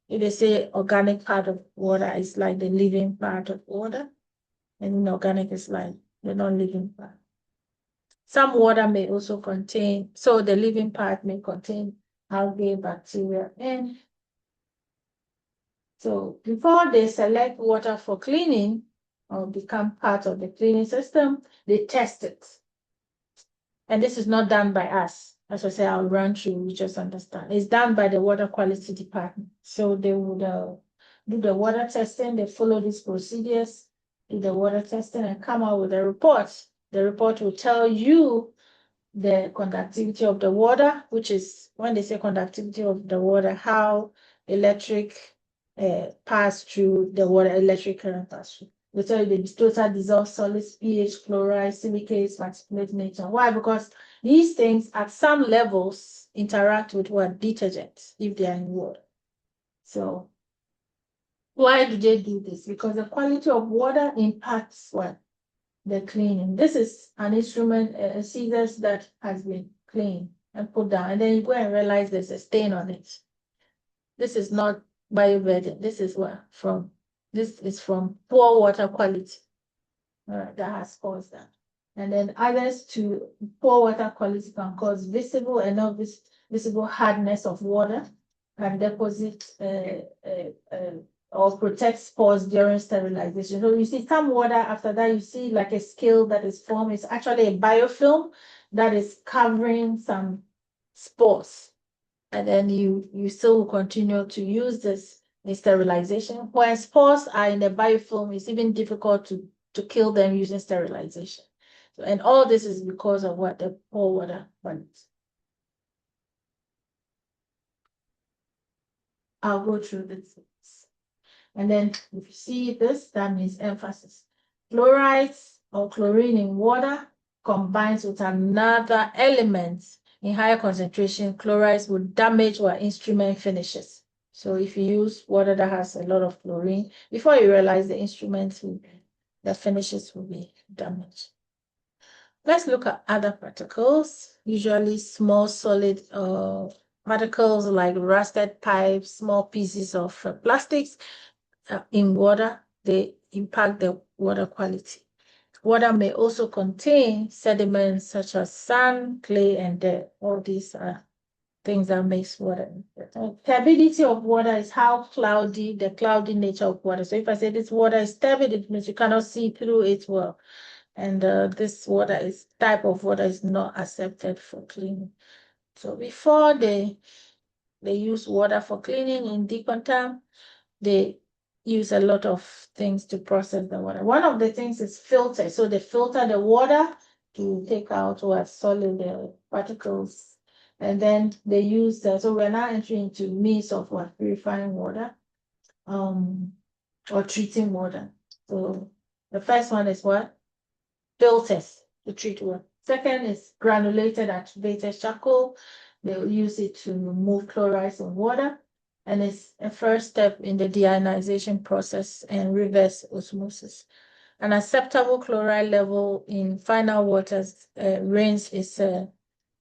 If they say organic part of water is like the living part of water, and inorganic is like the non-living part. Some water may also contain, so the living part may contain algae, bacteria, and so before they select water for cleaning or become part of the cleaning system, they test it. And this is not done by us. As I say, I'll run through, you just understand. It's done by the water quality department. So they would do the water testing, they follow these procedures, do the water testing and come out with a report. The report will tell you the conductivity of the water, which is when they say conductivity of the water, how electric pass through the water, electric current pass through. We tell you the total dissolved solids, pH, chloride, silicates, particulate nature. Why? Because these things at some levels interact with what? Detergents if they are in water. So why do they do this? Because the quality of water impacts what? The cleaning. This is an instrument, a scissors that has been cleaned and put down, and then you go and realize there's a stain on it. This is not biovirgin. This is from poor water quality that has caused that. And then others to poor water quality can cause visible and not visible hardness of water, can deposit or protect spores during sterilization. So you see some water, after that you see like a scale that is formed. It's actually a biofilm that is covering some spores. And then you still continue to use this in sterilization. When spores are in the biofilm, it's even difficult to kill them using sterilization. So, and all this is because of what? The poor water quality. I'll go through this. And then if you see this, that means emphasis. Fluorides or chlorine in water combines with another element in higher concentration. Chlorides will damage our instrument finishes. So if you use water that has a lot of chlorine, before you realize the finishes will be damaged. Let's look at other particles, usually small solid particles like rusted pipes, small pieces of plastics in water. They impact the water quality. Water may also contain sediments such as sand, clay, and dirt. All these are things that makes water. Turbidity of water is how cloudy, the cloudy nature of water. So if I say this water is turbid, it means you cannot see through it well. And this type of water is not accepted for cleaning. So before they use water for cleaning in Decontam, they use a lot of things to process the water. One of the things is filter. So they filter the water to take out what solid particles. And then they use so we're now entering into means of what? Purifying water or treating water. So the first one is what? Filters to treat water. Second is granulated activated charcoal. They'll use it to remove chlorides in water. And it's a first step in the deionization process and reverse osmosis. An acceptable chloride level in final waters range is, so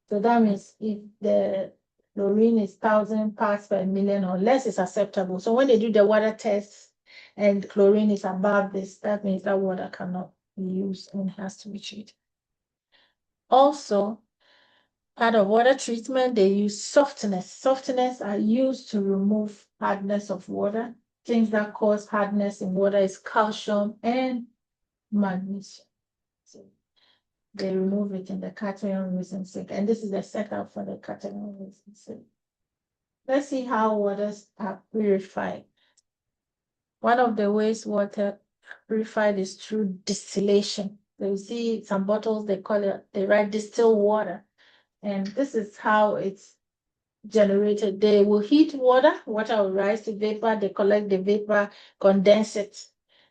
that means if the chlorine is 1,000 parts per million or less, is acceptable. So when they do the water test and chlorine is above this, that means that water cannot be used and has to be treated. Also, part of water treatment, they use softeners. Softeners are used to remove hardness of water. Things that cause hardness in water is calcium and magnesium. So they remove it in the cation resin sink. And this is the setup for the cation resin sink. Let's see how waters are purified. One of the ways water purified is through distillation. So you see some bottles, they write distilled water. And this is how it's generated. They will heat water will rise to vapor, they collect the vapor, condense it.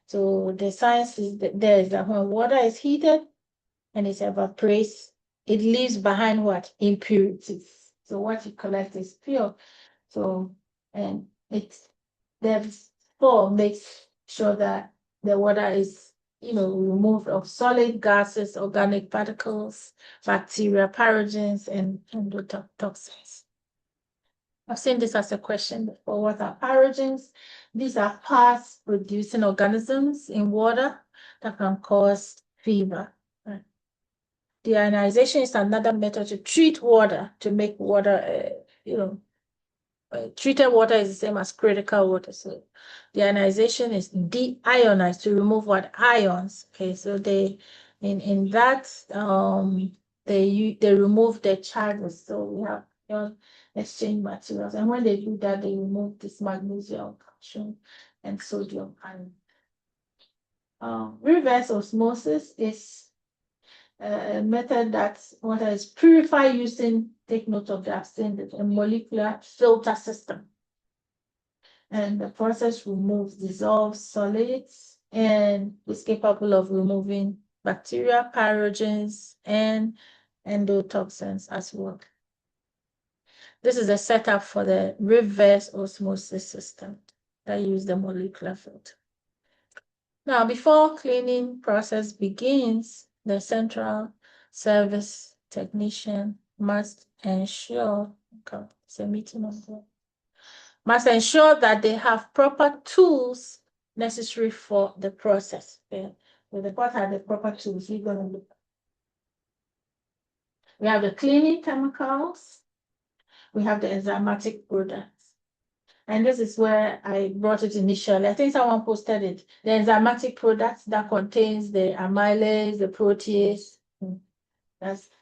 So the science is there is that when water is heated and it evaporates, it leaves behind what? Impurities. So what you collect is pure. So, and therefore makes sure that the water is removed of solid gases, organic particles, bacteria, parogens, and endotoxins. I've seen this as a question before. What are parogens? These are pus-producing organisms in water that can cause fever. Deionization is another method to treat water, to make water, treated water is the same as critical water. So deionization is deionize, to remove what? Ions. Okay, so they in that they remove the charges. So we have ion exchange materials, and when they do that, they remove this magnesium, calcium, and sodium ion. Reverse osmosis is a method that water is purified using, take note of the absent, a molecular filter system. And the process removes dissolved solids and is capable of removing bacteria, pyrogens, and endotoxins as well. This is a setup for the reverse osmosis system that use the molecular filter. Now, before cleaning process begins, the central service technician must ensure, okay, it's a meeting on that, must ensure that they have proper tools necessary for the process. Okay? So what are the proper tools we're going to look at? We have the cleaning chemicals, we have the enzymatic products. And this is where I brought it initially. I think someone posted it. The enzymatic products that contains the amylase, the protease.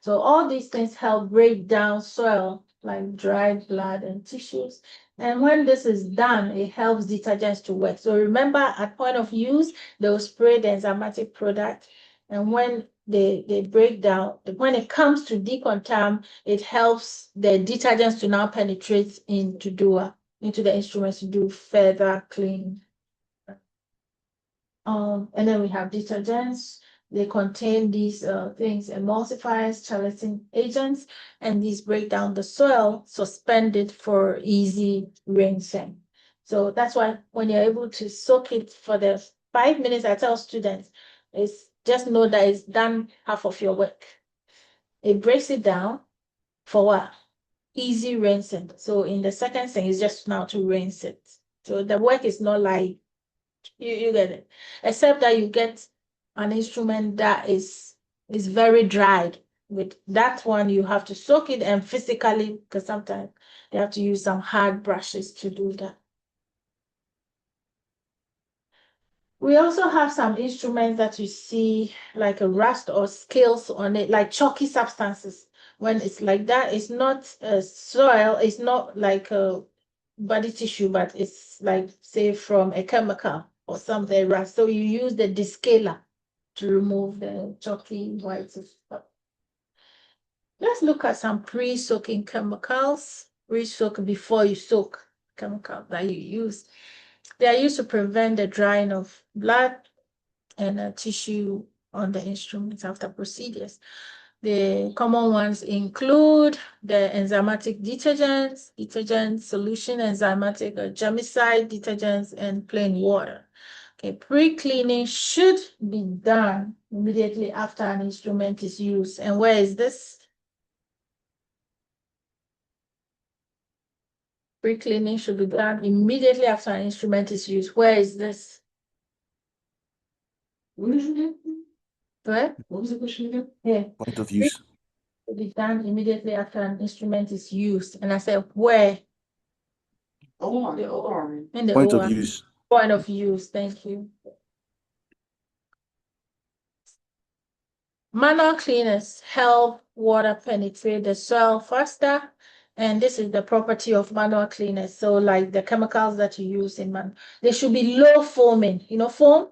So all these things help break down soil like dried blood and tissues. And when this is done, it helps detergents to work. So remember, at point of use, they'll spray the enzymatic product. And when they break down, when it comes to decontam, it helps the detergents to now penetrate into the instruments to do further cleaning. And then we have detergents. They contain these things, emulsifiers, chelating agents, and these break down the soil, suspend it for easy rinsing. So that's why when you're able to soak it for the 5 minutes, I tell students, is just know that it's done half of your work. It breaks it down for what? Easy rinsing. So in the second thing is just now to rinse it. So the work is not like you get it, except that you get an instrument that is very dried. With that one, you have to soak it and physically, because sometimes they have to use some hard brushes to do that. We also have some instruments that you see like a rust or scales on it, like chalky substances. When it's like that, it's not soil, it's not like a body tissue, but it's like, say, from a chemical or something, right? So you use the descaler to remove the chalky white stuff. Let's look at some pre-soaking chemicals. Pre-soak before you soak chemicals that you use. They are used to prevent the drying of blood and tissue on the instruments after procedures. The common ones include the enzymatic detergents, detergent solution, enzymatic or germicide detergents, and plain water. Okay, pre-cleaning should be done immediately after an instrument is used. And where is this? Pre-cleaning should be done immediately after an instrument is used. Where is this? Where? What was the question again? Yeah. Point of use. Should be done immediately after an instrument is used. And I said, where? Oh, the OR. In the Point OR. of use. Point of use. Thank you. Manual cleaners help water penetrate the soil faster, and this is the property of manual cleaners. So like the chemicals that you use in manual, they should be low foaming. You know, foam?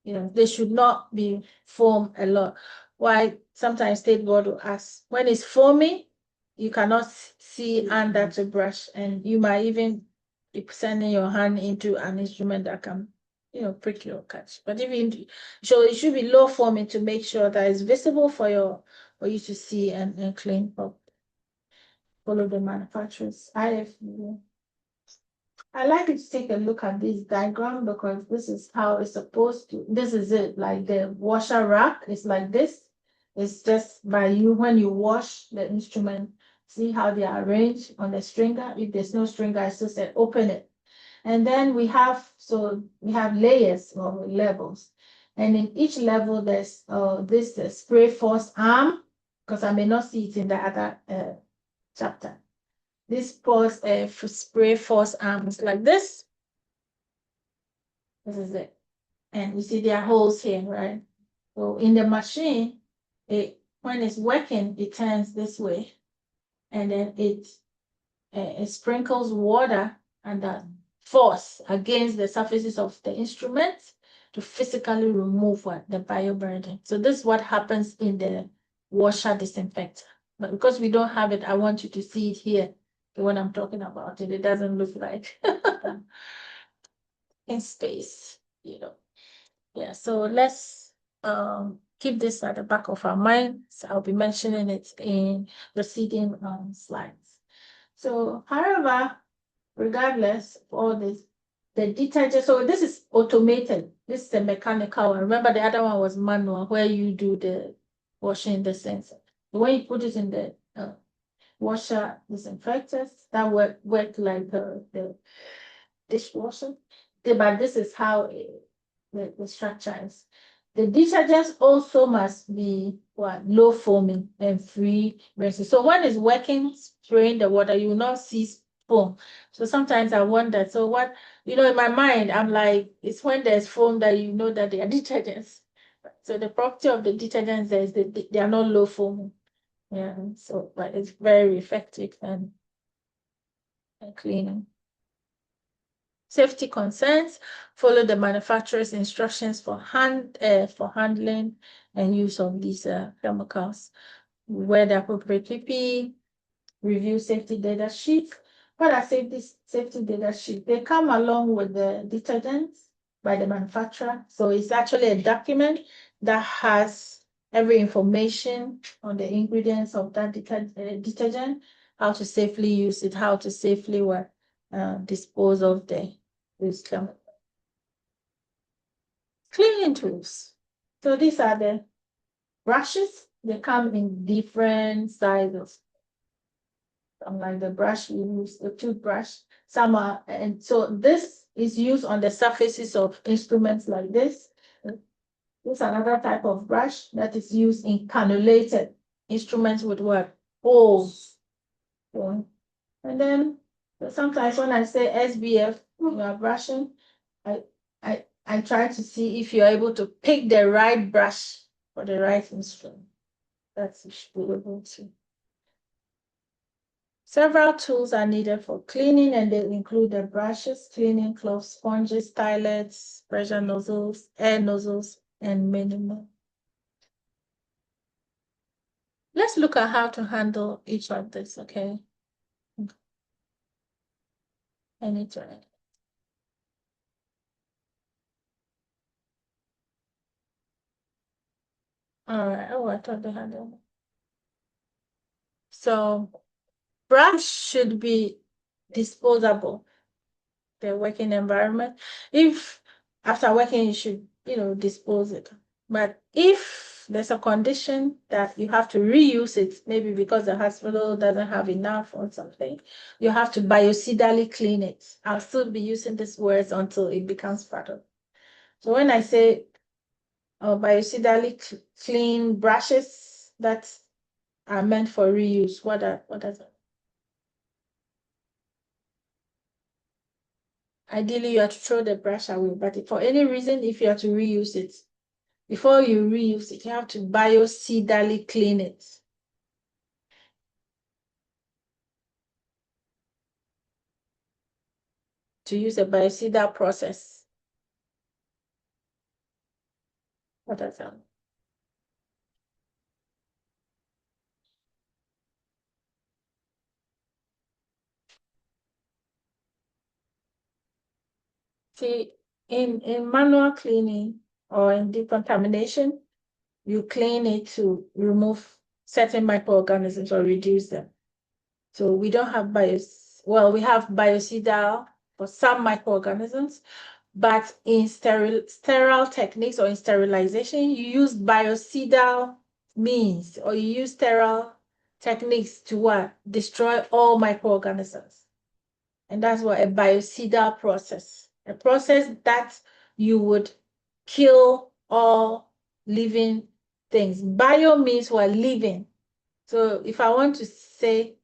You know, they should not be foam a lot. Why sometimes State Board will ask, when it's foaming, you cannot see under the brush, and you might even be sending your hand into an instrument that can, you know, prick your catch. But even so, it should be low foaming to make sure that it's visible for you to see and clean properly. Follow the manufacturer's IFU. I like you to take a look at this diagram because this is how it's supposed to. This is it, like the washer rack is like this. It's just by you when you wash the instrument. See how they are arranged on the stringer. If there's no stringer, I still said open it. And then we have layers or levels. And in each level, there's this spray force arm, because I may not see it in the other chapter. This spray force arm is like this. This is it. And you see there are holes here, right? So in the machine, when it's working, it turns this way. And then it sprinkles water and that force against the surfaces of the instrument to physically remove the bioburden. So this is what happens in the washer disinfector. But because we don't have it, I want you to see it here when I'm talking about it. It doesn't look like. in space, Yeah, so let's keep this at the back of our minds. I'll be mentioning it in preceding slides. So, however, regardless of all this, the detergent, so this is automated. This is a mechanical one. Remember, the other one was manual, where you do the washing the sensor. When you put it in the washer disinfectors, that work like the dishwasher. But this is how the structure is. The detergents also must be low foaming and free rinsing. So when it's working, spraying the water, you will not see foam. So sometimes I wonder, so what, in my mind, I'm like, it's when there's foam that you know that they are detergents. So the property of the detergents is that they are not low foaming. Yeah, so, but it's very effective and cleaning. Safety concerns: follow the manufacturer's instructions for handling and use of these chemicals. Wear the appropriate PPE. Review safety data sheet. What are safety data sheet? They come along with the detergents by the manufacturer. So it's actually a document that has every information on the ingredients of that detergent, how to safely use it, how to safely dispose of these chemicals. Cleaning tools. So these are the brushes. They come in different sizes. Like the brush we use, the toothbrush. Some are, and so this is used on the surfaces of instruments like this. This is another type of brush that is used in cannulated instruments with holes. And then sometimes when I say SBF, you are brushing, I try to see if you're able to pick the right brush for the right instrument. That's you should be able to. Several tools are needed for cleaning, and they include the brushes, cleaning cloths, sponges, stylets, pressure nozzles, air nozzles, and many more. Let's look at how to handle each of this, okay? I need to. All right. Oh, I thought they had them. So, brush should be disposable. The working environment. If after working, you should, dispose it. But if there's a condition that you have to reuse it, maybe because the hospital doesn't have enough or something, you have to biocidally clean it. I'll still be using these words until it becomes part of. So when I say biocidally clean brushes that are meant for reuse, what does that? Ideally, you have to throw the brush away, but for any reason, if you have to reuse it, before you reuse it, you have to biocidally clean it. To use a biocidal process. What does that mean? See, in manual cleaning or in decontamination, you clean it to remove certain microorganisms or reduce them. So we don't have we have biocidal for some microorganisms, but in sterile techniques or in sterilization, you use biocidal means, or you use sterile techniques to destroy all microorganisms. And that's what a biocidal process, a process that you would kill all living things. Bio means living. So if I want to say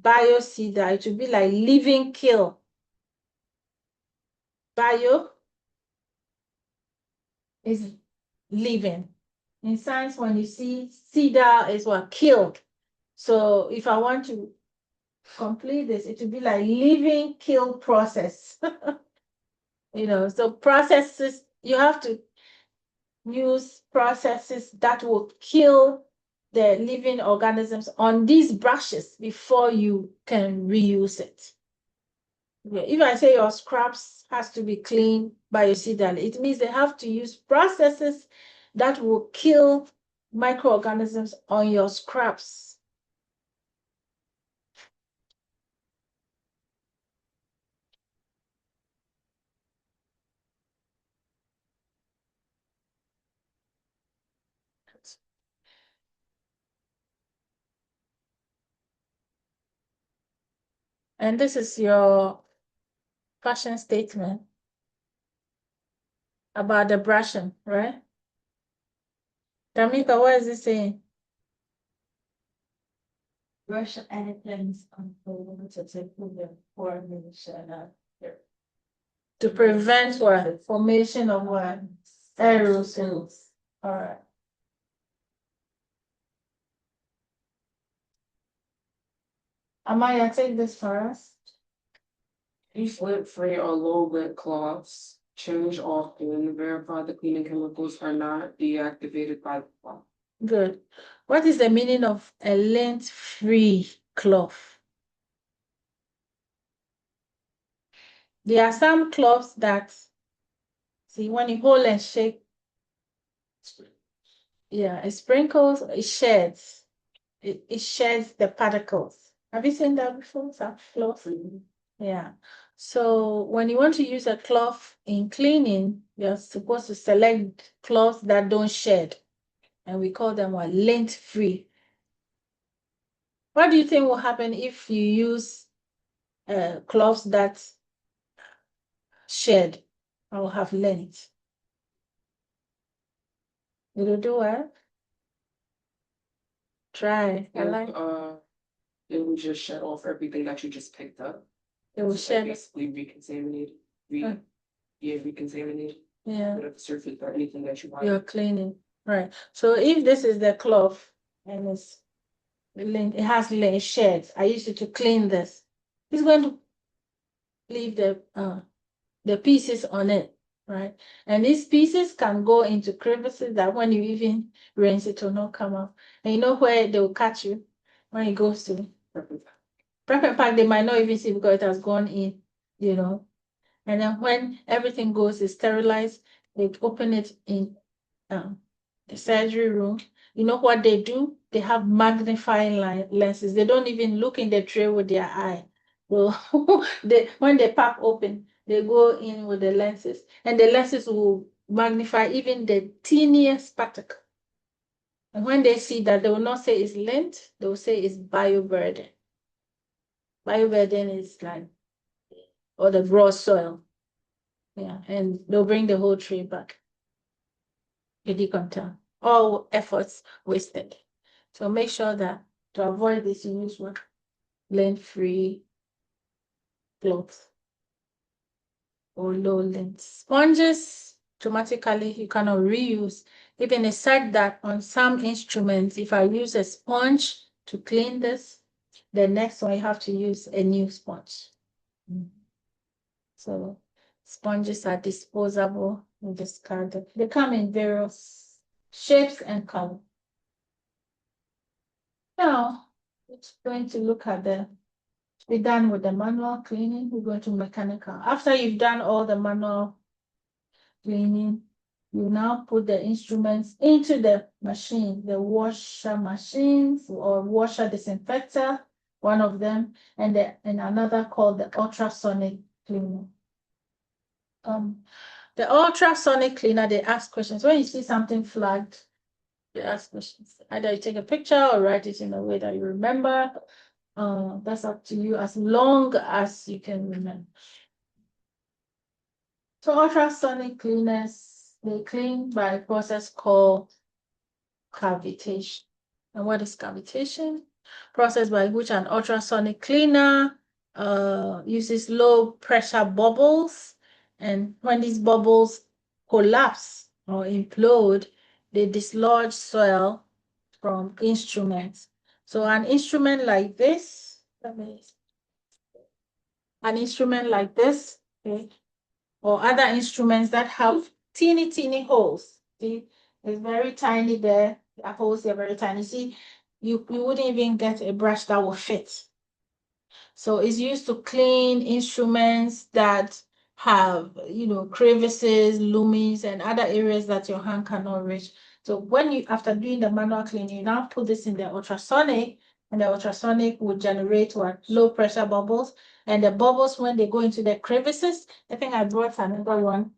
biocida, it would be like living kill. Bio is living. In science, when you see cida is killed. So if I want to complete this, it would be like living kill process. So processes, you have to use processes that will kill the living organisms on these brushes before you can reuse it. Yeah, if I say your scraps has to be clean biocidally, it means they have to use processes that will kill microorganisms on your scraps. And this is your fashion statement about the brushing, right? Tamika, what is it saying? Brush items on food to take the formation of To prevent what? Formation of what? Aerosols. All right. Amaya, take this for us. Use lint-free or low-lint cloths. Change often. Verify the cleaning chemicals are not deactivated by the cloth. Good. What is the meaning of a lint-free cloth? There are some cloths that, see, when you hold and shake, yeah, it sprinkles, it sheds. It sheds the particles. Have you seen that before? Some cloth? Yeah. So when you want to use a cloth in cleaning, you're supposed to select cloths that don't shed. And we call them what? Lint-free. What do you think will happen if you use cloths that shed or have lint? Will you do what? Try. I like It will just shed off everything that you just picked up. it will So shed. basically recontaminated. Recontaminated. Yeah. Whatever surface or anything that you want. You're cleaning. Right. So if this is the cloth and it's lint, it has lint sheds. I used it to clean this. It's going to leave the pieces on it, right? And these pieces can go into crevices that when you even rinse it will not come out. And you know where they will catch you when it goes to prep and pack, they might not even see because it has gone in, you know. And then when everything goes is sterilized, they open it in the surgery room. You know what they do? They have magnifying lenses. They don't even look in the tray with their eye. So when they pop open, they go in with the lenses, and the lenses will magnify even the teeniest particle. And when they see that, they will not say it's lint, they will say it's bioburden. Bioburden is like, or the raw soil. Yeah, and they'll bring the whole tray back. You can tell. All efforts wasted. So make sure that to avoid this, you use what? Lint-free clothes or low lint. Sponges, automatically you cannot reuse. Even aside that on some instruments, if I use a sponge to clean this, the next one you have to use a new sponge. So sponges are disposable and discarded. They come in various shapes and colors. Now, it's going to look at we're done with the manual cleaning, we're going to mechanical. After you've done all the manual cleaning, you now put the instruments into the machine, the washer machines or washer disinfector, one of them, and another called the ultrasonic cleaner. The ultrasonic cleaner, they ask questions. When you see something flagged, they ask questions. Either you take a picture or write it in a way that you remember. That's up to you as long as you can remember. So ultrasonic cleaners, they clean by a process called cavitation. And what is cavitation? Process by which an ultrasonic cleaner uses low pressure bubbles. And when these bubbles collapse or implode, they dislodge soil from instruments. So an instrument like this, okay, or other instruments that have teeny holes. See, it's very tiny there. The holes are very tiny. See, you wouldn't even get a brush that will fit. So it's used to clean instruments that have, crevices, lumens, and other areas that your hand cannot reach. So when you, after doing the manual cleaning, you now put this in the ultrasonic, and the ultrasonic will generate what? Low pressure bubbles. And the bubbles, when they go into the crevices, I think I brought another one.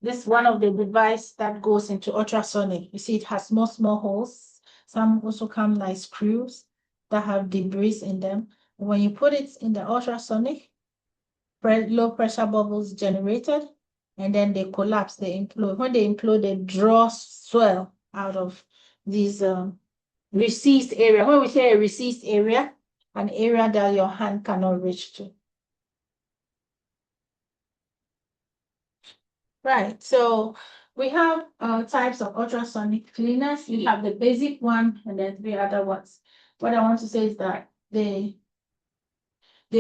This is one of the device that goes into ultrasonic. You see, it has small holes. Some also come like screws that have debris in them. When you put it in the ultrasonic, low pressure bubbles generated, and then they collapse, they implode. When they implode, they draw swell out of these recessed area. When we say a recessed area, an area that your hand cannot reach to. Right, so we have types of ultrasonic cleaners. We have the basic one and then 3 other ones. What I want to say is that they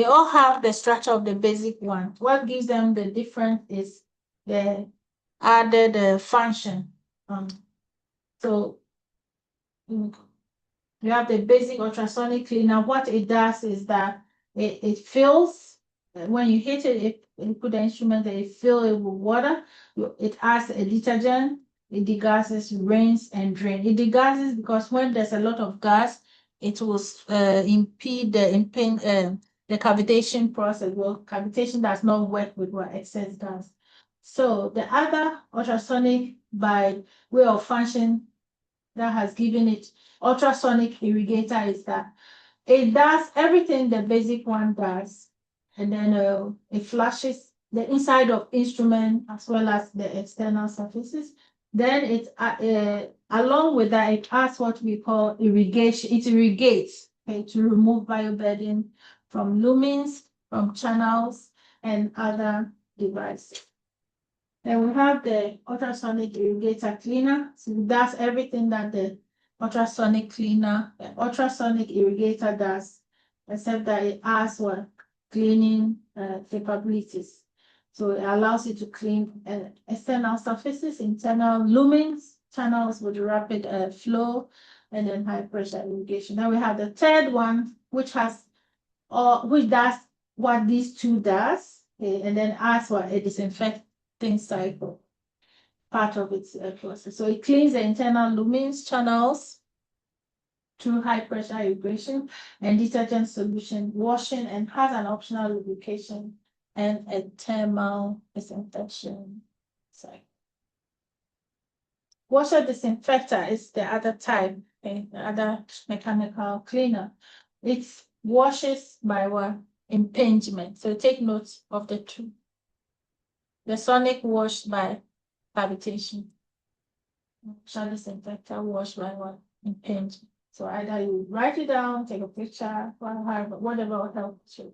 all have the structure of the basic one. What gives them the difference is the added function. So you have the basic ultrasonic cleaner. What it does is that it fills, when you hit it, you put the instrument, it fill it with water. It adds a detergent, it degasses, rinse, and drain. It degasses because when there's a lot of gas, it will impede the cavitation process. Well, cavitation does not work with what excess gas. So the other ultrasonic, by way of function, that has given it ultrasonic irrigator is that it does everything the basic one does, and then it flushes the inside of instrument as well as the external surfaces. Then it along with that, it adds what we call irrigation. It irrigates, okay, to remove bioburden from lumens, from channels, and other devices. Then we have the ultrasonic irrigator cleaner. So it does everything that the ultrasonic irrigator does, except that it has what? Cleaning capabilities. So it allows you to clean external surfaces, internal lumens, channels with rapid flow, and then high pressure irrigation. Now we have the third one, which does what these two does, and then adds what? A disinfecting cycle, part of its process. So it cleans the internal lumens channels through high pressure irrigation and detergent solution washing, and has an optional lubrication and a thermal disinfection cycle. Washer disinfector is the other type, okay, the other mechanical cleaner. It washes by what? Impingement. So take note of the two. The sonic wash by cavitation. Washer disinfector wash by what? Impingement. So either you write it down, take a picture, whatever will help you.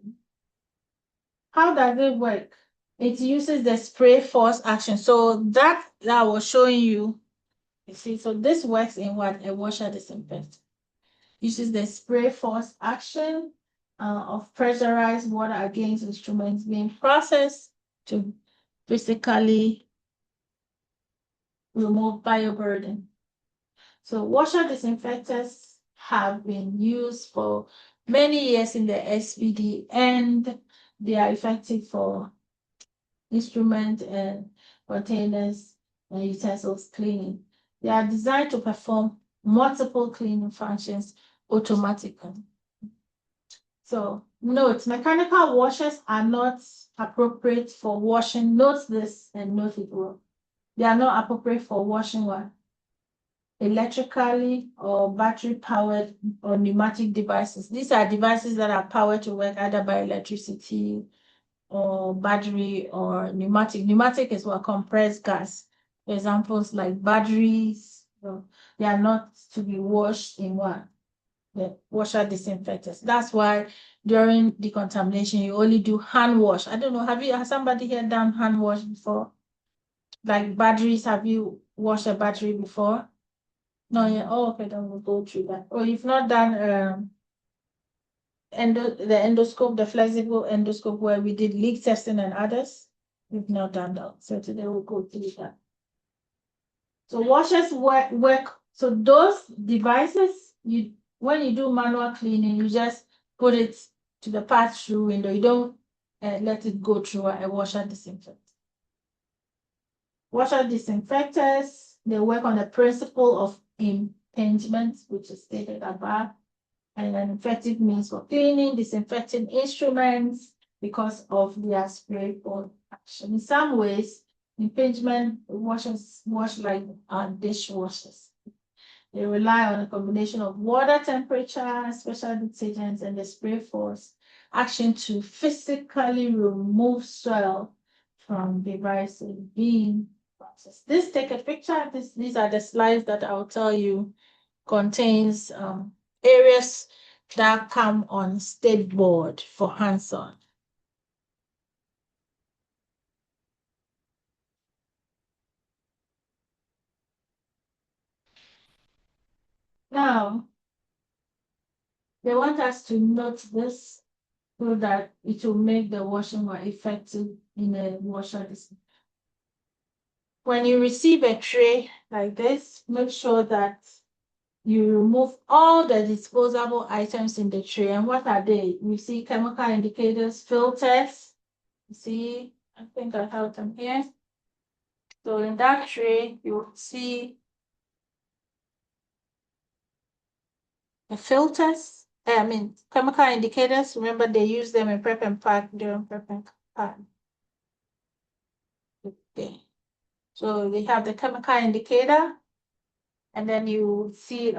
How does it work? It uses the spray force action. So that I was showing you, see, so this works in what? A washer disinfector. Uses the spray force action of pressurized water against instruments being processed to physically remove bioburden. So washer disinfectors have been used for many years in the SPD, and they are effective for instrument and containers and utensils cleaning. They are designed to perform multiple cleaning functions automatically. So note, mechanical washers are not appropriate for washing. Note this and note it well. They are not appropriate for washing what? Electrically or battery powered or pneumatic devices. These are devices that are powered to work either by electricity or battery or pneumatic. Pneumatic is what? Compressed gas. Examples like batteries, they are not to be washed in what? The washer disinfectors. That's why during decontamination, you only do hand wash. I don't know, has somebody here done hand wash before? Like batteries, have you washed a battery before? No, yeah. Oh, okay, then we'll go through that. Or if not done the endoscope, the flexible endoscope where we did leak testing and others, we've not done that. So today we'll go through that. So washers work. So those devices, when you do manual cleaning, you just put it to the pass-through window. You don't let it go through a washer disinfector. Washer disinfectors, they work on the principle of impingement, which is stated above, and an effective means for cleaning, disinfecting instruments because of their spray force action. In some ways, impingement washers wash like dishwashers. They rely on a combination of water temperature, special detergents, and the spray force action to physically remove soil from the rice and bean process. This, take a picture. These are the slides that I'll tell you contains areas that come on state board for hands-on. Now, they want us to note this so that it will make the washing more effective in a washer disinfector. When you receive a tray like this, make sure that you remove all the disposable items in the tray. And what are they? You see chemical indicators, filters. You see, I think I have them here. So in that tray, you'll see the filters, chemical indicators. Remember, they use them in prep and pack during prep and pack. Okay. So they have the chemical indicator, and then you see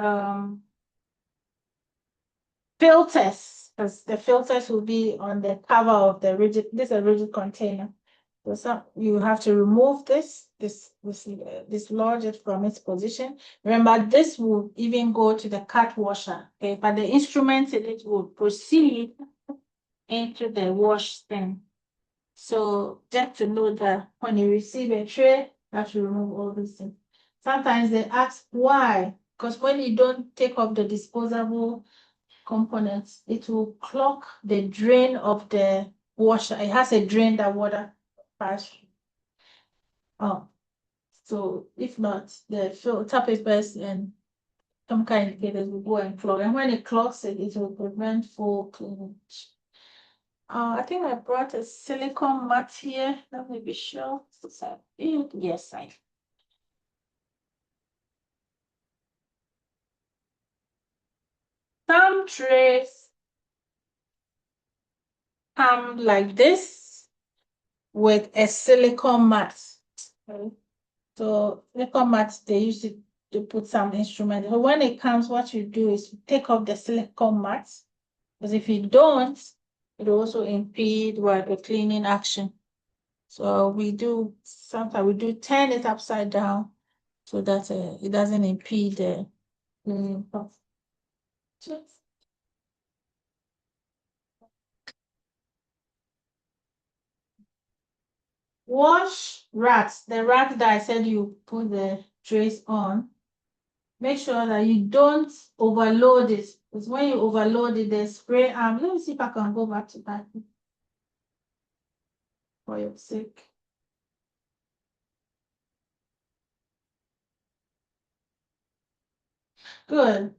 filters, because the filters will be on the cover of the rigid. This is a rigid container. So you have to remove dislodge it from its position. Remember, this will even go to the cut washer, okay? But the instrument in it will proceed into the wash stand. So just to know that when you receive a tray, you have to remove all these things. Sometimes they ask why, because when you don't take off the disposable components, it will clog the drain of the washer. It has a drain that water pass through. Oh, so if not, the filter papers and some kind of indicators will go and clog. And when it clogs it, it will prevent full cleaning. I think I brought a silicone mat here. Let me be sure. Yes, I. Some trays come like this with a silicone mat. Okay. So silicone mats, they use it to put some instrument. So when it comes, what you do is you take off the silicone mats, because if you don't, it will also impede the cleaning action. So we do, sometimes we do turn it upside down so that it doesn't impede the cleaning process. Wash racks, the rack that I said you put the trays on. Make sure that you don't overload it, because when you overload it, the spray arm. Let me see if I can go back to that for your sake. Good.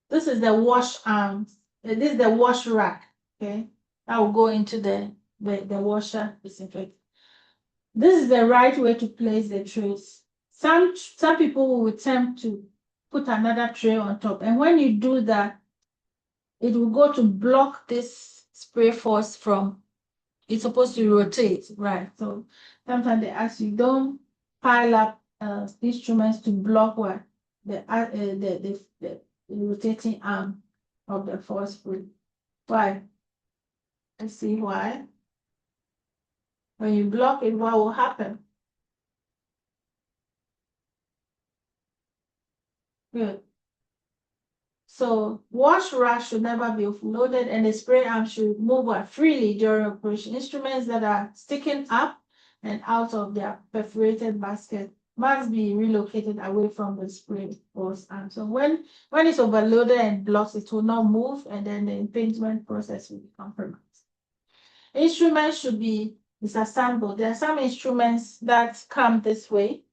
This is the wash arms. This is the wash rack. Okay, that will go into the washer disinfectant. This is the right way to place the trays. Some people will attempt to put another tray on top, and when you do that, it will go to block this spray force from. It's supposed to rotate, right? So sometimes they ask you don't pile up instruments to block what the rotating arm of the force spray. Why? Let's see why. When you block it, what will happen? Good. So wash rack should never be offloaded, and the spray arm should move freely during operation. Instruments that are sticking up and out of their perforated basket must be relocated away from the spray force arm. So when it's overloaded and blocked, it will not move, and then the impingement process will be compromised. Instruments should be disassembled. There are some instruments that come this way.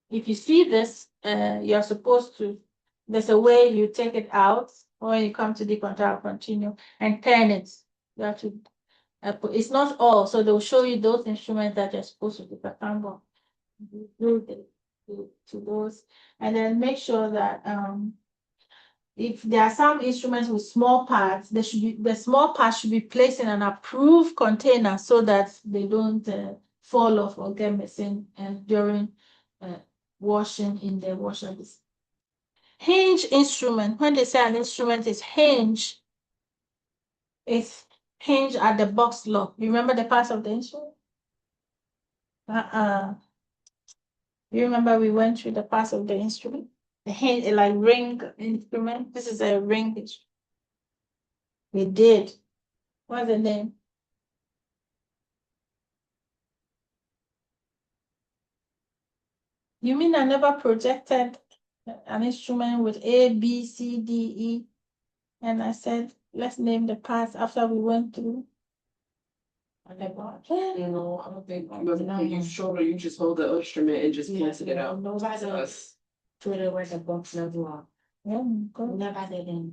If you see this, you're supposed to. There's a way you take it out When you come to the contact, continue and turn it. You have to. It's not all, so they'll show you those instruments that you're supposed to disassemble. To those, and then make sure that if there are some instruments with small parts, the small parts should be placed in an approved container so that they don't fall off or get missing during washing in the washer. Hinge instrument. When they say an instrument is hinge, it's hinge at the box lock. You remember the parts of the instrument? You remember we went through the parts of the instrument? The hinge, like ring instrument. This is a ring instrument. We did. What's the name? You mean I never projected an instrument with A, B, C, D, E? And I said, let's name the parts after we went through. You know, I don't think you shoulder, you just hold the instrument and just cancel it out. Nobody Us. threw it where the box level are. Yeah, good. Never did it.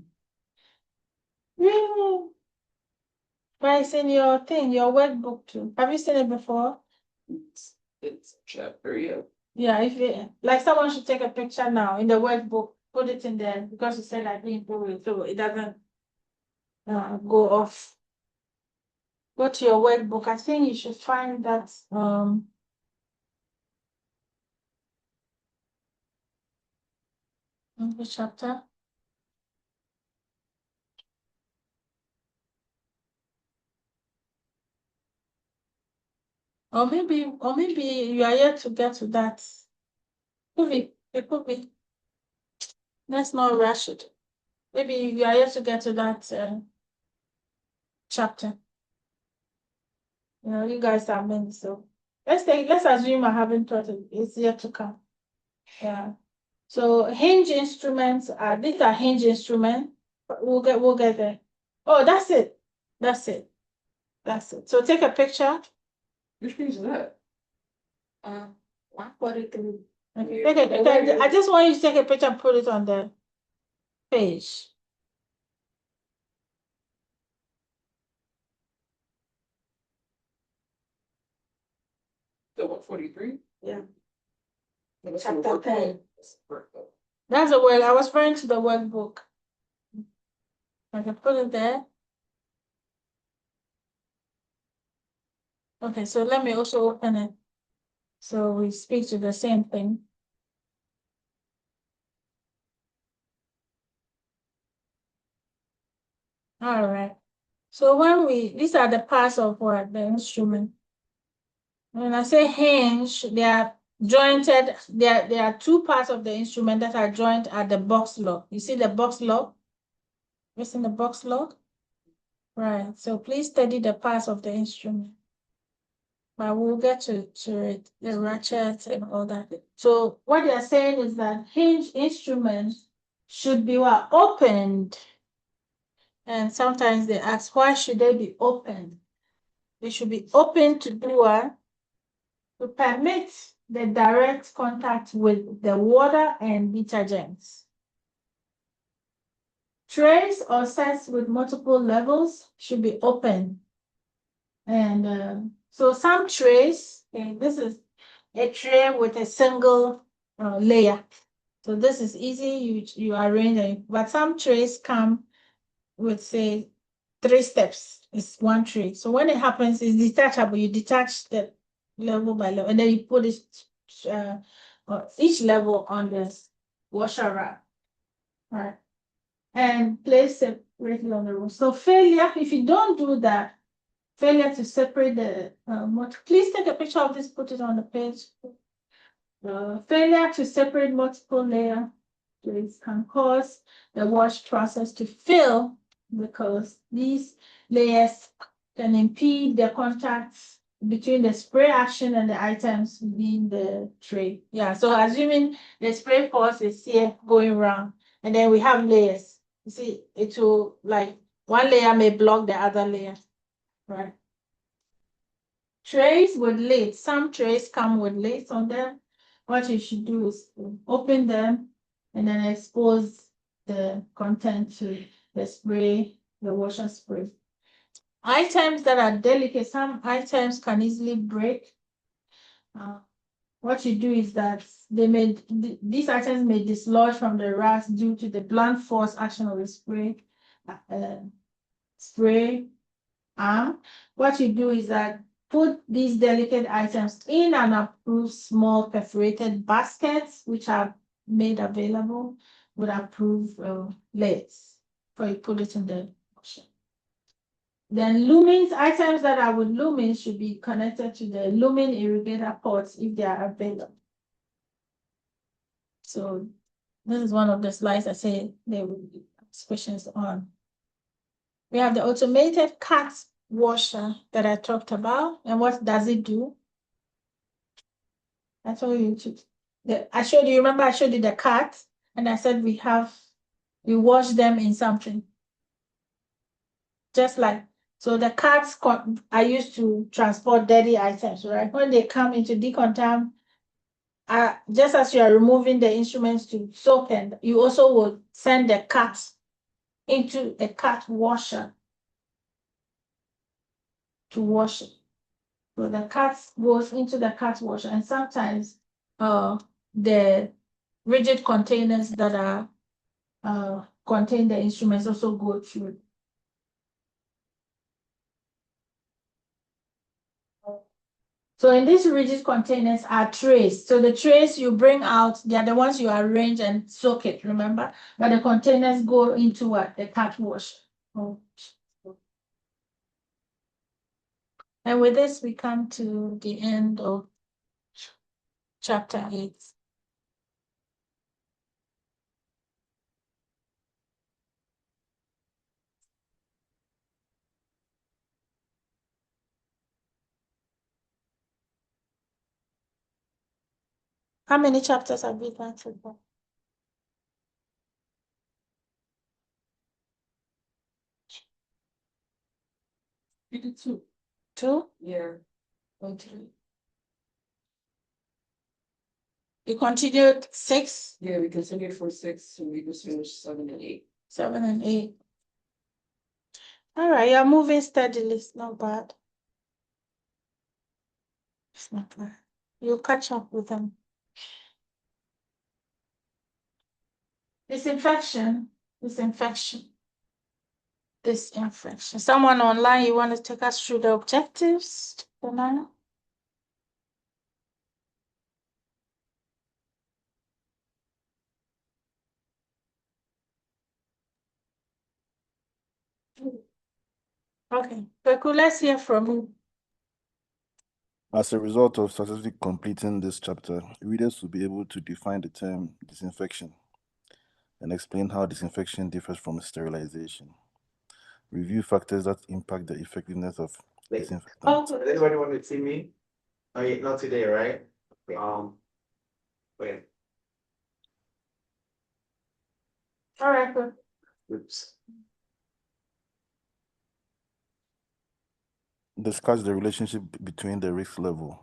Yeah. But it's in your thing, your workbook too. Have you seen it before? It's chapter, yeah. Yeah, if you like someone should take a picture now in the workbook, put it in there because you said I didn't do it, so it doesn't go off. Go to your workbook. I think you should find that in the chapter. Or maybe you are yet to get to that. It could be. Let's not rush it. Maybe you are yet to get to that chapter. You know, you guys are many, so let's assume I haven't taught it. It's yet to come. Yeah. So hinge instruments these are hinge instruments. We'll get there. Oh, that's it. That's it. That's it. So take a picture. Which page is that? 143. Okay, take a picture. I just want you to take a picture and put it on the page. The 143? Yeah. Chapter 10. That's the work. I was referring to the workbook. I can put it there. Okay, so let me also open it. So we speak to the same thing. All right. So these are the parts of what the instrument. When I say hinge, they are jointed. There are two parts of the instrument that are joined at the box lock. You see the box lock? You see the box lock? Right. So please study the parts of the instrument. But we'll get to it, the ratchet and all that. So what they are saying is that hinge instruments should be opened. And sometimes they ask, why should they be opened? They should be opened to to permit the direct contact with the water and detergents. Trays or sets with multiple levels should be open. And so some trays, okay, this is a tray with a single layer. So this is easy, you arrange it, but some trays come with, say, 3 steps. It's one tray. So when it happens, it's detachable. You detach the level by level, and then you put it each level on the washer rack, right? And place it separately on the room. So failure, if you don't do that, failure to separate the please take a picture of this, put it on the page. Failure to separate multiple layers can cause the wash process to fail because these layers can impede the contacts between the spray action and the items within the tray. Yeah, so assuming the spray force is here going around, and then we have layers. You see, it will, like, one layer may block the other layer, right? Trays with lids. Some trays come with lids on them. What you should do is open them and then expose the content to the spray, the washer spray. Items that are delicate, some items can easily break. What you do is that these items may dislodge from the racks due to the blunt force action of the spray arm. What you do is that put these delicate items in an approved small perforated baskets, which are made available with approved lids, before you put it in the washer. Then lumens, items that are with lumens should be connected to the lumen irrigator ports if they are available. So this is one of the slides I say there will be questions on. We have the automated cat washer that I talked about. And what does it do? I told you I showed you, remember I showed you the cat and I said we wash them in something. Just like, so the carts are used to transport dirty items, right? When they come into decontam, just as you are removing the instruments to soak, and you also will send the cats into a cat washer to wash it. So the cat goes into the cat washer, and sometimes the rigid containers that are contain the instruments also go through. So in these rigid containers are trays. So the trays you bring out, they are the ones you arrange and soak it, remember? But the containers go into what? The cat wash. And with this, we come to the end of chapter 8. How many chapters have we gone so far? 2. 2? Yeah. Or 3? You continued 6? Yeah, we continued for 6 and we just finished 7 and 8. 7 and 8. All right, you're moving steadily. It's not bad. It's not bad. You'll catch up with them. Disinfection. Someone online, you want to take us through the objectives? Banana? Okay, Beku, let's hear from you. As a result of successfully completing this chapter, readers will be able to define the term disinfection and explain how disinfection differs from sterilization. Review factors that impact the effectiveness of disinfectant. Does anybody want to see me? Oh, yeah, not today, right? Wait. All right, good. Oops. Discuss the relationship between the risk level,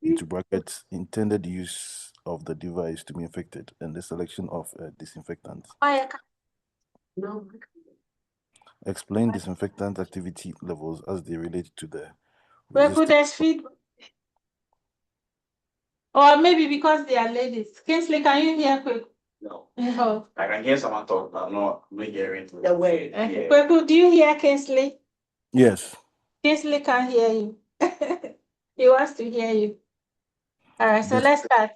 into brackets, intended use of the device to be infected, and the selection of a disinfectant. No. Explain disinfectant activity levels as they relate to the Beku, there's feedback. Or maybe because they are ladies. Kingsley, can you hear quick? No. Oh. I can hear someone talk, but I'm not hearing The way. Okay. Beku, do you hear Kingsley? Yes. Kingsley can't hear you. He wants to hear you. All right, so let's start.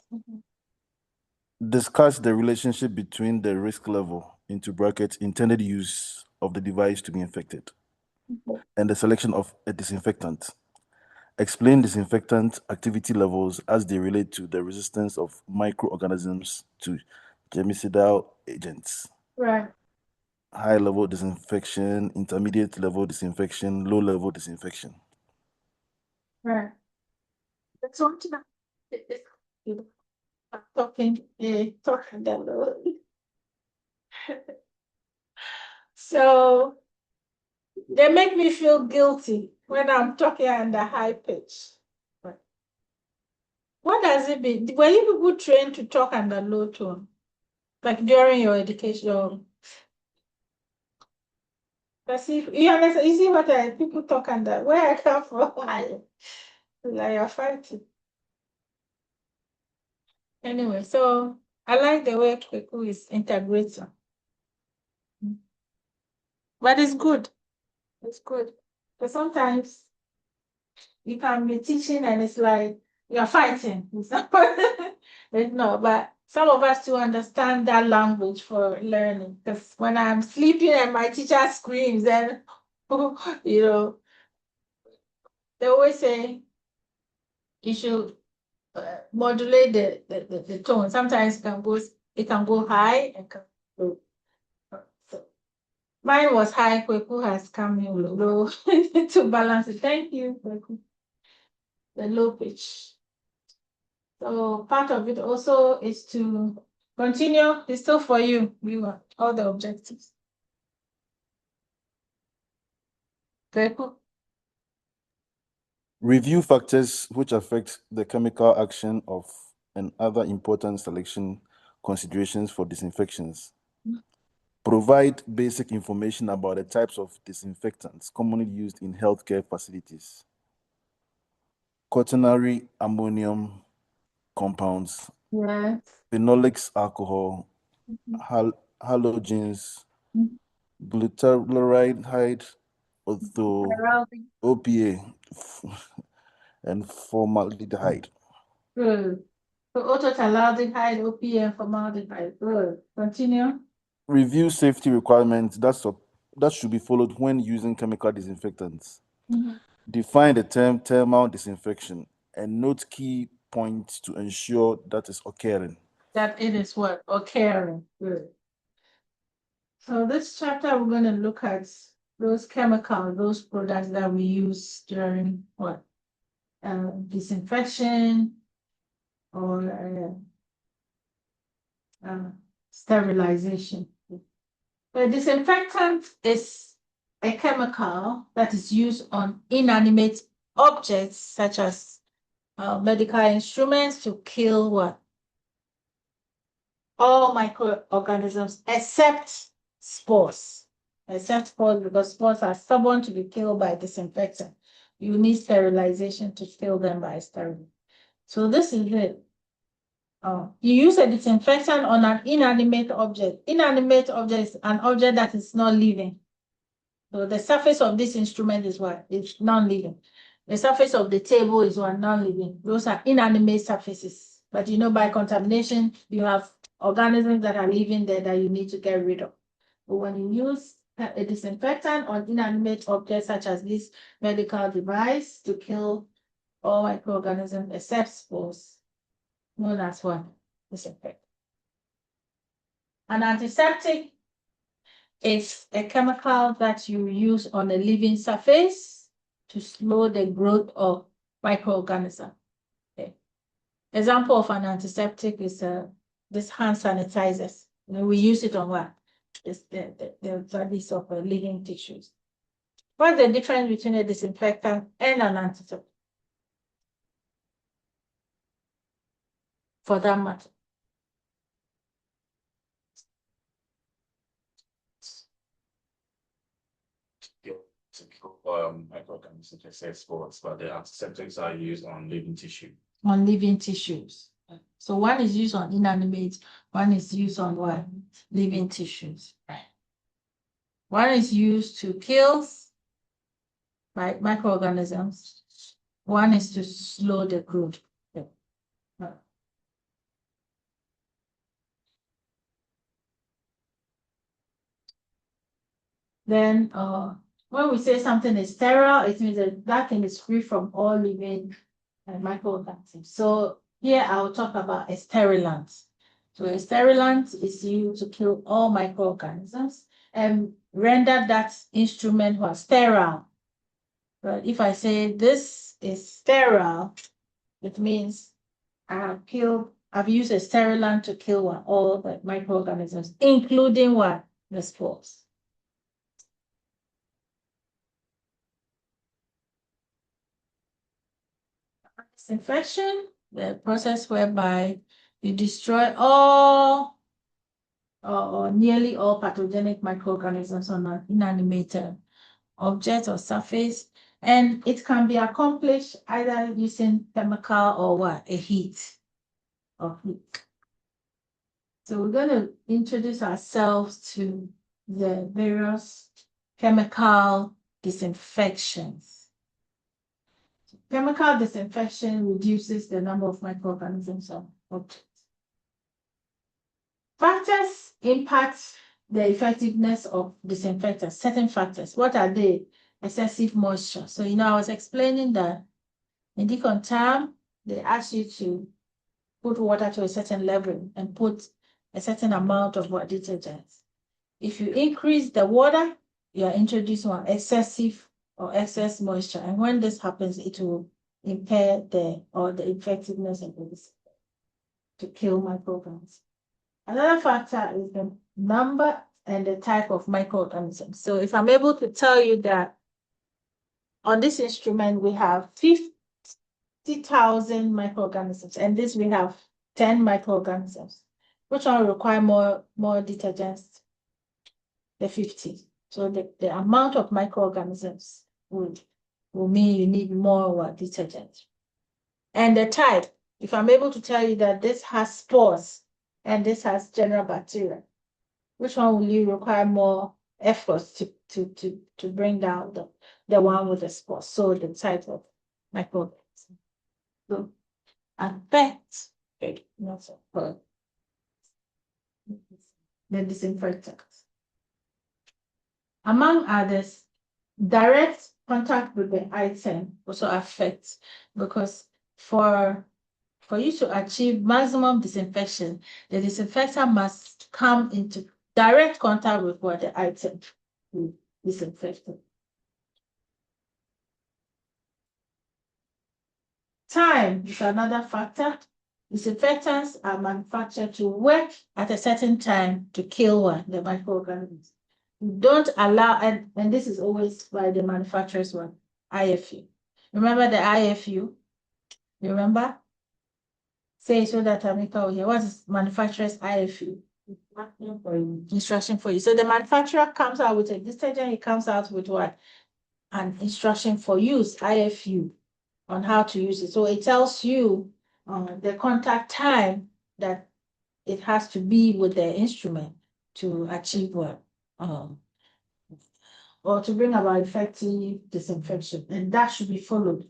Discuss the relationship between the risk level, into brackets, intended use of the device to be infected, and the selection of a disinfectant. Explain disinfectant activity levels as they relate to the resistance of microorganisms to germicidal agents. Right. High level disinfection, intermediate level disinfection, low level disinfection. Right. That's one to talking down the road. So they make me feel guilty when I'm talking under high pitch. What does it mean? Were you people trained to talk under low tone? Like during your education? But see, you understand, you see what people talk and that where I come from, like you're fighting. Anyway, so I like the way Kweku is integrating. But it's good. It's good. But sometimes you can be teaching and it's like you're fighting. No, but some of us to understand that language for learning. Because when I'm sleeping and my teacher screams, then you know, they always say you should modulate the tone. Sometimes it can go high and can go. So mine was high. Kweku has come in low to balance it. Thank you, Kweku. The low pitch. So part of it also is to continue. It's still for you. You want all the objectives. Kweku. Review factors which affect the chemical action of and other important selection considerations for disinfections. Provide basic information about the types of disinfectants commonly used in healthcare facilities. Quaternary ammonium compounds, Yes. phenolics alcohol, halogens, glutaraldehyde, OPA, and formaldehyde. Good. So autotaldehyde, OPM, formaldehyde. Good. Continue. Review safety requirements that should be followed when using chemical disinfectants. Define the term thermal disinfection and note key points to ensure that is occurring. That it is what? Occurring. Good. So this chapter, we're going to look at those chemicals, those products that we use during what? Disinfection or sterilization. The disinfectant is a chemical that is used on inanimate objects such as medical instruments to kill what? All microorganisms except spores. Except spores, because spores are stubborn to be killed by disinfectant. You need sterilization to kill them by sterilization. So this is it. You use a disinfectant on an inanimate object. Inanimate object is an object that is not living. So the surface of this instrument is what? It's non-living. The surface of the table is what? Non-living. Those are inanimate surfaces. But you know, by contamination, you have organisms that are living there that you need to get rid of. But when you use a disinfectant on inanimate objects such as this medical device to kill all microorganisms except spores, known as what? Disinfectant. An antiseptic is a chemical that you use on a living surface to slow the growth of microorganisms. Okay. Example of an antiseptic is this hand sanitizers. We use it on what? It's the bodies of living tissues. What's the difference between a disinfectant and an antiseptic? For that matter. Typical microorganisms such as spores, but the antiseptics are used on living tissue. On living tissues. So one is used on inanimate, one is used on what? Living tissues. Right. One is used to kill microorganisms. One is to slow the growth. Then when we say something is sterile, it means that thing is free from all living microorganisms. So here I'll talk about a sterilant. So a sterilant is used to kill all microorganisms and render that instrument was sterile. But if I say this is sterile, it means I've used a sterilant to kill all the microorganisms, including what? The spores. Disinfection, the process whereby you destroy all or nearly all pathogenic microorganisms on an inanimate object or surface. And it can be accomplished either using chemical or what? A heat. So we're going to introduce ourselves to the various chemical disinfections. Chemical disinfection reduces the number of microorganisms on objects. Factors impact the effectiveness of disinfectants, certain factors. What are they? Excessive moisture. So, I was explaining that in Deacon term, they ask you to put water to a certain level and put a certain amount of what detergents. If you increase the water, you are introducing excessive or excess moisture. And when this happens, it will impair the effectiveness of the disinfectant to kill microorganisms. Another factor is the number and the type of microorganisms. So if I'm able to tell you that on this instrument, we have 50,000 microorganisms, and this we have 10 microorganisms, which one will require more detergents? The 50. So the amount of microorganisms will mean you need more detergent. And the type, if I'm able to tell you that this has spores and this has general bacteria, which one will you require more efforts to bring down the one with the spores? So the type of microorganism. So affect the disinfectants. Among others, direct contact with the item also affects, because for you to achieve maximum disinfection, the disinfectant must come into direct contact with what the item is disinfected. Time is another factor. Disinfectants are manufactured to work at a certain time to kill the microorganisms. Don't allow, and this is always by the manufacturer's one, IFU. Remember the IFU? You remember? Say so that Tamika will hear. What is manufacturer's IFU? Instruction for you. So the manufacturer comes out with a detergent, he comes out with what? An instruction for use, IFU, on how to use it. So it tells you the contact time that it has to be with the instrument to achieve what? Or to bring about effective disinfection, and that should be followed.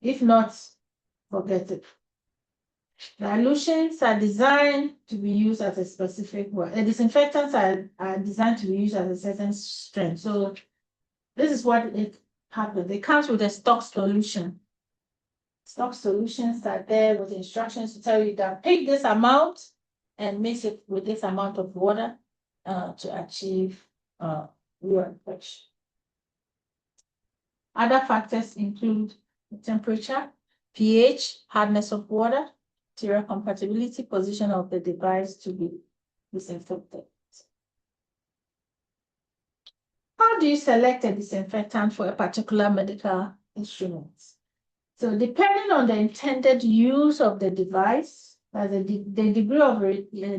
If not, forget it. Dilutions are designed to be used as a specific word. The disinfectants are designed to be used as a certain strength. So this is what it happens. It comes with a stock solution. Stock solutions are there with instructions to tell you that pick this amount and mix it with this amount of water to achieve your infection. Other factors include temperature, pH, hardness of water, material compatibility, position of the device to be disinfected. How do you select a disinfectant for a particular medical instrument? So depending on the intended use of the device, the degree of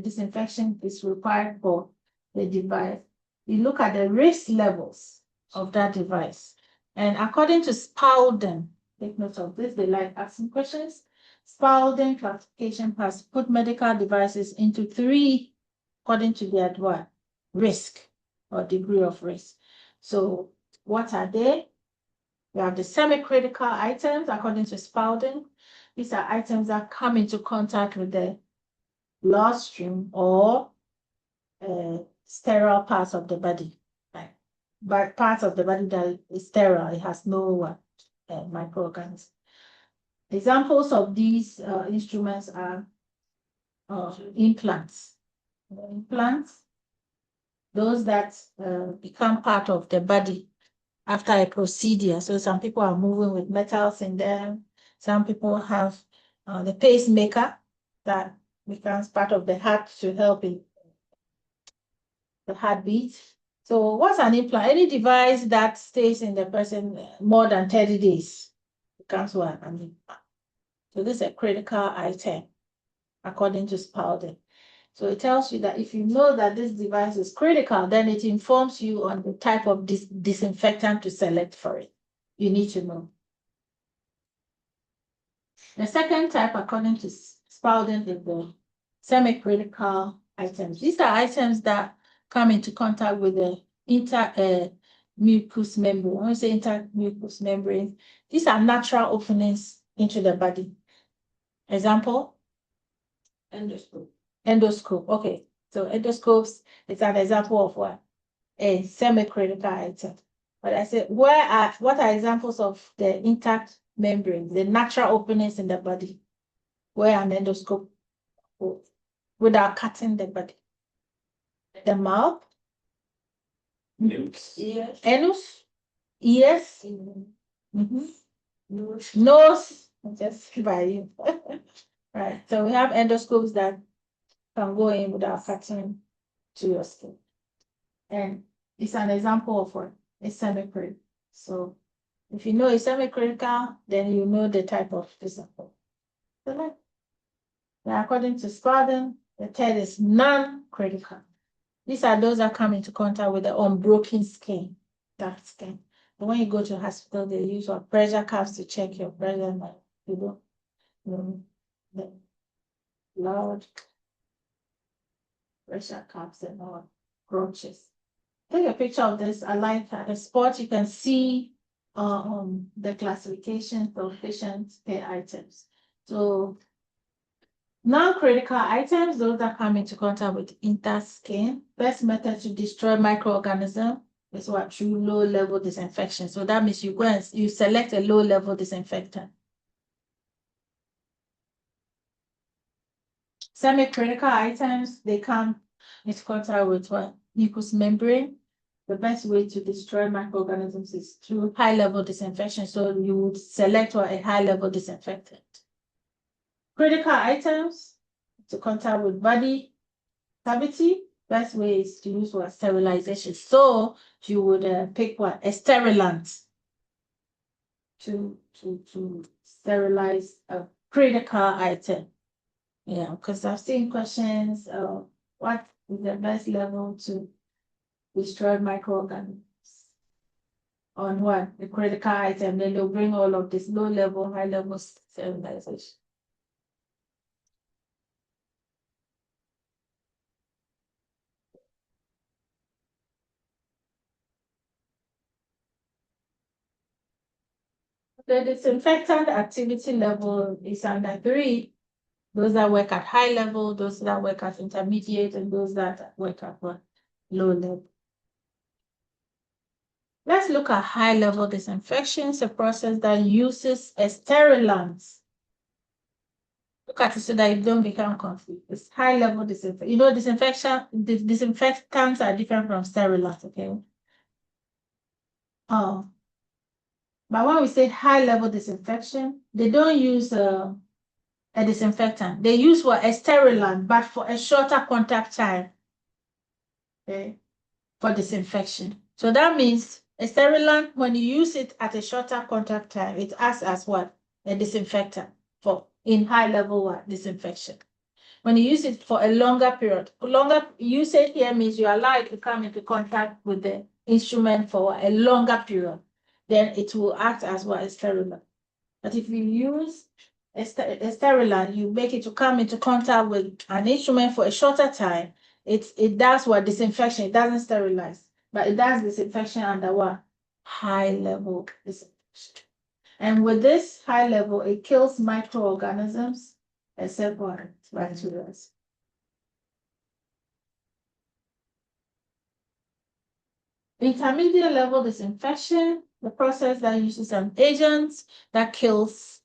disinfection is required for the device, you look at the risk levels of that device. And according to Spalding, take note of this, they like asking questions. Spalding classification has put medical devices into 3 according to their risk or degree of risk. So what are they? We have the semi-critical items according to Spalding. These are items that come into contact with the bloodstream or sterile parts of the body. But parts of the body that is sterile, it has no microorganisms. Examples of these instruments are implants. Implants, those that become part of the body after a procedure. So some people are moving with metals in them. Some people have the pacemaker that becomes part of the heart to help in the heartbeat. So what's an implant? Any device that stays in the person more than 30 days becomes an implant. So this is a critical item according to Spalding. So it tells you that if you know that this device is critical, then it informs you on the type of disinfectant to select for it. You need to know. The second type, according to Spalding, is the semi-critical items. These are items that come into contact with the intermucous membrane. When we say intermucous membrane, these are natural openings into the body. Example? Endoscope. Endoscope. Okay. So endoscopes is an example of what? A semi-critical item. But I said, what are examples of the intact membrane, the natural openings in the body, where an endoscope goes without cutting the body? The mouth, Lips. Yes. anus, ears, Mhm. nose, just by you. Right. So we have endoscopes that can go in without cutting to your skin. And it's an example of what? A semi-critical. So if you know it's semi-critical, then you know the type of physical. Now, according to Spalding, the third is non-critical. These are those that come into contact with the unbroken skin, that skin. But when you go to hospital, they use what pressure cuffs to check your pressure. You know, the loud pressure cuffs and all roaches. Take a picture of this. I like a spot. You can see the classification of patient care items. So non-critical items, those that come into contact with interskin. Best method to destroy microorganisms is what? Through low-level disinfection. So that means you go and you select a low-level disinfectant. Semi-critical items, they come into contact with what? Mucous membrane. The best way to destroy microorganisms is through high-level disinfection. So you would select what? A high-level disinfectant. Critical items to contact with body cavity. Best way is to use what? Sterilization. So you would pick what? A sterilant to sterilize a critical item. Yeah, because I've seen questions of what is the best level to destroy microorganisms on what? The critical item. Then they'll bring all of this low level, high level sterilization. The disinfectant activity level is under 3. Those that work at high level, those that work at intermediate, and those that work at what? Low level. Let's look at high level disinfection. It's a process that uses a sterilant. Look at it so that you don't become confused. It's high level disinfection. You know, disinfectants are different from sterilants, okay? But when we say high level disinfection, they don't use a disinfectant. They use what? A sterilant, but for a shorter contact time, okay, for disinfection. So that means a sterilant, when you use it at a shorter contact time, it acts as what? A disinfectant for in high level what? Disinfection. When you use it for a longer period, longer usage here means you allow it to come into contact with the instrument for a longer period, then it will act as what? A sterilant. But if you use a sterilant, you make it to come into contact with an instrument for a shorter time, it does what? Disinfection. It doesn't sterilize, but it does disinfection under what? High level disinfection. And with this high level, it kills microorganisms except for bacteria. Intermediate level disinfection, the process that uses an agent that kills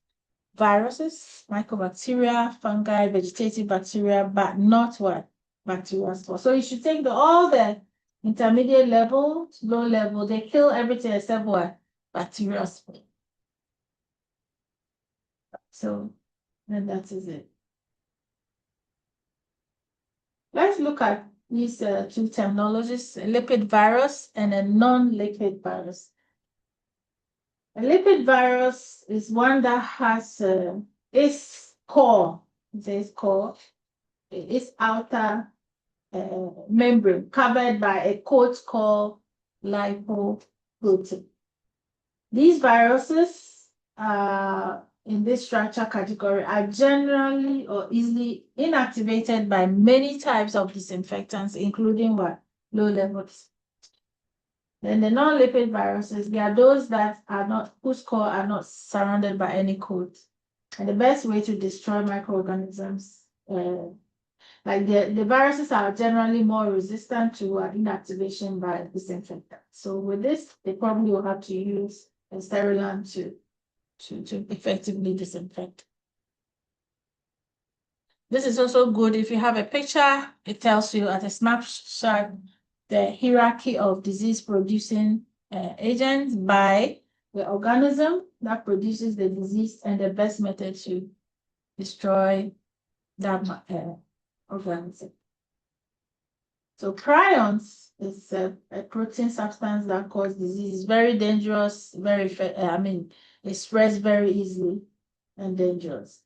viruses, mycobacteria, fungi, vegetative bacteria, but not what? Bacteria. So you should take all the intermediate level, low level, they kill everything except what? Bacteria. So then that is it. Let's look at these two terminologies, a lipid virus and a non-lipid virus. A lipid virus is one that has its core, it says core, its outer membrane covered by a coat called lipoprotein. These viruses in this structure category are generally or easily inactivated by many types of disinfectants, including what? Low levels. Then the non-lipid viruses, they are those that are not, whose core are not surrounded by any coat. And the best way to destroy microorganisms, like the viruses are generally more resistant to inactivation by disinfectant. So with this, they probably will have to use a sterilant to effectively disinfect. This is also good if you have a picture, it tells you at a snapshot the hierarchy of disease-producing agents by the organism that produces the disease and the best method to destroy that organism. So prions is a protein substance that causes disease. It's very dangerous, it spreads very easily and dangerous.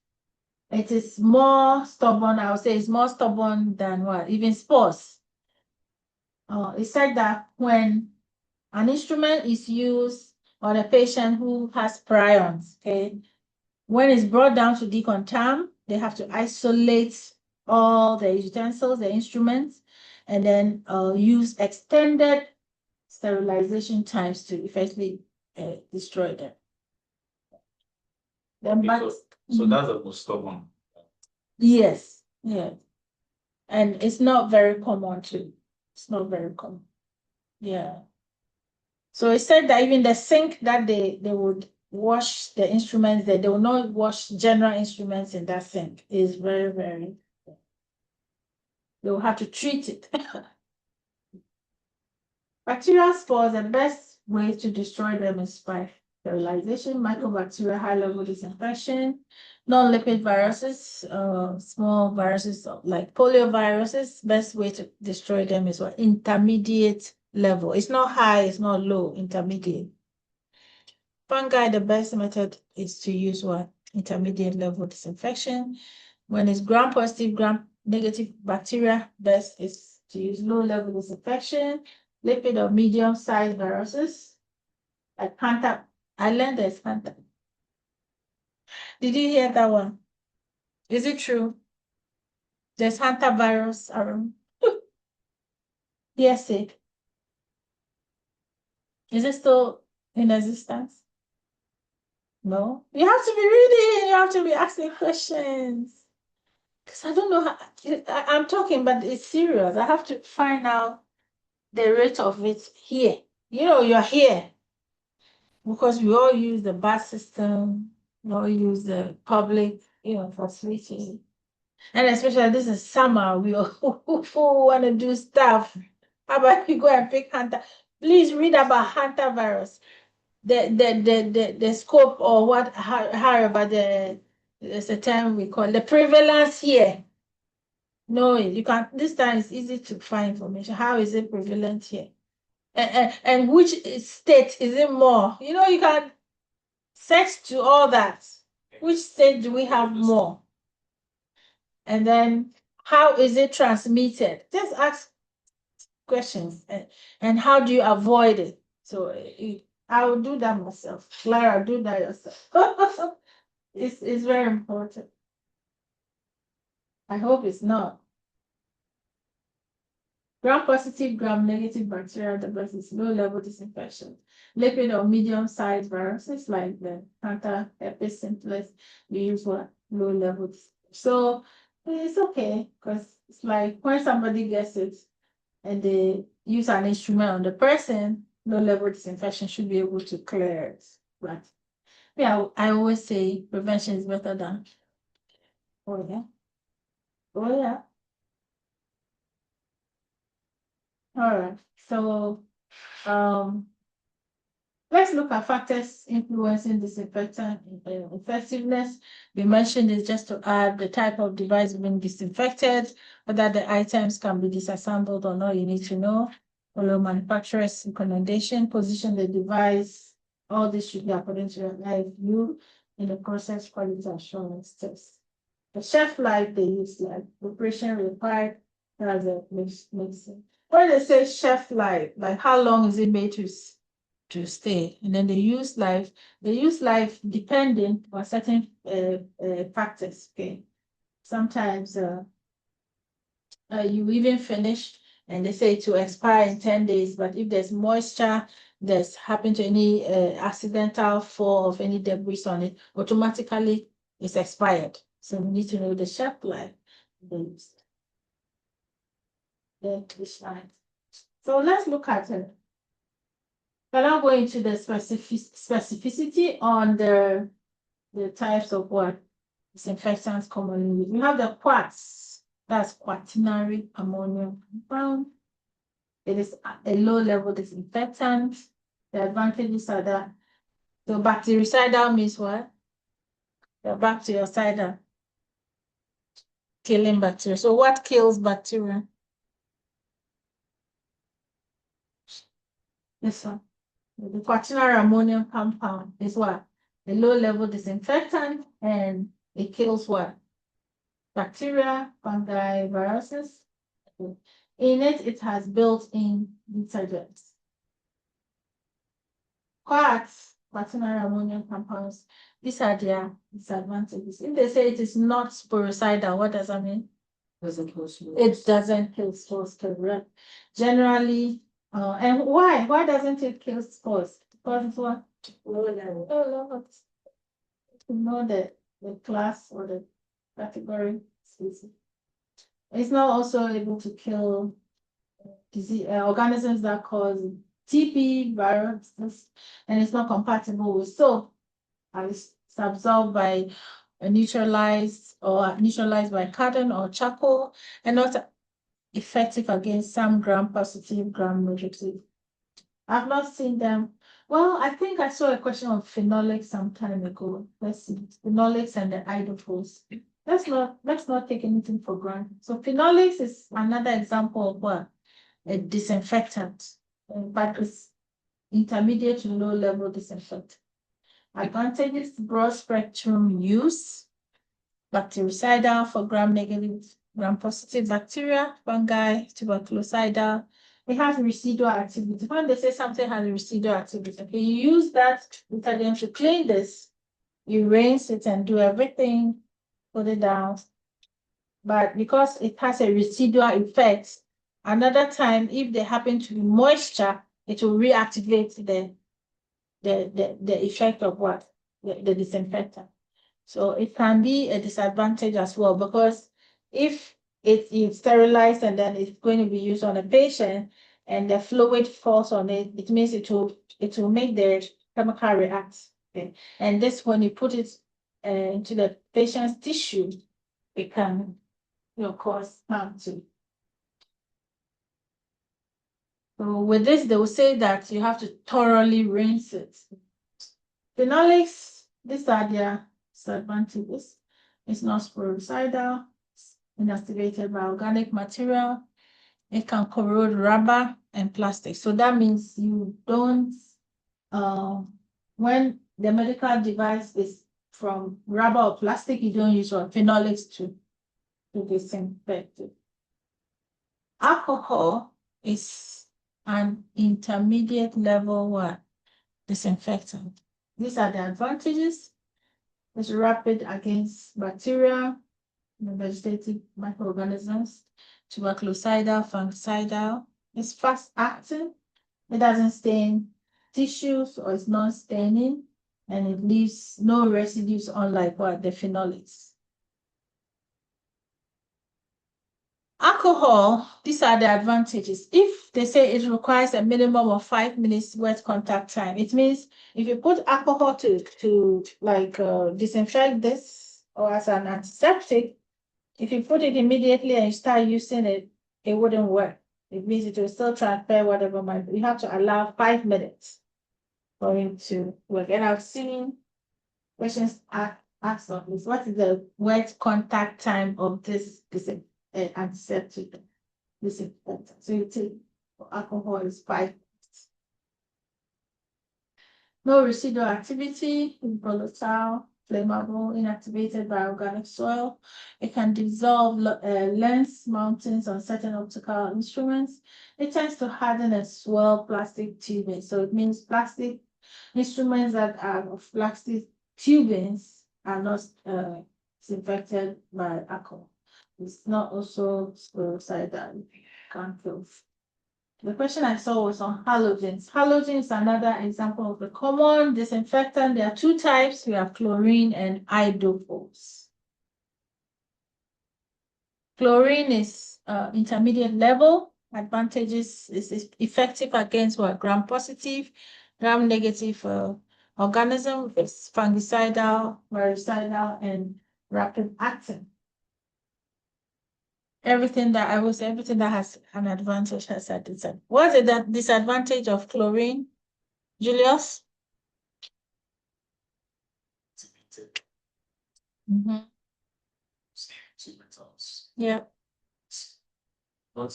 It is more stubborn, I would say it's more stubborn than what? Even spores. It's said that when an instrument is used on a patient who has prions, okay, when it's brought down to decontam, they have to isolate all the utensils, the instruments, and then use extended sterilization times to effectively destroy them. So that's the most stubborn. Yes, yes. And it's not very common too. It's not very common. Yeah. So it said that even the sink that they would wash the instruments that they will not wash general instruments in that sink is very, very, they will have to treat it. Bacterial spores, the best way to destroy them is by sterilization, mycobacteria, high-level disinfection, non-lipid viruses, small viruses like polioviruses. Best way to destroy them is what? Intermediate level. It's not high, it's not low, intermediate. Fungi, the best method is to use what? Intermediate level disinfection. When it's gram-positive, gram-negative bacteria, best is to use low-level disinfection. Lipid or medium-sized viruses, like Panther. I learned there's Panther. Did you hear that one? Is it true? There's hantavirus around. Yes, it. Is it still in existence? No. You have to be reading. You have to be asking questions. Because I don't know how. I'm talking, but it's serious. I have to find out the rate of it here. You know, you're here. Because we all use the bus system, we all use the public, facility. And especially this is summer, we all want to do stuff. How about you go and pick Hunter? Please read about hantavirus. The scope or however there's a term we call the prevalence here. No, you can't. This time it's easy to find information. How is it prevalent here? And which state is it more? You can search to all that. Which state do we have more? And then how is it transmitted? Just ask questions. And how do you avoid it? So I will do that myself. Clara, do that yourself. It's very important. I hope it's not. Gram-positive, gram-negative bacteria, the best is low-level disinfection. Lipid or medium-sized viruses like the Panther, herpes simplex, we use what? Low-level. So it's okay because it's like when somebody gets it and they use an instrument on the person, low-level disinfection should be able to clear it. Right? Yeah, I always say prevention is better than. Oh yeah. Oh yeah. All right, so let's look at factors influencing disinfectant effectiveness. We mentioned it just to add the type of device being disinfected, whether the items can be disassembled or not, you need to know. Follow manufacturer's recommendation, position the device. All this should be according to your live view in the process quality assurance test. The shelf life they use like preparation required. That's a medicine. When they say shelf life, like how long is it made to stay? And then they use life depending on certain factors. Okay, sometimes you even finish and they say it will expire in 10 days, but if there's moisture, there's happened to any accidental fall of any debris on it, automatically it's expired. So we need to know the shelf life. This slide. So let's look at it. We're now going to the specificity on the types of what disinfectants commonly used. We have the quartz, that's quaternary ammonium compound. It is a low-level disinfectant. The advantages are that so bactericidal means what? The bactericidal, killing bacteria. So what kills bacteria? This one. The quaternary ammonium compound is what? A low-level disinfectant, and it kills what? Bacteria, fungi, viruses. In it, it has built-in detergents. Quartz, quaternary ammonium compounds, these are their disadvantages. If they say it is not sporicidal, what does that mean? Doesn't kill spores. It doesn't kill spores, correct? Generally, and why? Why doesn't it kill spores? Because it's what? Low level. Oh, Lord. To know the class or the category species. It's not also able to kill disease, organisms that cause TB, viruses, and it's not compatible with soap. And it's absorbed by neutralized by cotton or charcoal, and not effective against some gram-positive, gram-negative. I've not seen them. Well, I think I saw a question on phenolics some time ago. Let's see, phenolics and the iodophos. Let's not take anything for granted. So phenolics is another example of what? A disinfectant, but it's intermediate to low-level disinfectant. Advantages: broad spectrum use, bactericidal for gram-negative, gram-positive bacteria, fungi, tuberculocidal. It has residual activity. When they say something has a residual activity, okay, you use that detergent to clean this, you rinse it and do everything, put it down. But because it has a residual effect, another time, if there happen to be moisture, it will reactivate the effect of what? The disinfectant. So it can be a disadvantage as well, because if it's sterilized and then it's going to be used on a patient and the fluid falls on it, it means it will make the chemical react. Okay? And this, when you put it into the patient's tissue, it can cause harm too. So with this, they will say that you have to thoroughly rinse it. Phenolics, these are their disadvantages. It's not sporicidal, it's inactivated by organic material. It can corrode rubber and plastic. So that means you don't, when the medical device is from rubber or plastic, you don't use phenolics to disinfect it. Alcohol is an intermediate level disinfectant. These are the advantages. It's rapid against bacteria, vegetative microorganisms, tuberculocidal, fungicidal. It's fast acting. It doesn't stain tissues, or it's non-staining, and it leaves no residues, unlike the phenolics. Alcohol, these are the advantages. If they say it requires a minimum of 5 minutes wet contact time, it means if you put alcohol to disinfect this, or as an antiseptic, if you put it immediately and you start using it, it wouldn't work. It means it will still transfer whatever might be. You have to allow 5 minutes for it to work. And I've seen questions asked on this. What is the wet contact time of this antiseptic disinfectant? So you take alcohol is 5 minutes. No residual activity, volatile. flammable, inactivated by organic soil. It can dissolve lens mountings on certain optical instruments. It tends to harden and swell plastic tubing. So it means plastic instruments that are of plastic tubings are not disinfected by alcohol. It's not also sporicidal, can't kill. The question I saw was on halogens. Halogen is another example of the common disinfectant. There are two types. We have chlorine and iodophos. Chlorine is intermediate level. Advantages is effective against what? Gram-positive, gram-negative organism. It's fungicidal, virucidal, and rapid acting. Everything that has an advantage has a disadvantage. What is the disadvantage of chlorine, Julius? Mm-hmm. Two metals. Yeah. Not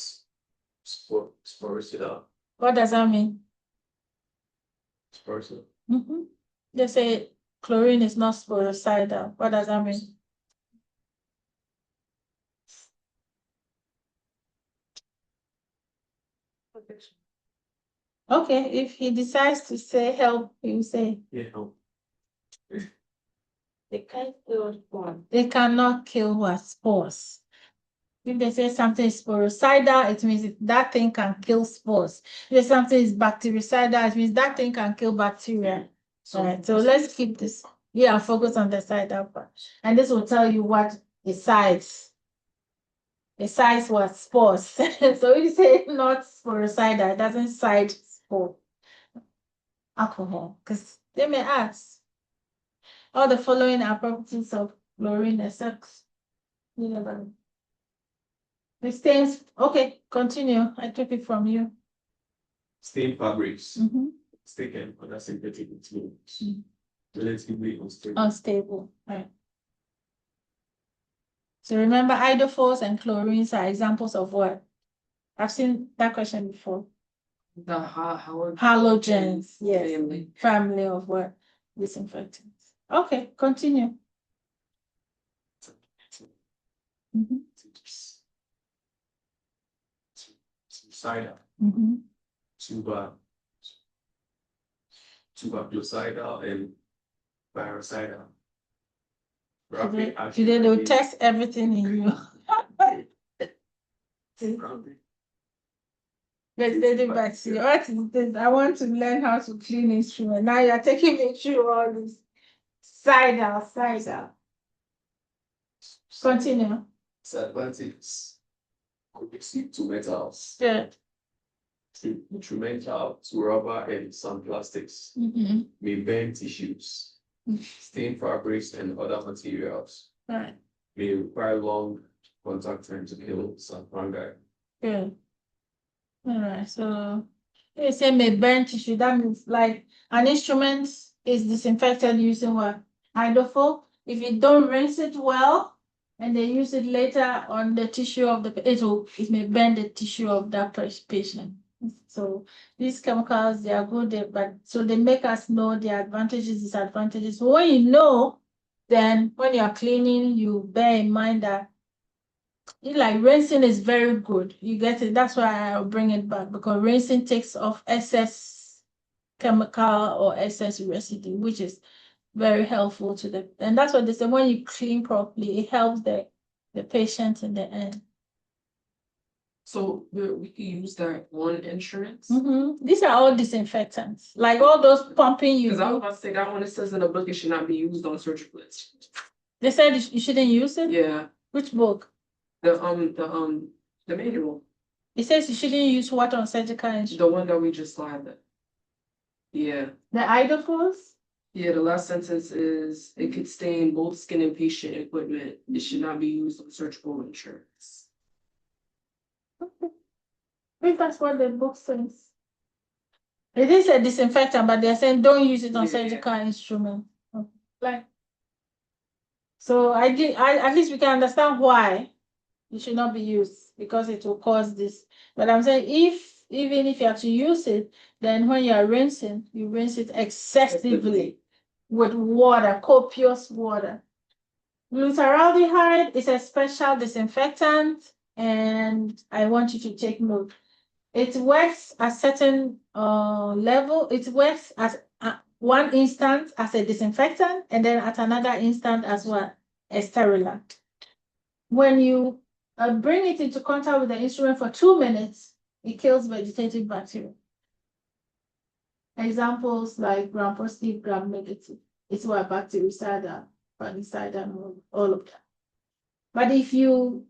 sporicidal. What does that mean? Sporicidal. Mm-hmm. They say chlorine is not sporicidal. What does that mean? Okay, if he decides to say help, he will say Yeah, help. They can't kill spores. they cannot kill what? Spores. If they say something is sporicidal, it means that thing can kill spores. If something is bactericidal, it means that thing can kill bacteria. Right, so let's keep this. Yeah, focus on the cidal part. And this will tell you what the size. The size was spores. So if you say not sporicidal, it doesn't cite spore alcohol, because they may ask. All the following are properties of chlorine except the stains. Okay, continue. I took it from you. Stain fabrics. Mm-hmm. Taken under synthetic materials. Mm-hmm. Relatively unstable. Unstable, right. So remember, iodophos and chlorines are examples of what? I've seen that question before. The Halogens, yes. family. Family of what? Disinfectants. Okay, continue. Mm-hmm. Cider. Mm-hmm. Tuberculocidal and virucidal. Today they'll test everything in you. Let's get it back to you. What is this? I want to learn how to clean instrument. Now you're taking me through all this. Cider. Continue. Disadvantages. Corrosive to metals. Good. Instrumental to rubber and some plastics. Mm-hmm. May burn tissues. Stain fabrics and other materials. Right. May require long contact time to kill some fungi. Good. All right. So they say may burn tissue. That means like an instrument is disinfected using what? Iodophos. If you don't rinse it well and they use it later on the tissue of it may burn the tissue of that patient. So these chemicals, they are good, but so they make us know the advantages, disadvantages. So when you know, then when you are cleaning, you bear in mind that like rinsing is very good. You get it. That's why I'll bring it back, because rinsing takes off excess chemical or excess residue, which is very helpful to them. And that's what they say, when you clean properly, it helps the patient in the end. So we can use that one insurance. Mm-hmm. These are all disinfectants, like all those pumping you Because I was do. about to say that one, it says in the book it should not be used on surgical instruments. They said you shouldn't use it? Yeah. Which book? The manual. It says you shouldn't use what on surgical instruments? The one that we just slapped. Yeah. The iodophos? Yeah, the last sentence is it could stain both skin and patient equipment. It should not be used on surgical insurance. Okay. I think that's what the book says. It is a disinfectant, but they're saying don't use it on surgical instruments. Like, so at least we can understand why it should not be used, because it will cause this. But I'm saying even if you have to use it, then when you are rinsing, you rinse it excessively. with water, copious water. Glutaraldehyde is a special disinfectant, and I want you to take note. It works at certain level. It works at one instant as a disinfectant, and then at another instant as well, a sterilant. When you bring it into contact with the instrument for 2 minutes, it kills vegetative bacteria. Examples like gram-positive, gram-negative. It's what bactericide, fungicide, and all of that. But if you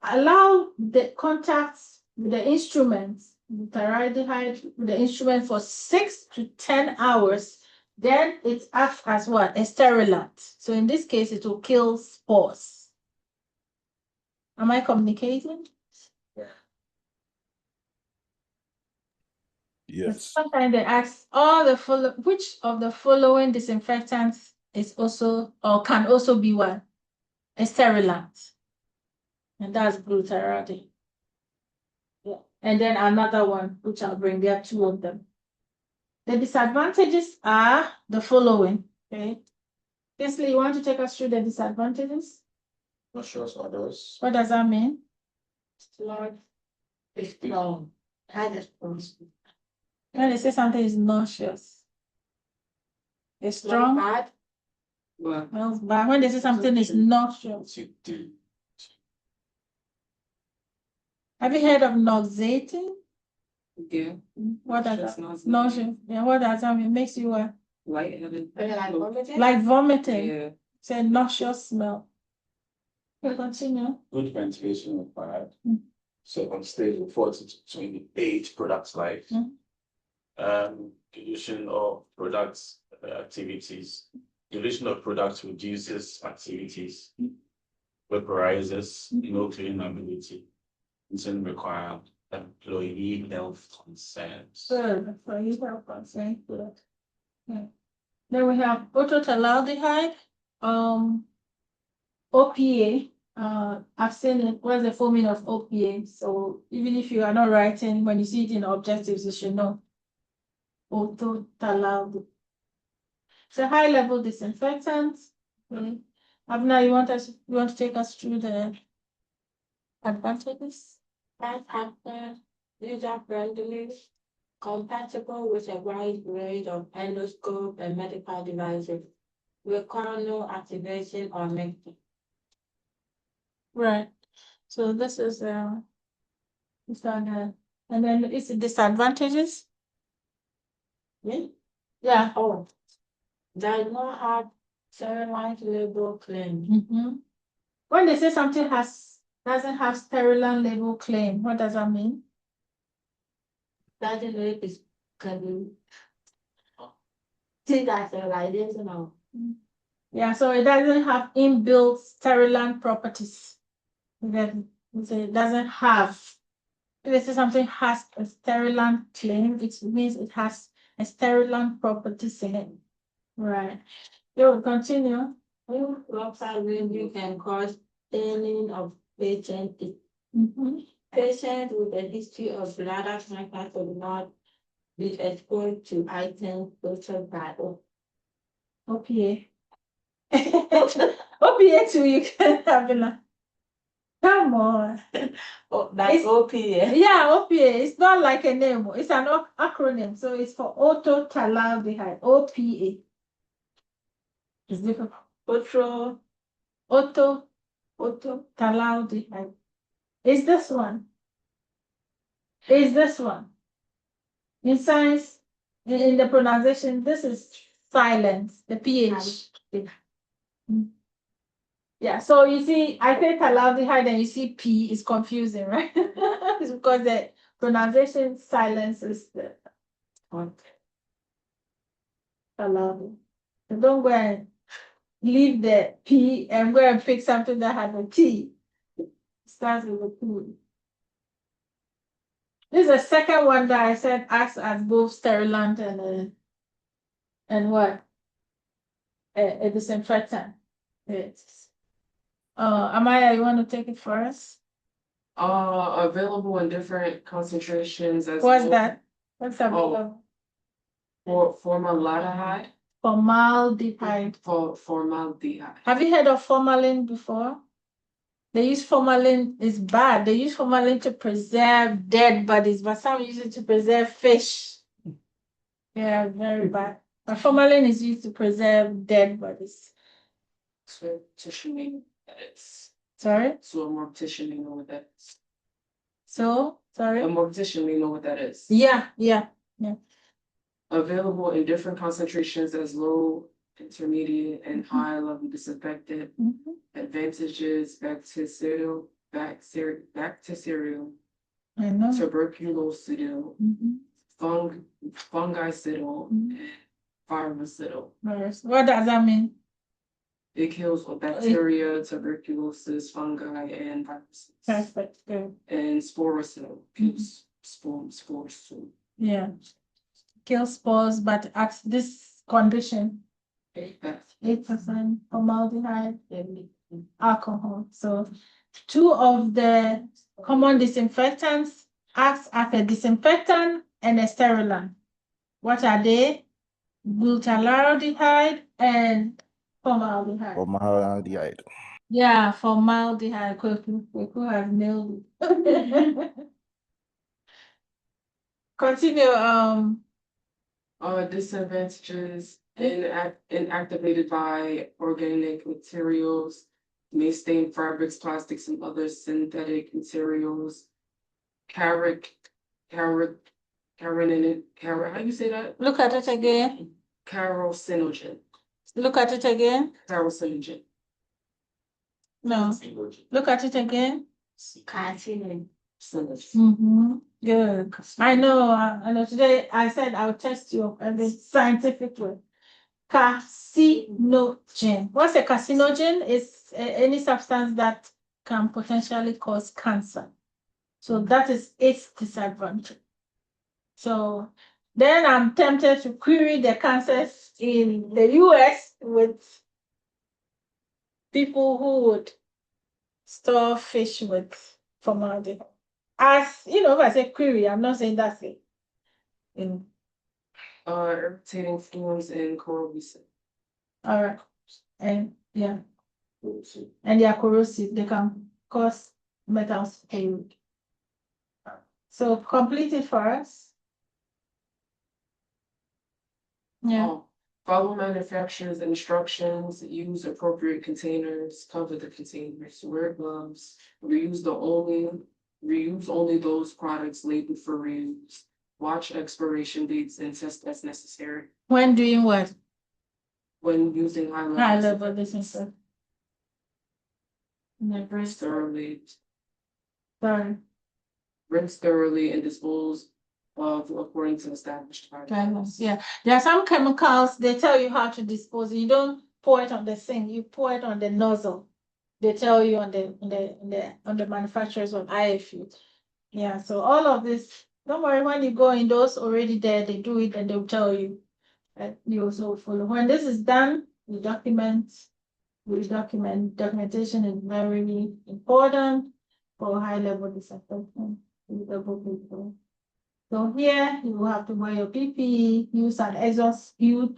allow the contacts with the instruments, glutaraldehyde with the instrument for 6 to 10 hours, then it acts as what? A sterilant. So in this case, it will kill spores. Am I communicating? Yes. Sometimes they ask which of the following disinfectants is also or can also be what? A sterilant. And that's glutaraldehyde. Yeah. And then another one, which I'll bring, there are 2 of them. The disadvantages are the following. Okay. Kinsley, you want to take us through the disadvantages? Not sure what those. What does that mean? Lord, it's long. When they say something is nauseous, it's strong, Bad. smells bad. When they say something is nauseous, have you heard of nauseating? Yeah. What does that Nauseous. nauseous? Yeah, what does that mean? It makes you Lightheaded. like vomiting. Yeah. It's a nauseous smell. Okay, continue. Good ventilation required. Mm. So unstable 40 to 28 products life. Dilution of products activities. Dilution of products reduces activities. Vaporizes, no cleaning ability. Doesn't require employee health concerns. Good. So you have consent. Good. Yeah. Then we have ototalaldehyde, OPA. I've seen it. What's the full meaning of OPA? So even if you are not writing, when you see it in objectives, you should know. Ototalaldehyde. It's a high-level disinfectant. Okay. Abner, you want to take us through the advantages? Factor, user-friendly, compatible with a wide range of endoscope and medical devices, require no activation or mixing. Right. So this is and then it's the disadvantages. Me? Yeah. Oh, does not have sterilant label claim. Mm-hmm. When they say something doesn't have sterilant label claim, what does that mean? That is can be see that sterilization. Yeah, so it doesn't have inbuilt sterilant properties. It doesn't have. If they say something has a sterilant claim, it means it has a sterilant properties in it. Right. You'll continue. Lopsided review can cause staining of patient. Mm-hmm. Patient with a history of bladder cancer should not be exposed to items filtered by OPA. OPA too, you can have it. Come on. Oh, that's OPA. Yeah, OPA. It's not like a name. It's an acronym. So it's for ototalaldehyde. OPA. It's different. Ototalaldehyde. Is this one? Is this one? In science, in the pronunciation, this is silent, the PH. Yeah, so you see, I say talaldehyde and you see P is confusing, right? It's because the pronunciation silences the talaldehyde. So don't go and leave the P and go and pick something that has a T. It starts with a P. This is the second one that I said acts as both sterilant and what? A disinfectant. It's Amaya, you want to take it for us? Available in different concentrations as What's well. that? What's that? Formaldehyde. Formaldehyde. Formaldehyde. Have you heard of formalin before? They use formalin, it's bad. They use formalin to preserve dead bodies, but some use it to preserve fish. Yeah, very bad. But formalin is used to preserve dead bodies. Surreptitious that is. Sorry? So a mortician, you know what that is. So, sorry? A mortician, you know what that is. Yeah. Available in different concentrations as low, intermediate, and high level disinfectant. Mhm. Advantages: bacterial, I know. tuberculosidal, Mhm. fungicidal, Mhm. and virucidal. Virus. What does that mean? It kills bacteria, tuberculosis, fungi, and viruses. Perfect. Good. And sporicidal kills spores too. Yeah. Kill spores, but at this condition, 8% formaldehyde and alcohol. So 2 of the common disinfectants act as a disinfectant and a sterilant. What are they? Butyraldehyde and formaldehyde. Formaldehyde. Yeah, formaldehyde. Kweku has nailed it. Continue. Disadvantages: inactivated by organic materials, may stain fabrics, plastics, and other synthetic materials. How you say that? Look at it again. Carcinogen. Look at it again. Carcinogen. No. Look at it again. Carcinogen. Good. I know today I said I'll test you in the scientific way. Carcinogen. What's a carcinogen? It's any substance that can potentially cause cancer. So that is its disadvantage. So then I'm tempted to query the cancers in the US with people who would store fish with formaldehyde. As you know, if I say query, I'm not saying that's it. Irritating fumes and corrosive. All right. And yeah. And they are corrosive. They can cause metals to corrode. So complete it for us. Yeah. Follow manufacturer's instructions, use appropriate containers, cover the containers, wear gloves, reuse only those products labeled for reuse, watch expiration dates and test as necessary. When doing what? When using High level disinfectant. rinse thoroughly. Sorry. Rinse thoroughly and dispose of according to established guidelines. Yeah. There are some chemicals, they tell you how to dispose. You don't pour it on the sink, you pour it on the nozzle. They tell you on the manufacturers on IFU. Yeah, so all of this, don't worry, when you go in those already there, they do it and they'll tell you. And you also follow. When this is done, you document. Documentation is very important for high level disinfection. So here you will have to wear your PPE, use an exhaust hood.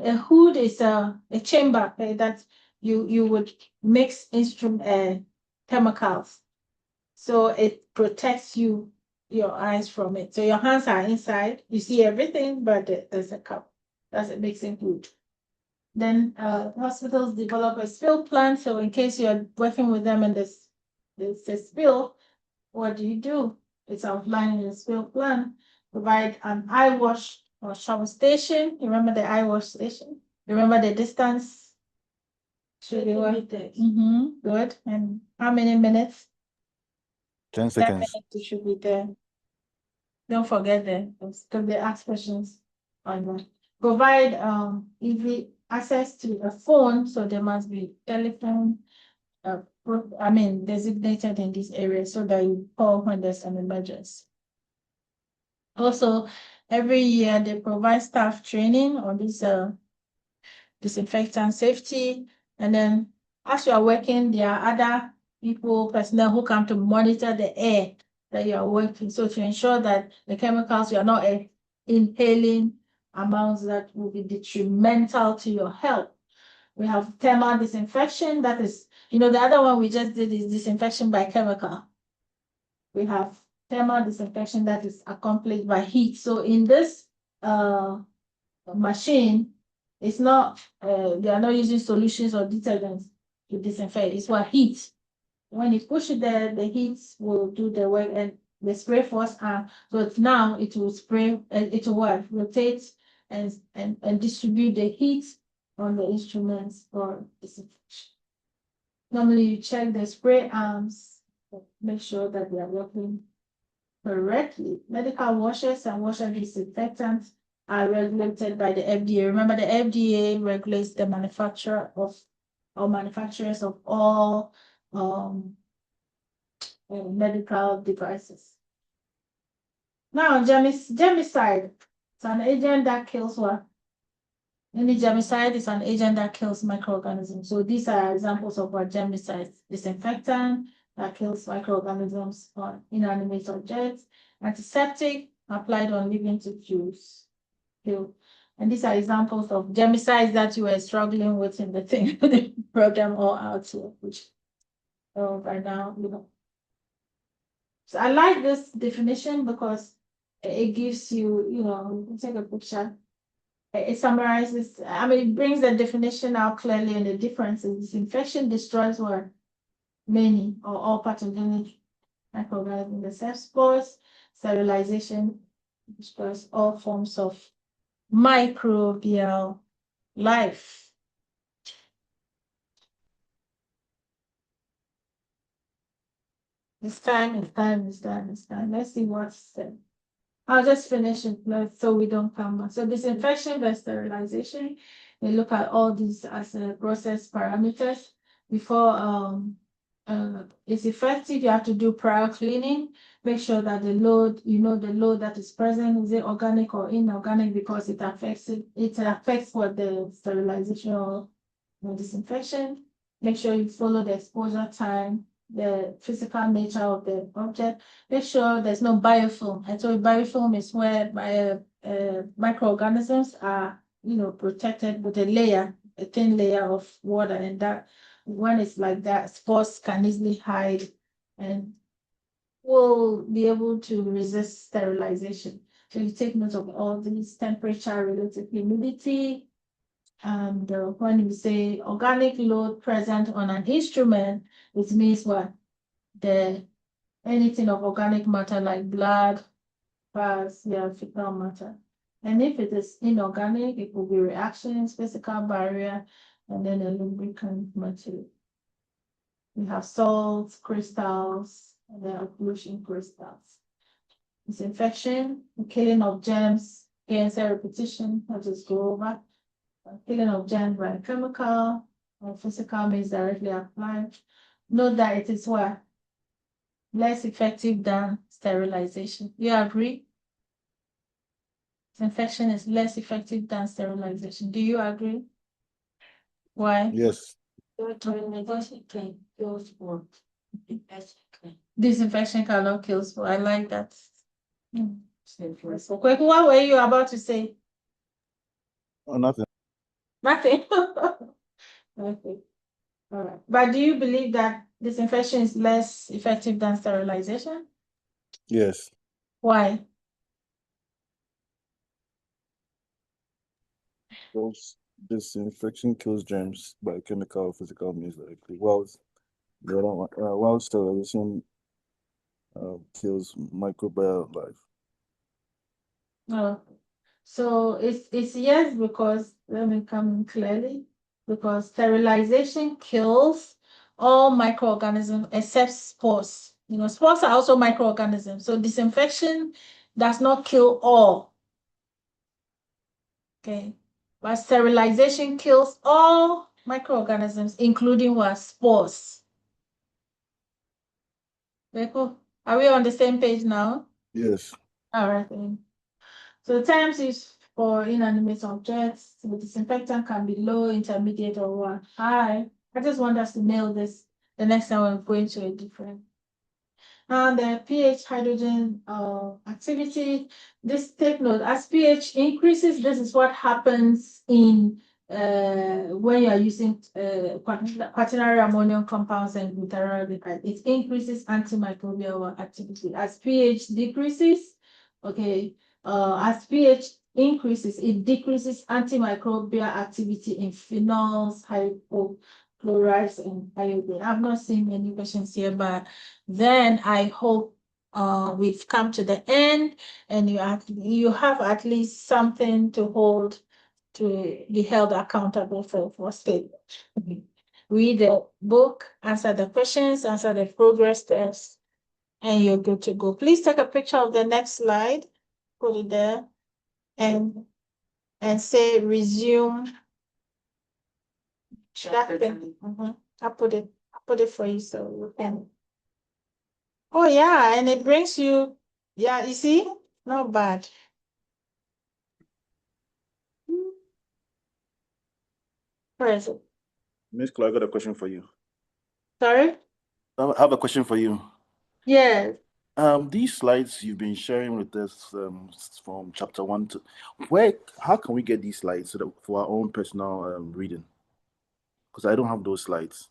A hood is a chamber that you would mix chemicals. So it protects your eyes from it. So your hands are inside, you see everything, but there's a cup. That's a mixing hood. Then hospitals develop a spill plan. So in case you're working with them and there's a spill, what do? It's outlined in the spill plan. Provide an eye wash or shower station. You remember the eye wash station? Remember the distance? Should be good. And how many minutes? 10 10 seconds. minutes you should be there. Don't forget that because they ask questions on that. Provide easy access to a phone, so there must be telephone designated in this area so that you call when there's an emergency. Also, every year they provide staff training on this disinfectant safety. And then as you are working, there are other personnel who come to monitor the air that you are working. So to ensure that the chemicals you are not inhaling amounts that will be detrimental to your health. We have thermal disinfection, that is, the other one we just did is disinfection by chemical. We have thermal disinfection that is accomplished by heat. So in this machine, it's not, they are not using solutions or detergents to disinfect, it's what heat. When you push it there, the heat will do the work and the spray force arm. So now it will spray, it will what? Rotate and distribute the heat on the instruments for disinfection. Normally you check the spray arms, make sure that they are working correctly. Medical washers and washer disinfectants are regulated by the FDA. Remember, the FDA regulates the manufacturer of or manufacturers of all medical devices. Now, germicide, it's an agent that kills what? Any germicide is an agent that kills microorganisms. So these are examples of what germicides: disinfectant that kills microorganisms on inanimate objects, antiseptic applied on living tissues. And these are examples of germicides that you were struggling with in the thing, the program or Outlook, which right now, So I like this definition because it gives you, take a picture. It summarizes, it brings the definition out clearly and the differences. Disinfection destroys what? Many or all pathogenic microorganisms, except spores. Sterilization destroys all forms of microbial life. It's time. Let's see what's said. I'll just finish it so we don't come back. So disinfection by sterilization, we look at all these as process parameters. Before it's effective, you have to do prior cleaning. Make sure that the load, the load that is present, is it organic or inorganic, because it affects what the sterilization or disinfection. Make sure you follow the exposure time, the physical nature of the object. Make sure there's no biofilm. And so biofilm is where microorganisms are, protected with a thin layer of water, and that when it's like that, spores can easily hide and will be able to resist sterilization. So you take note of all these: temperature, relative humidity, and when we say organic load present on an instrument, it means what? Anything of organic matter like blood, pus, fecal matter. And if it is inorganic, it could be reactions, physical barrier, and then a lubricant material. We have salts, crystals, and then occlusion crystals. Disinfection, killing of germs, against a repetition, I'll just go over. Killing of germs by chemical or physical means directly applied. Note that it is what? Less effective than sterilization. You agree? Disinfection is less effective than sterilization. Do you agree? Why? Yes. Disinfection cannot kill spores. I like that. Kweku, what were you about to say? Oh, nothing. Nothing. Okay. All right. But do you believe that disinfection is less effective than sterilization? Yes. Why? Because disinfection kills germs by chemical or physical means directly, whilst the other one, while sterilization kills microbial life. Oh, so it's yes, because let me come clearly, because sterilization kills all microorganisms except spores. Spores are also microorganisms. So disinfection does not kill all. Okay. But sterilization kills all microorganisms, including what? Spores. Beko, are we on the same page now? Yes. All right then. So the terms used for inanimate objects, the disinfectant can be low, intermediate, or what? High. I just want us to nail this the next time we're going to a different. And the pH hydrogen activity, this take note, as pH increases, this is what happens in when you are using quaternary ammonium compounds and glutaraldehyde. It increases antimicrobial activity. As pH decreases, okay, as pH increases, it decreases antimicrobial activity in phenols, hypochlorites, and iodine. I've not seen many questions here, but then I hope we've come to the end and you have at least something to hold to be held accountable for statement. Read the book, answer the questions, answer the progress test, and you're good to go. Please take a picture of the next slide, put it there, and say resume. Chapter 10. I put it for you so you can. Oh yeah, and it brings you, yeah, you see, not bad. Where is it? Miss Clark, I got a question for you. Sorry? I have a question for you. Yes. These slides you've been sharing with us from chapter 1 to how can we get these slides for our own personal reading? Because I don't have those slides.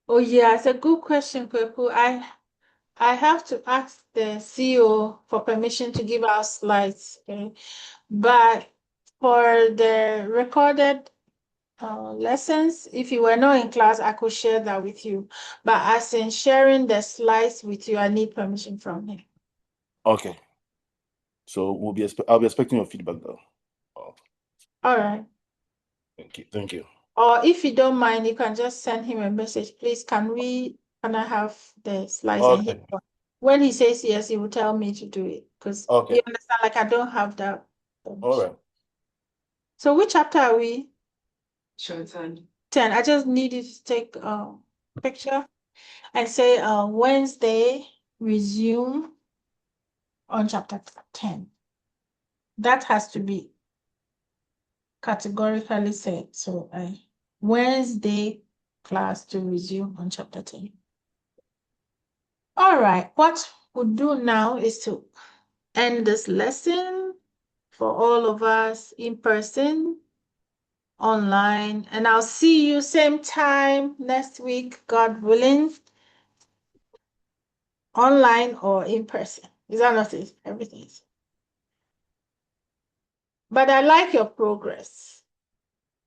Oh yeah, it's a good question, Kweku. I have to ask the CEO for permission to give out slides, okay? But for the recorded lessons, if you were not in class, I could share that with you. But as in sharing the slides with you, I need permission from him. Okay. So I'll be expecting your feedback though. All right. Thank you. Or if you don't mind, you can just send him a message. Please, can I have the slides? Okay. And when he says yes, he will tell me to do it. Because you understand, like I don't have that. All right. So which chapter are we? Chapter 10. 10. I just need you to take a picture and say Wednesday resume on chapter 10. That has to be categorically said. So Wednesday class to resume on chapter 10. All right, what we'll do now is to end this lesson for all of us in person, online, and I'll see you same time next week, God willing, online or in person. Is that not it? Everything is. But I like your progress.